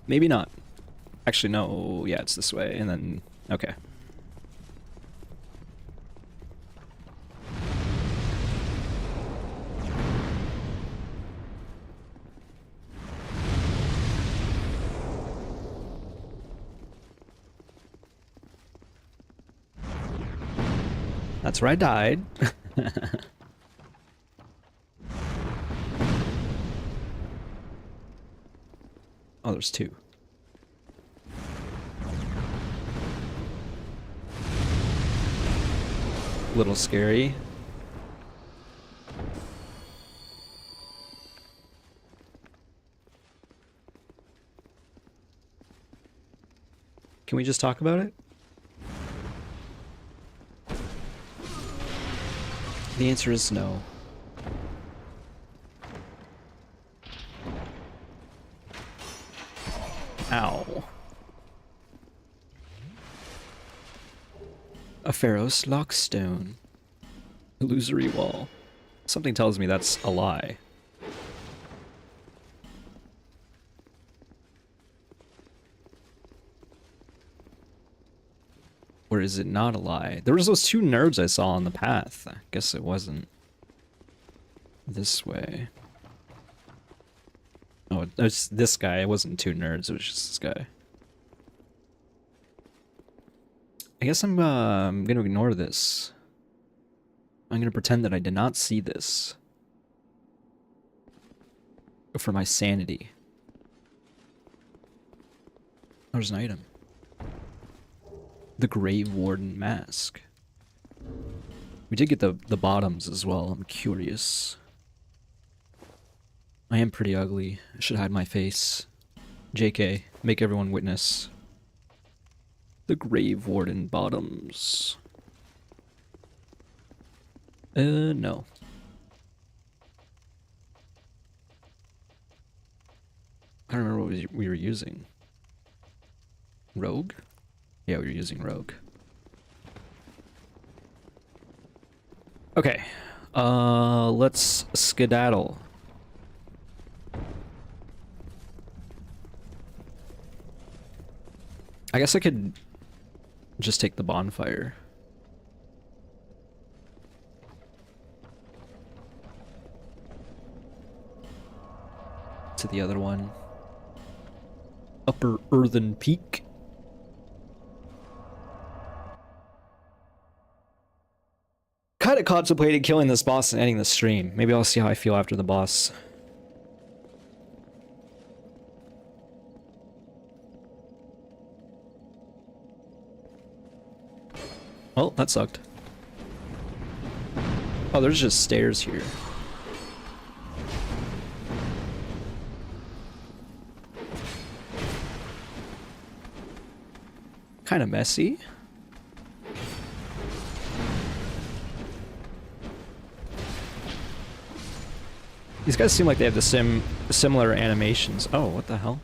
Maybe not. Actually, no. Yeah, it's this way, and then... Okay. That's where I died. Oh, there's two. Little scary. Can we just talk about it? The answer is no. Ow. A Pharaoh's lockstone. Illusory wall. Something tells me that's a lie. Or is it not a lie? There was those two nerds I saw on the path. I guess it wasn't this way. Oh, it's this guy. It wasn't two nerds. It was just this guy. I guess I'm gonna ignore this. I'm gonna pretend that I did not see this. For my sanity. There's an item. The Grave Warden mask. We did get the bottoms as well. I'm curious. I am pretty ugly. I should hide my face. JK, make everyone witness. The Grave Warden bottoms. No. I don't remember what we were using. Rogue? Yeah, we were using Rogue. Okay. Let's skedaddle. I guess I could just take the bonfire. To the other one. Upper Earthen Peak. Kind of contemplated killing this boss and ending the stream. Maybe I'll see how I feel after the boss. Well, that sucked. Oh, there's just stairs here. Kind of messy. These guys seem like they have the similar animations. Oh, what the hell?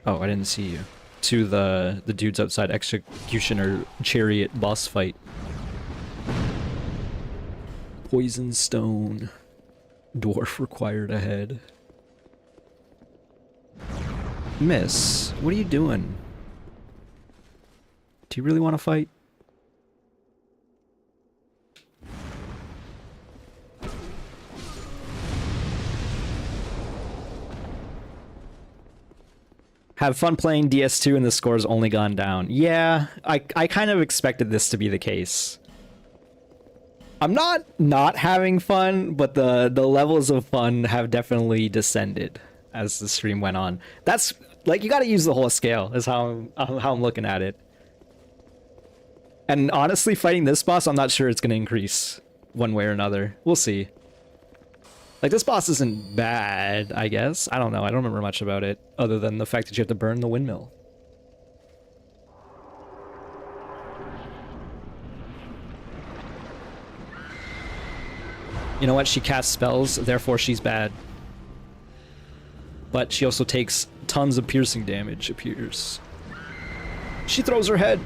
Oh, I didn't see you. To the dudes outside Executioner Chariot boss fight. Poison Stone. Dwarf required ahead. Miss, what are you doing? Do you really want to fight? Have fun playing DS2 and the score's only gone down. Yeah, I kind of expected this to be the case. I'm not having fun, but the levels of fun have definitely descended as the stream went on. That's like, you got to use the whole scale is how I'm looking at it. And honestly, fighting this boss, I'm not sure it's going to increase one way or another. We'll see. Like, this boss isn't bad, I guess. I don't know. I don't remember much about it other than the fact that you have to burn the windmill. You know what? She casts spells, therefore she's bad. But she also takes tons of piercing damage, appears. She throws her head.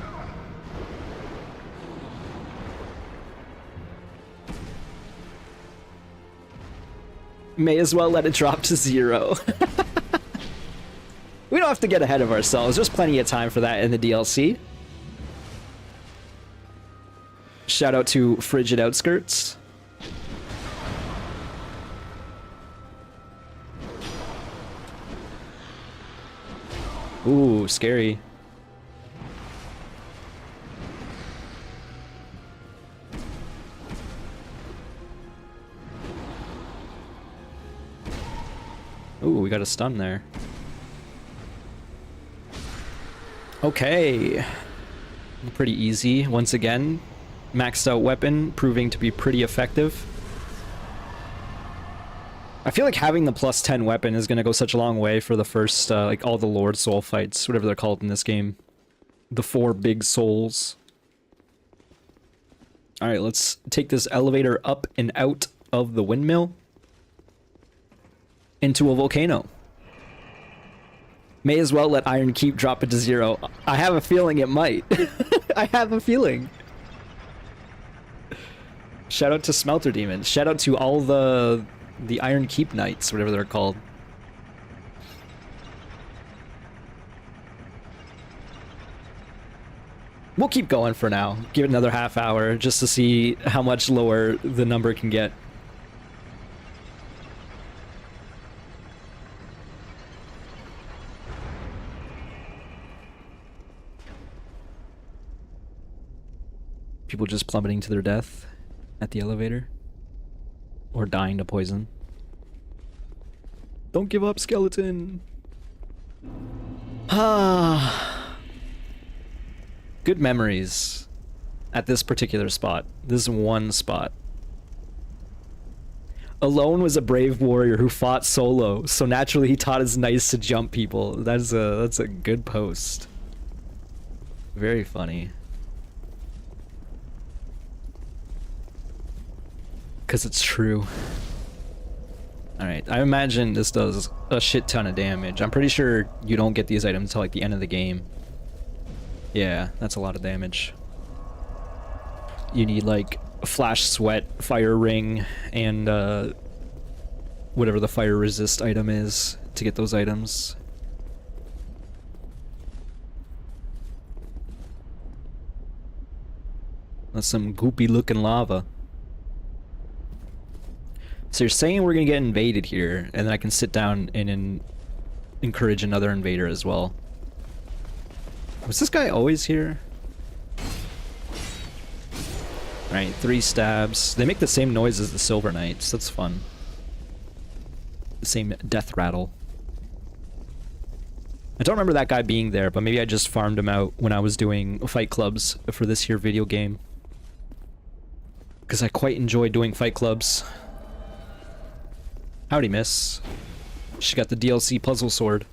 May as well let it drop to 0. We don't have to get ahead of ourselves. There's plenty of time for that in the DLC. Shout out to Frigid Outskirts. Ooh, scary. Ooh, we got a stun there. Okay. Pretty easy. Once again, maxed out weapon, proving to be pretty effective. I feel like having the plus 10 weapon is going to go such a long way for the first, like, all the Lord Soul fights, whatever they're called in this game. The 4 big souls. Alright, let's take this elevator up and out of the windmill. Into a volcano. May as well let Iron Keep drop it to 0. I have a feeling it might. I have a feeling. Shout out to Smelter Demons. Shout out to all the Iron Keep Knights, whatever they're called. We'll keep going for now. Give it another half hour just to see how much lower the number can get. People just plummeting to their death at the elevator. Or dying to poison. Don't give up, skeleton! Ah. Good memories at this particular spot. This one spot. Alone was a brave warrior who fought solo, so naturally he taught his knights to jump people. That's a good post. Very funny. Because it's true. Alright, I imagine this does a shit ton of damage. I'm pretty sure you don't get these items until like the end of the game. Yeah, that's a lot of damage. You need like Flash Sweat, Fire Ring, and whatever the Fire Resist item is to get those items. That's some goopy looking lava. So you're saying we're gonna get invaded here, and then I can sit down and encourage another invader as well. Was this guy always here? Right, 3 stabs. They make the same noise as the Silver Knights. That's fun. The same death rattle. I don't remember that guy being there, but maybe I just farmed him out when I was doing fight clubs for this here video game. Because I quite enjoy doing fight clubs. Howdy, miss. She got the DLC puzzle sword.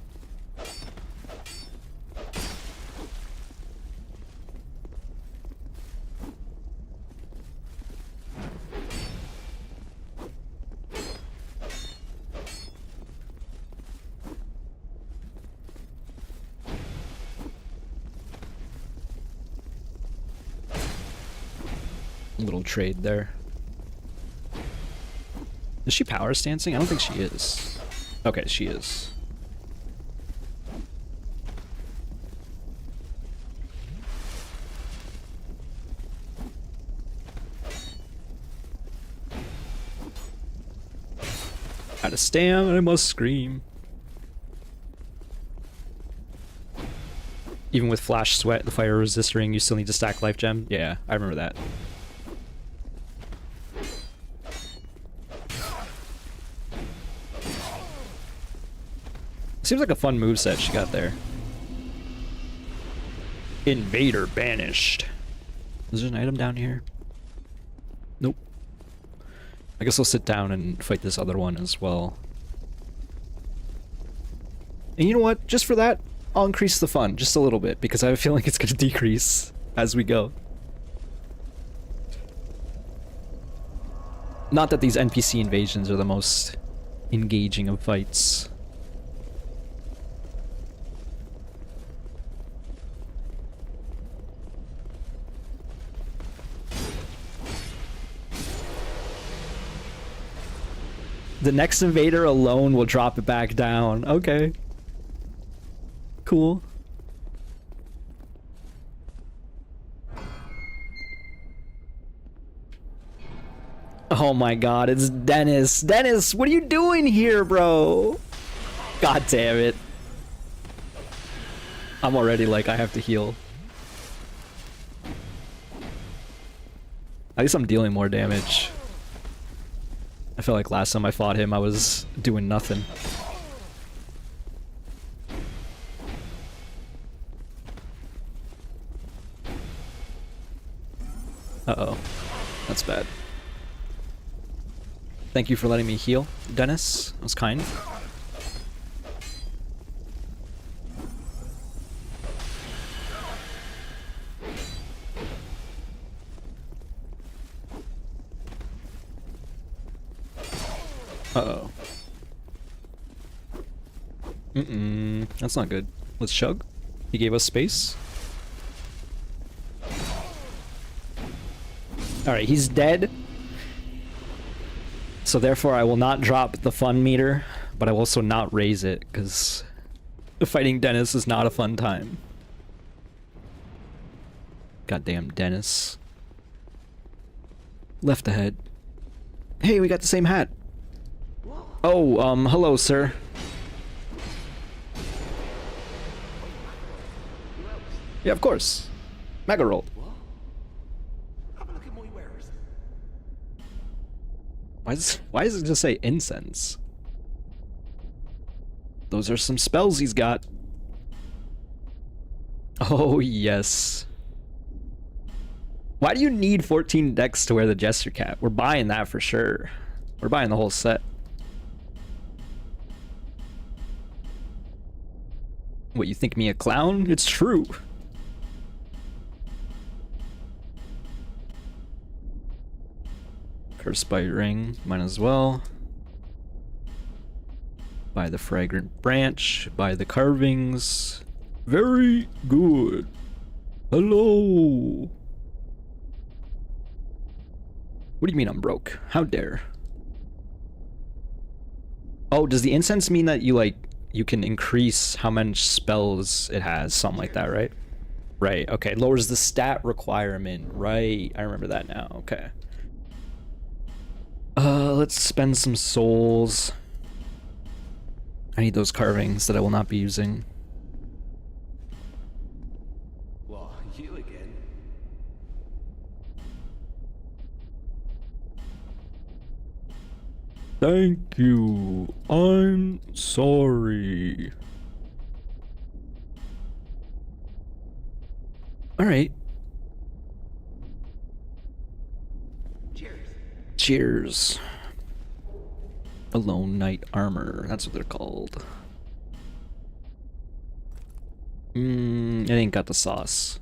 Little trade there. Is she power stancing? I don't think she is. Okay, she is. Out of stam, I must scream. Even with Flash Sweat, the fire resist ring, you still need to stack life gem? Yeah, I remember that. Seems like a fun moveset she got there. Invader banished. Is there an item down here? Nope. I guess I'll sit down and fight this other one as well. And you know what? Just for that, I'll increase the fun just a little bit because I have a feeling it's going to decrease as we go. Not that these NPC invasions are the most engaging of fights. The next invader alone will drop it back down. Okay. Cool. Oh my god, it's Dennis. Dennis, what are you doing here, bro? God damn it. I'm already like, I have to heal. At least I'm dealing more damage. I feel like last time I fought him, I was doing nothing. Uh-oh. That's bad. Thank you for letting me heal, Dennis. That was kind. Uh-oh. That's not good. Let's chug. He gave us space. Alright, he's dead. So therefore I will not drop the fun meter, but I will also not raise it, because fighting Dennis is not a fun time. Goddamn Dennis. Left ahead. Hey, we got the same hat. Oh, hello, sir. Yeah, of course. Mega roll. Why does it just say incense? Those are some spells he's got. Oh, yes. Why do you need 14 decks to wear the Jester Cap? We're buying that for sure. We're buying the whole set. What, you think me a clown? It's true. Cursebite ring, might as well. Buy the fragrant branch, buy the carvings. Very good. Hello. What do you mean I'm broke? How dare? Oh, does the incense mean that you can increase how many spells it has? Something like that, right? Right, okay. Lowers the stat requirement. Right, I remember that now. Okay. Let's spend some souls. I need those carvings that I will not be using. What, you again? Thank you. I'm sorry. Alright. Cheers. Cheers. Alone Knight Armor. That's what they're called. It ain't got the sauce.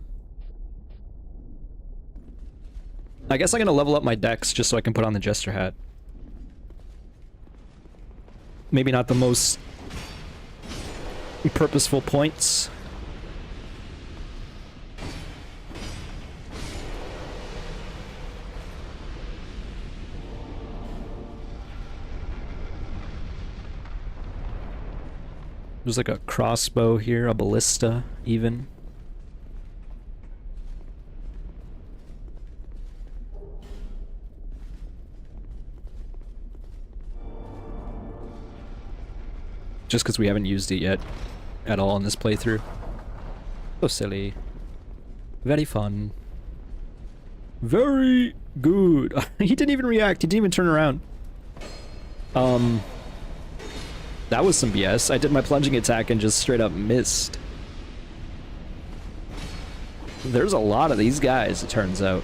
I guess I'm gonna level up my decks just so I can put on the Jester hat. Maybe not the most purposeful points. There's like a crossbow here, a ballista, even. Just because we haven't used it yet at all in this playthrough. So silly. Very fun. Very good. He didn't even react. He didn't even turn around. That was some BS. I did my plunging attack and just straight up missed. There's a lot of these guys, it turns out.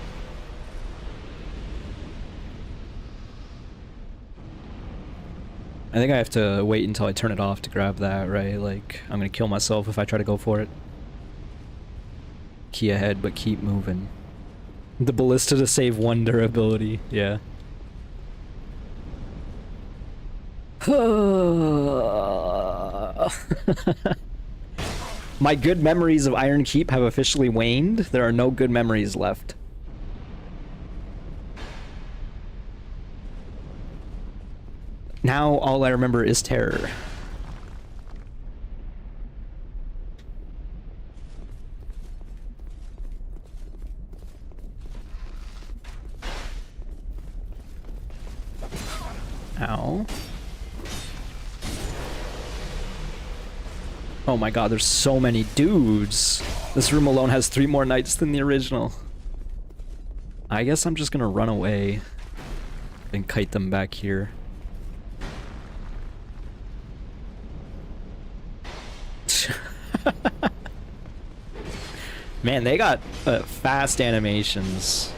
I think I have to wait until I turn it off to grab that, right? Like, I'm gonna kill myself if I try to go for it. Key ahead, but keep moving. The ballista to save 1 durability, yeah. My good memories of Iron Keep have officially waned. There are no good memories left. Now all I remember is terror. Ow. Oh my god, there's so many dudes. This room alone has 3 more knights than the original. I guess I'm just gonna run away and kite them back here. Man, they got fast animations.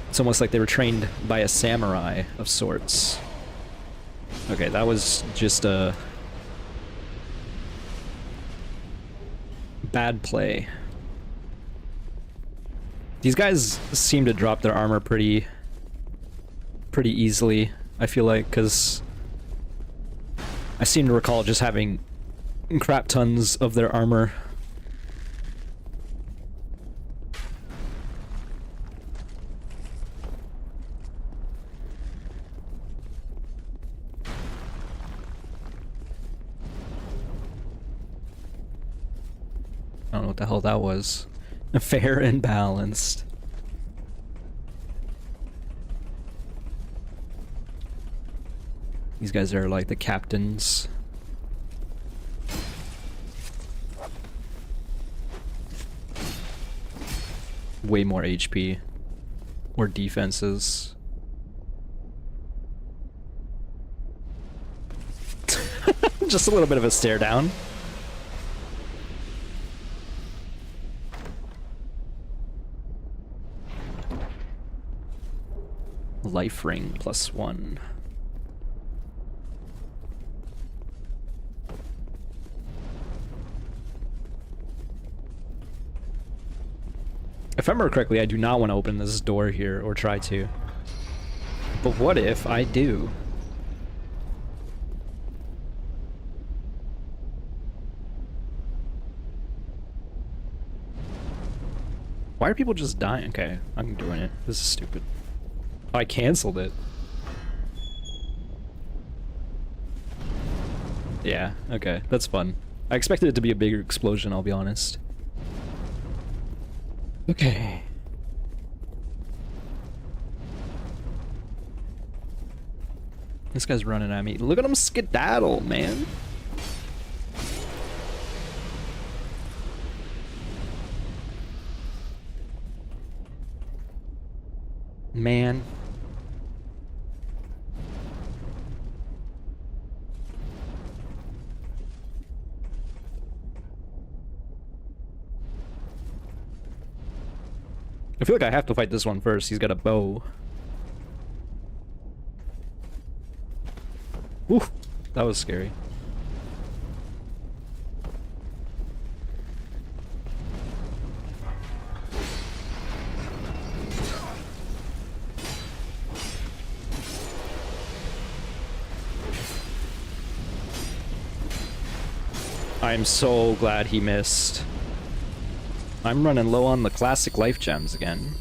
It's almost like they were trained by a samurai of sorts. Okay, that was just a bad play. These guys seem to drop their armor pretty easily, I feel like, because I seem to recall just having crap tons of their armor. I don't know what the hell that was. Fair and balanced. These guys are like the captains. Way more HP. Or defenses. Just a little bit of a stare down. Life ring +1. If I remember correctly, I do not want to open this door here, or try to. But what if I do? Why are people just dying? Okay, I'm doing it. This is stupid. Oh, I canceled it. Yeah, okay, that's fun. I expected it to be a bigger explosion, I'll be honest. Okay. This guy's running at me. Look at him skedaddle, man. Man. I feel like I have to fight this one first. He's got a bow. Ooh, that was scary. I'm so glad he missed. I'm running low on the classic life gems again.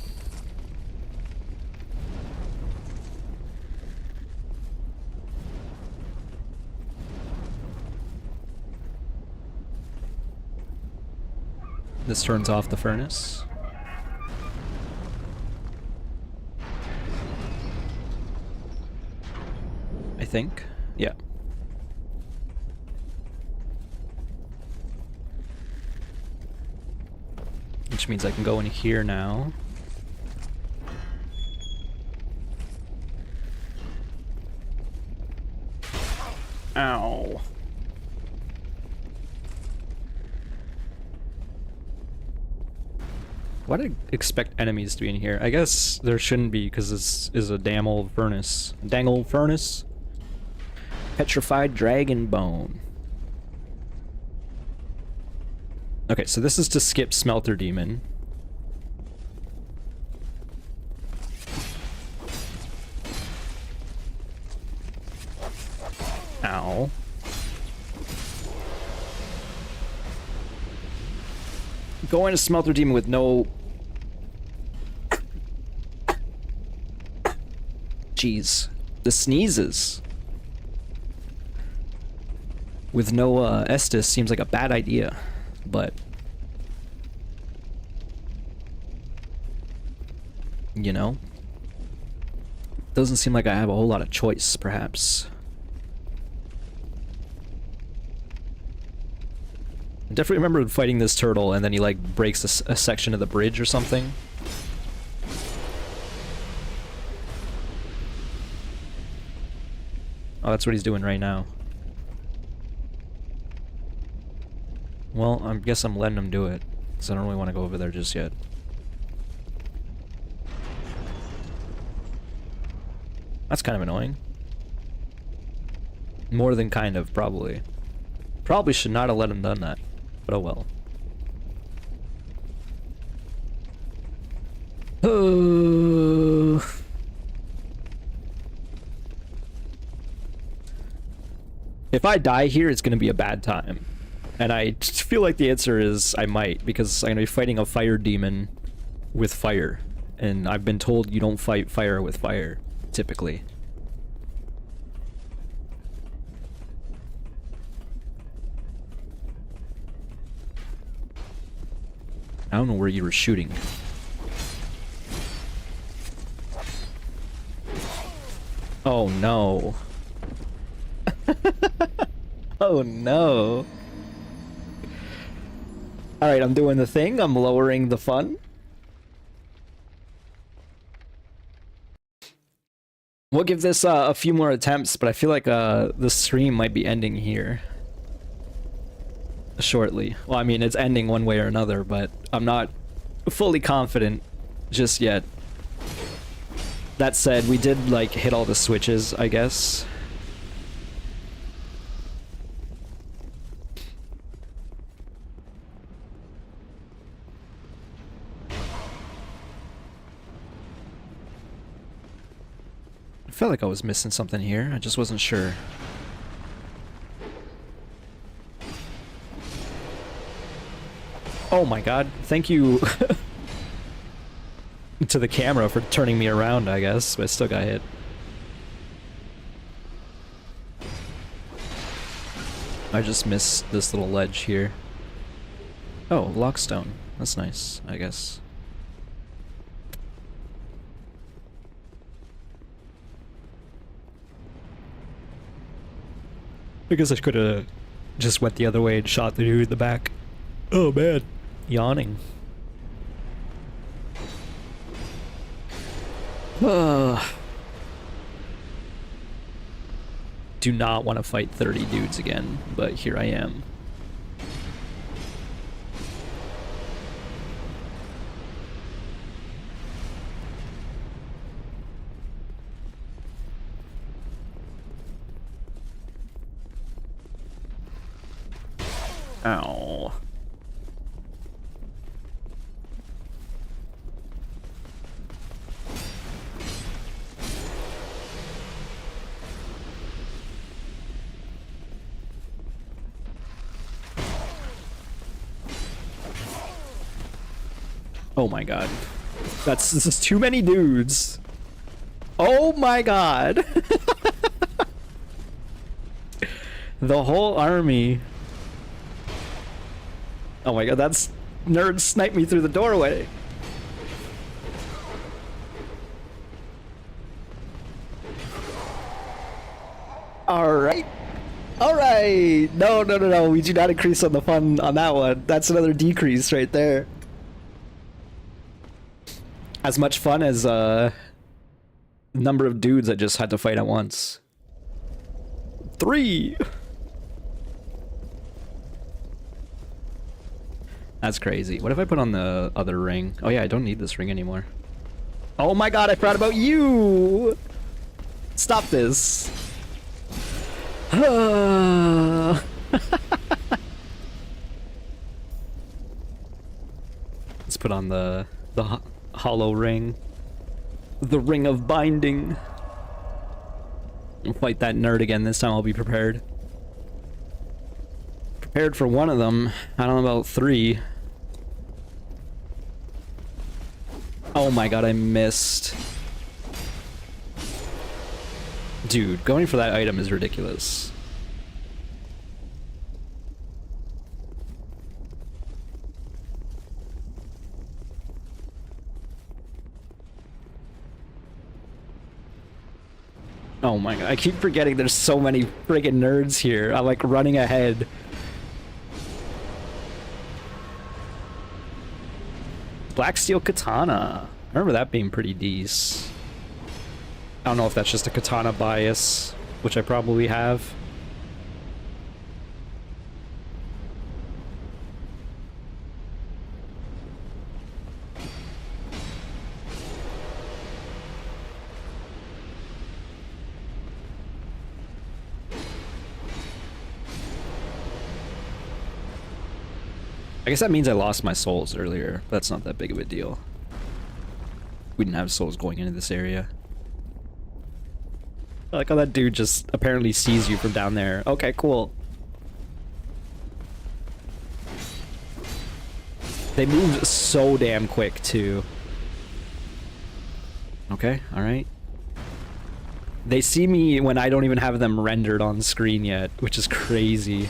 This turns off the furnace. I think. Yeah. Which means I can go in here now. Ow. Why did I expect enemies to be in here? I guess there shouldn't be, because this is a damn old furnace. Dang old furnace. Petrified dragon bone. Okay, so this is to skip Smelter Demon. Ow. Going to Smelter Demon with no... Jeez. The sneezes. With no Estus seems like a bad idea, but... You know? Doesn't seem like I have a whole lot of choice, perhaps. I definitely remember fighting this turtle and then he like breaks a section of the bridge or something. Oh, that's what he's doing right now. Well, I guess I'm letting him do it, because I don't really want to go over there just yet. That's kind of annoying. More than kind of, probably. Probably should not have let him done that. But oh well. If I die here, it's gonna be a bad time. And I just feel like the answer is I might, because I'm gonna be fighting a fire demon with fire. And I've been told you don't fight fire with fire, typically. I don't know where you were shooting. Oh no. Oh no. Alright, I'm doing the thing. I'm lowering the fun. We'll give this a few more attempts, but I feel like the stream might be ending here. Shortly. Well, I mean, it's ending one way or another, but I'm not fully confident just yet. That said, we did, like, hit all the switches, I guess. I felt like I was missing something here. I just wasn't sure. Oh my god, thank you to the camera for turning me around, I guess, but I still got hit. I just missed this little ledge here. Oh, lockstone. That's nice, I guess. I guess I could have just went the other way and shot the dude in the back. Oh man. Yawning. Do not want to fight 30 dudes again, but here I am. Ow. Oh my god. This is too many dudes. Oh my god. The whole army. Oh my god, that's... Nerd sniped me through the doorway. Alright. Alright. No, no, no, no. We do not increase on the fun on that one. That's another decrease right there. As much fun as number of dudes I just had to fight at once. 3! That's crazy. What if I put on the other ring? Oh yeah, I don't need this ring anymore. Oh my god, I forgot about you! Stop this. Let's put on the hollow ring. The ring of binding. I'll fight that nerd again. This time I'll be prepared. Prepared for one of them. I don't know about 3. Oh my god, I missed. Dude, going for that item is ridiculous. Oh my god, I keep forgetting there's so many friggin' nerds here. I'm like running ahead. Black Steel Katana. I remember that being pretty decent. I don't know if that's just a katana bias, which I probably have. I guess that means I lost my souls earlier, but that's not that big of a deal. We didn't have souls going into this area. I like how that dude just apparently sees you from down there. Okay, cool. They move so damn quick, too. Okay, alright. They see me when I don't even have them rendered on screen yet, which is crazy.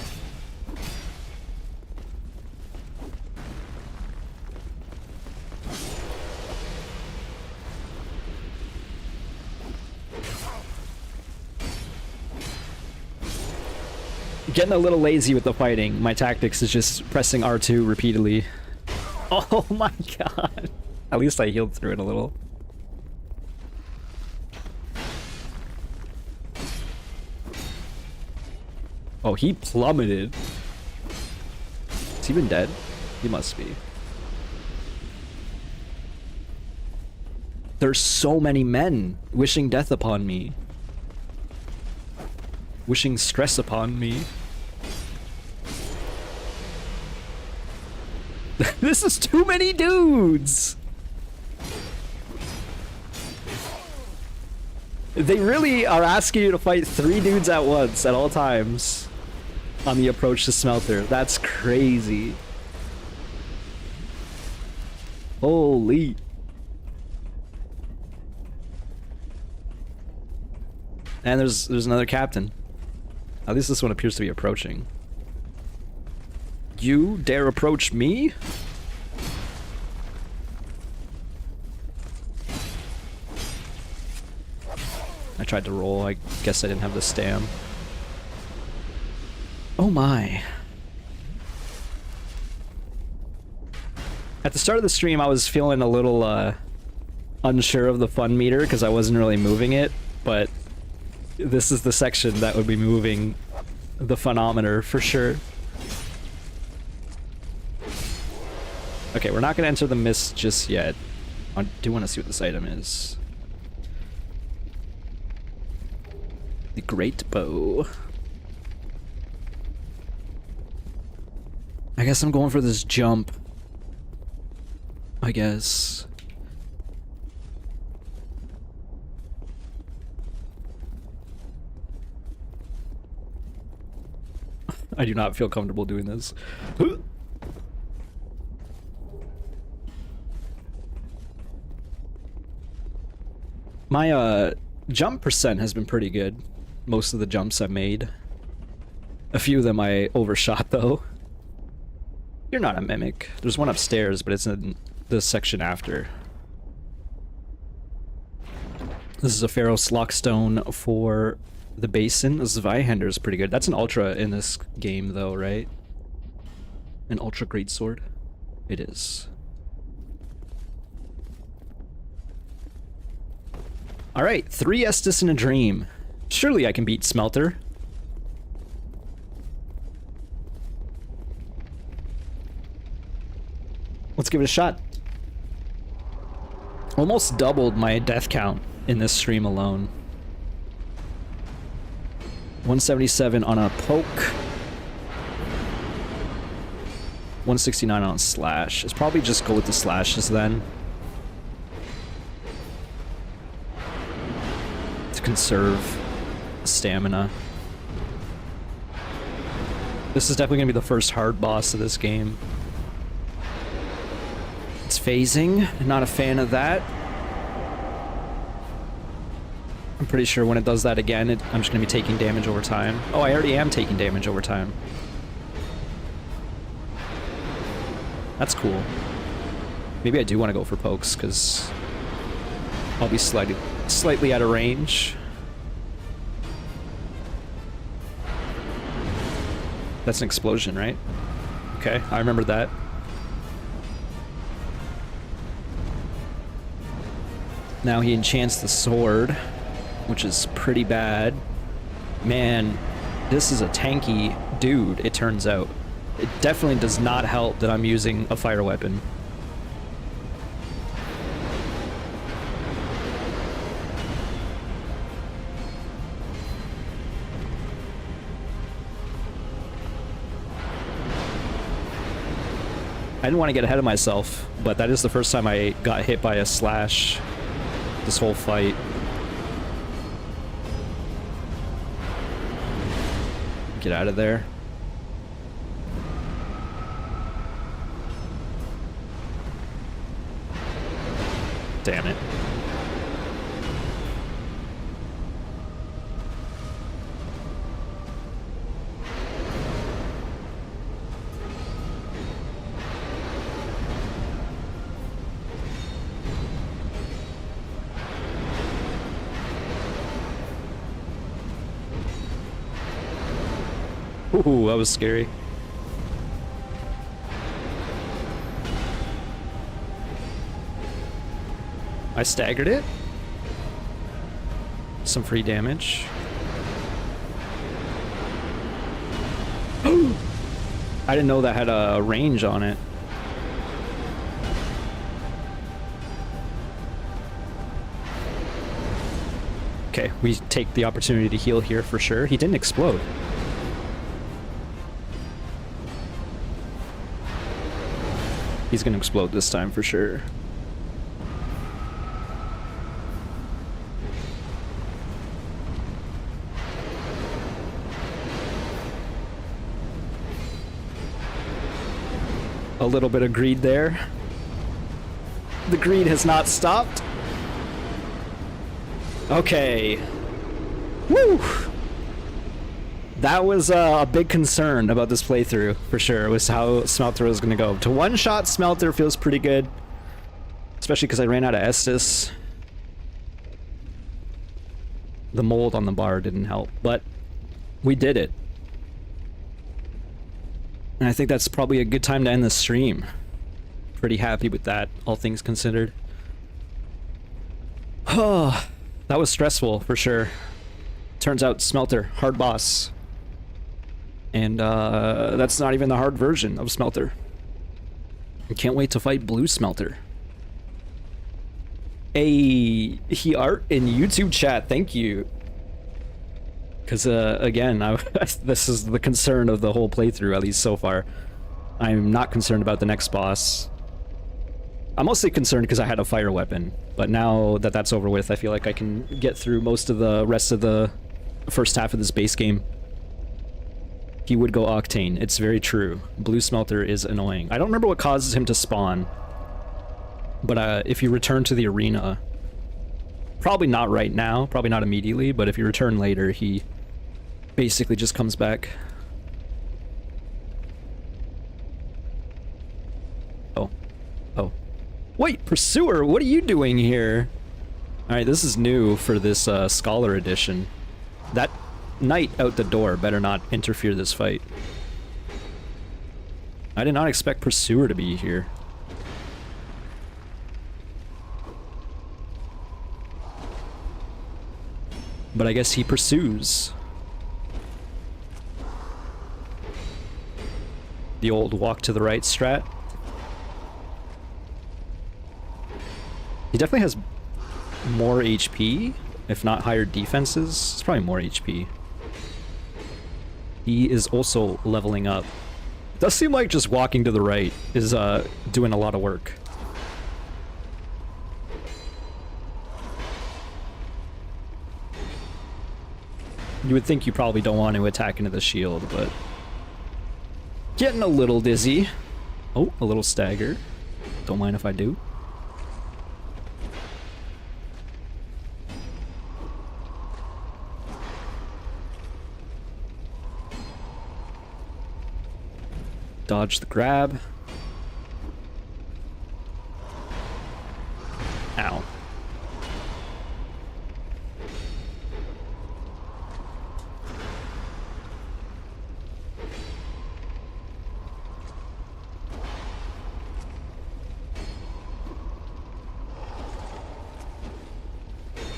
Getting a little lazy with the fighting. My tactics is just pressing R2 repeatedly. Oh my god. At least I healed through it a little. Oh, he plummeted. Is he even dead? He must be. There's so many men wishing death upon me. Wishing stress upon me. This is too many dudes! They really are asking you to fight 3 dudes at once at all times on the approach to Smelter. That's crazy. Holy. And there's another captain. At least this one appears to be approaching. You dare approach me? I tried to roll. I guess I didn't have the stam. Oh my. At the start of the stream, I was feeling a little unsure of the fun meter because I wasn't really moving it, but this is the section that would be moving the funometer for sure. Okay, we're not going to enter the mist just yet. I do want to see what this item is. The Great Bow. I guess I'm going for this jump. I guess. I do not feel comfortable doing this. My jump percent has been pretty good. Most of the jumps I've made. A few of them I overshot though. You're not a mimic. There's one upstairs, but it's in the section after. This is a Pharaoh's Lockstone for the basin. This Zweihander is pretty good. That's an ultra in this game though, right? An ultra greatsword? It is. Alright, 3 Estus in a dream. Surely I can beat Smelter. Let's give it a shot. Almost doubled my death count in this stream alone. 177 on a poke. 169 on slash. Let's probably just go with the slashes then. To conserve stamina. This is definitely going to be the first hard boss of this game. It's phasing. Not a fan of that. I'm pretty sure when it does that again, I'm just going to be taking damage over time. Oh, I already am taking damage over time. That's cool. Maybe I do want to go for pokes, because I'll be slightly out of range. That's an explosion, right? Okay, I remember that. Now he enchants the sword, which is pretty bad. Man, this is a tanky dude, it turns out. It definitely does not help that I'm using a fire weapon. I didn't want to get ahead of myself, but that is the first time I got hit by a slash this whole fight. Get out of there. Damn it. Ooh, that was scary. I staggered it. Some free damage. I didn't know that had a range on it. Okay, we take the opportunity to heal here for sure. He didn't explode. He's gonna explode this time for sure. A little bit of greed there. The greed has not stopped. Okay. Woo! That was a big concern about this playthrough, for sure, was how Smelter was going to go. To one-shot Smelter feels pretty good. Especially because I ran out of Estus. The mold on the bar didn't help, but we did it. And I think that's probably a good time to end the stream. Pretty happy with that, all things considered. Oh, that was stressful, for sure. Turns out Smelter, hard boss. And that's not even the hard version of Smelter. I can't wait to fight Blue Smelter. Hey, he art in YouTube chat, thank you. Because again, this is the concern of the whole playthrough, at least so far. I'm not concerned about the next boss. I'm mostly concerned because I had a fire weapon, but now that that's over with, I feel like I can get through most of the rest of the first half of this base game. He would go Octane, it's very true. Blue Smelter is annoying. I don't remember what causes him to spawn, but if you return to the arena, probably not right now, probably not immediately, but if you return later, he basically just comes back. Oh. Wait, Pursuer, what are you doing here? Alright, this is new for this Scholar Edition. That knight out the door better not interfere this fight. I did not expect Pursuer to be here. But I guess he pursues. The old walk to the right strat. He definitely has more HP, if not higher defenses. It's probably more HP. He is also leveling up. Does seem like just walking to the right is doing a lot of work. You would think you probably don't want to attack into the shield, but getting a little dizzy. Oh, a little stagger. Don't mind if I do. Dodge the grab. Ow.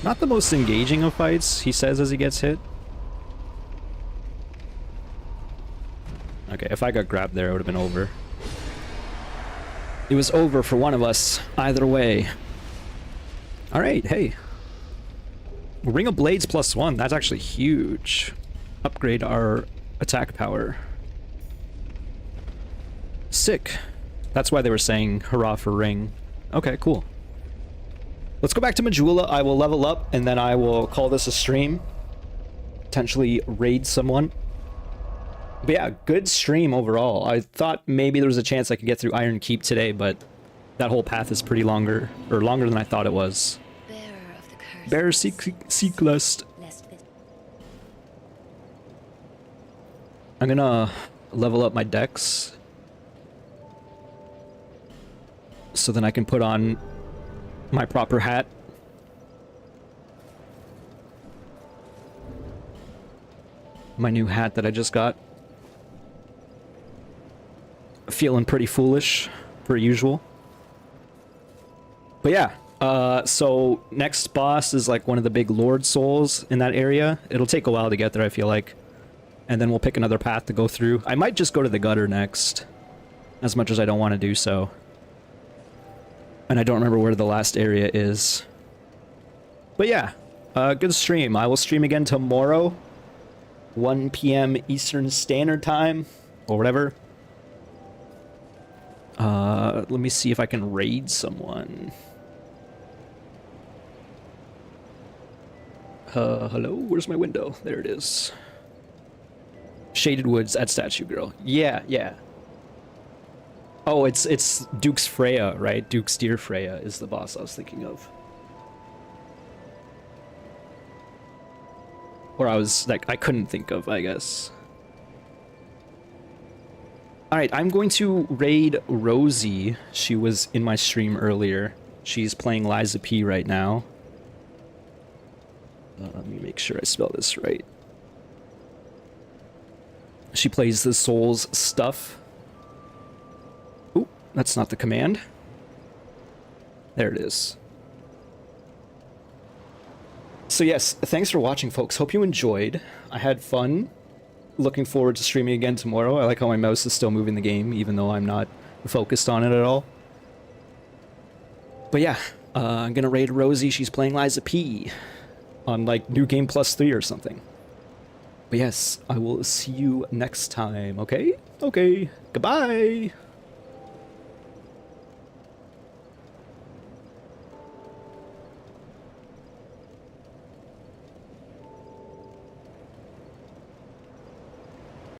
Not the most engaging of fights, he says as he gets hit. Okay, if I got grabbed there, it would have been over. It was over for one of us, either way. Alright, hey. Ring of Blades +1, that's actually huge. Upgrade our attack power. Sick. That's why they were saying hurrah for ring. Okay, cool. Let's go back to Majula. I will level up, and then I will call this a stream. Potentially raid someone. But yeah, good stream overall. I thought maybe there was a chance I could get through Iron Keep today, but that whole path is pretty longer than I thought it was. Bearer seek list. I'm gonna level up my dex, so then I can put on my proper hat. My new hat that I just got. Feeling pretty foolish, per usual. But yeah, so next boss is like one of the big Lord Souls in that area. It'll take a while to get there, I feel like. And then we'll pick another path to go through. I might just go to the gutter next, as much as I don't want to do so. And I don't remember where the last area is. But yeah, good stream. I will stream again tomorrow, 1 p.m. Eastern Standard Time, or whatever. Let me see if I can raid someone. Hello? Where's my window? There it is. Shaded Woods at Statue Girl. Yeah, yeah. Oh, it's Duke's Freya, right? Duke's Dear Freya is the boss I was thinking of. Or I was, like, I couldn't think of, I guess. Alright, I'm going to raid Rosie. She was in my stream earlier. She's playing Liza P right now. Let me make sure I spell this right. She plays the Souls stuff. Ooh, that's not the command. There it is. So yes, thanks for watching, folks. Hope you enjoyed. I had fun. Looking forward to streaming again tomorrow. I like how my mouse is still moving the game, even though I'm not focused on it at all. But yeah, I'm gonna raid Rosie. She's playing Liza P on like New Game Plus 3 or something. But yes, I will see you next time, okay? Okay, goodbye!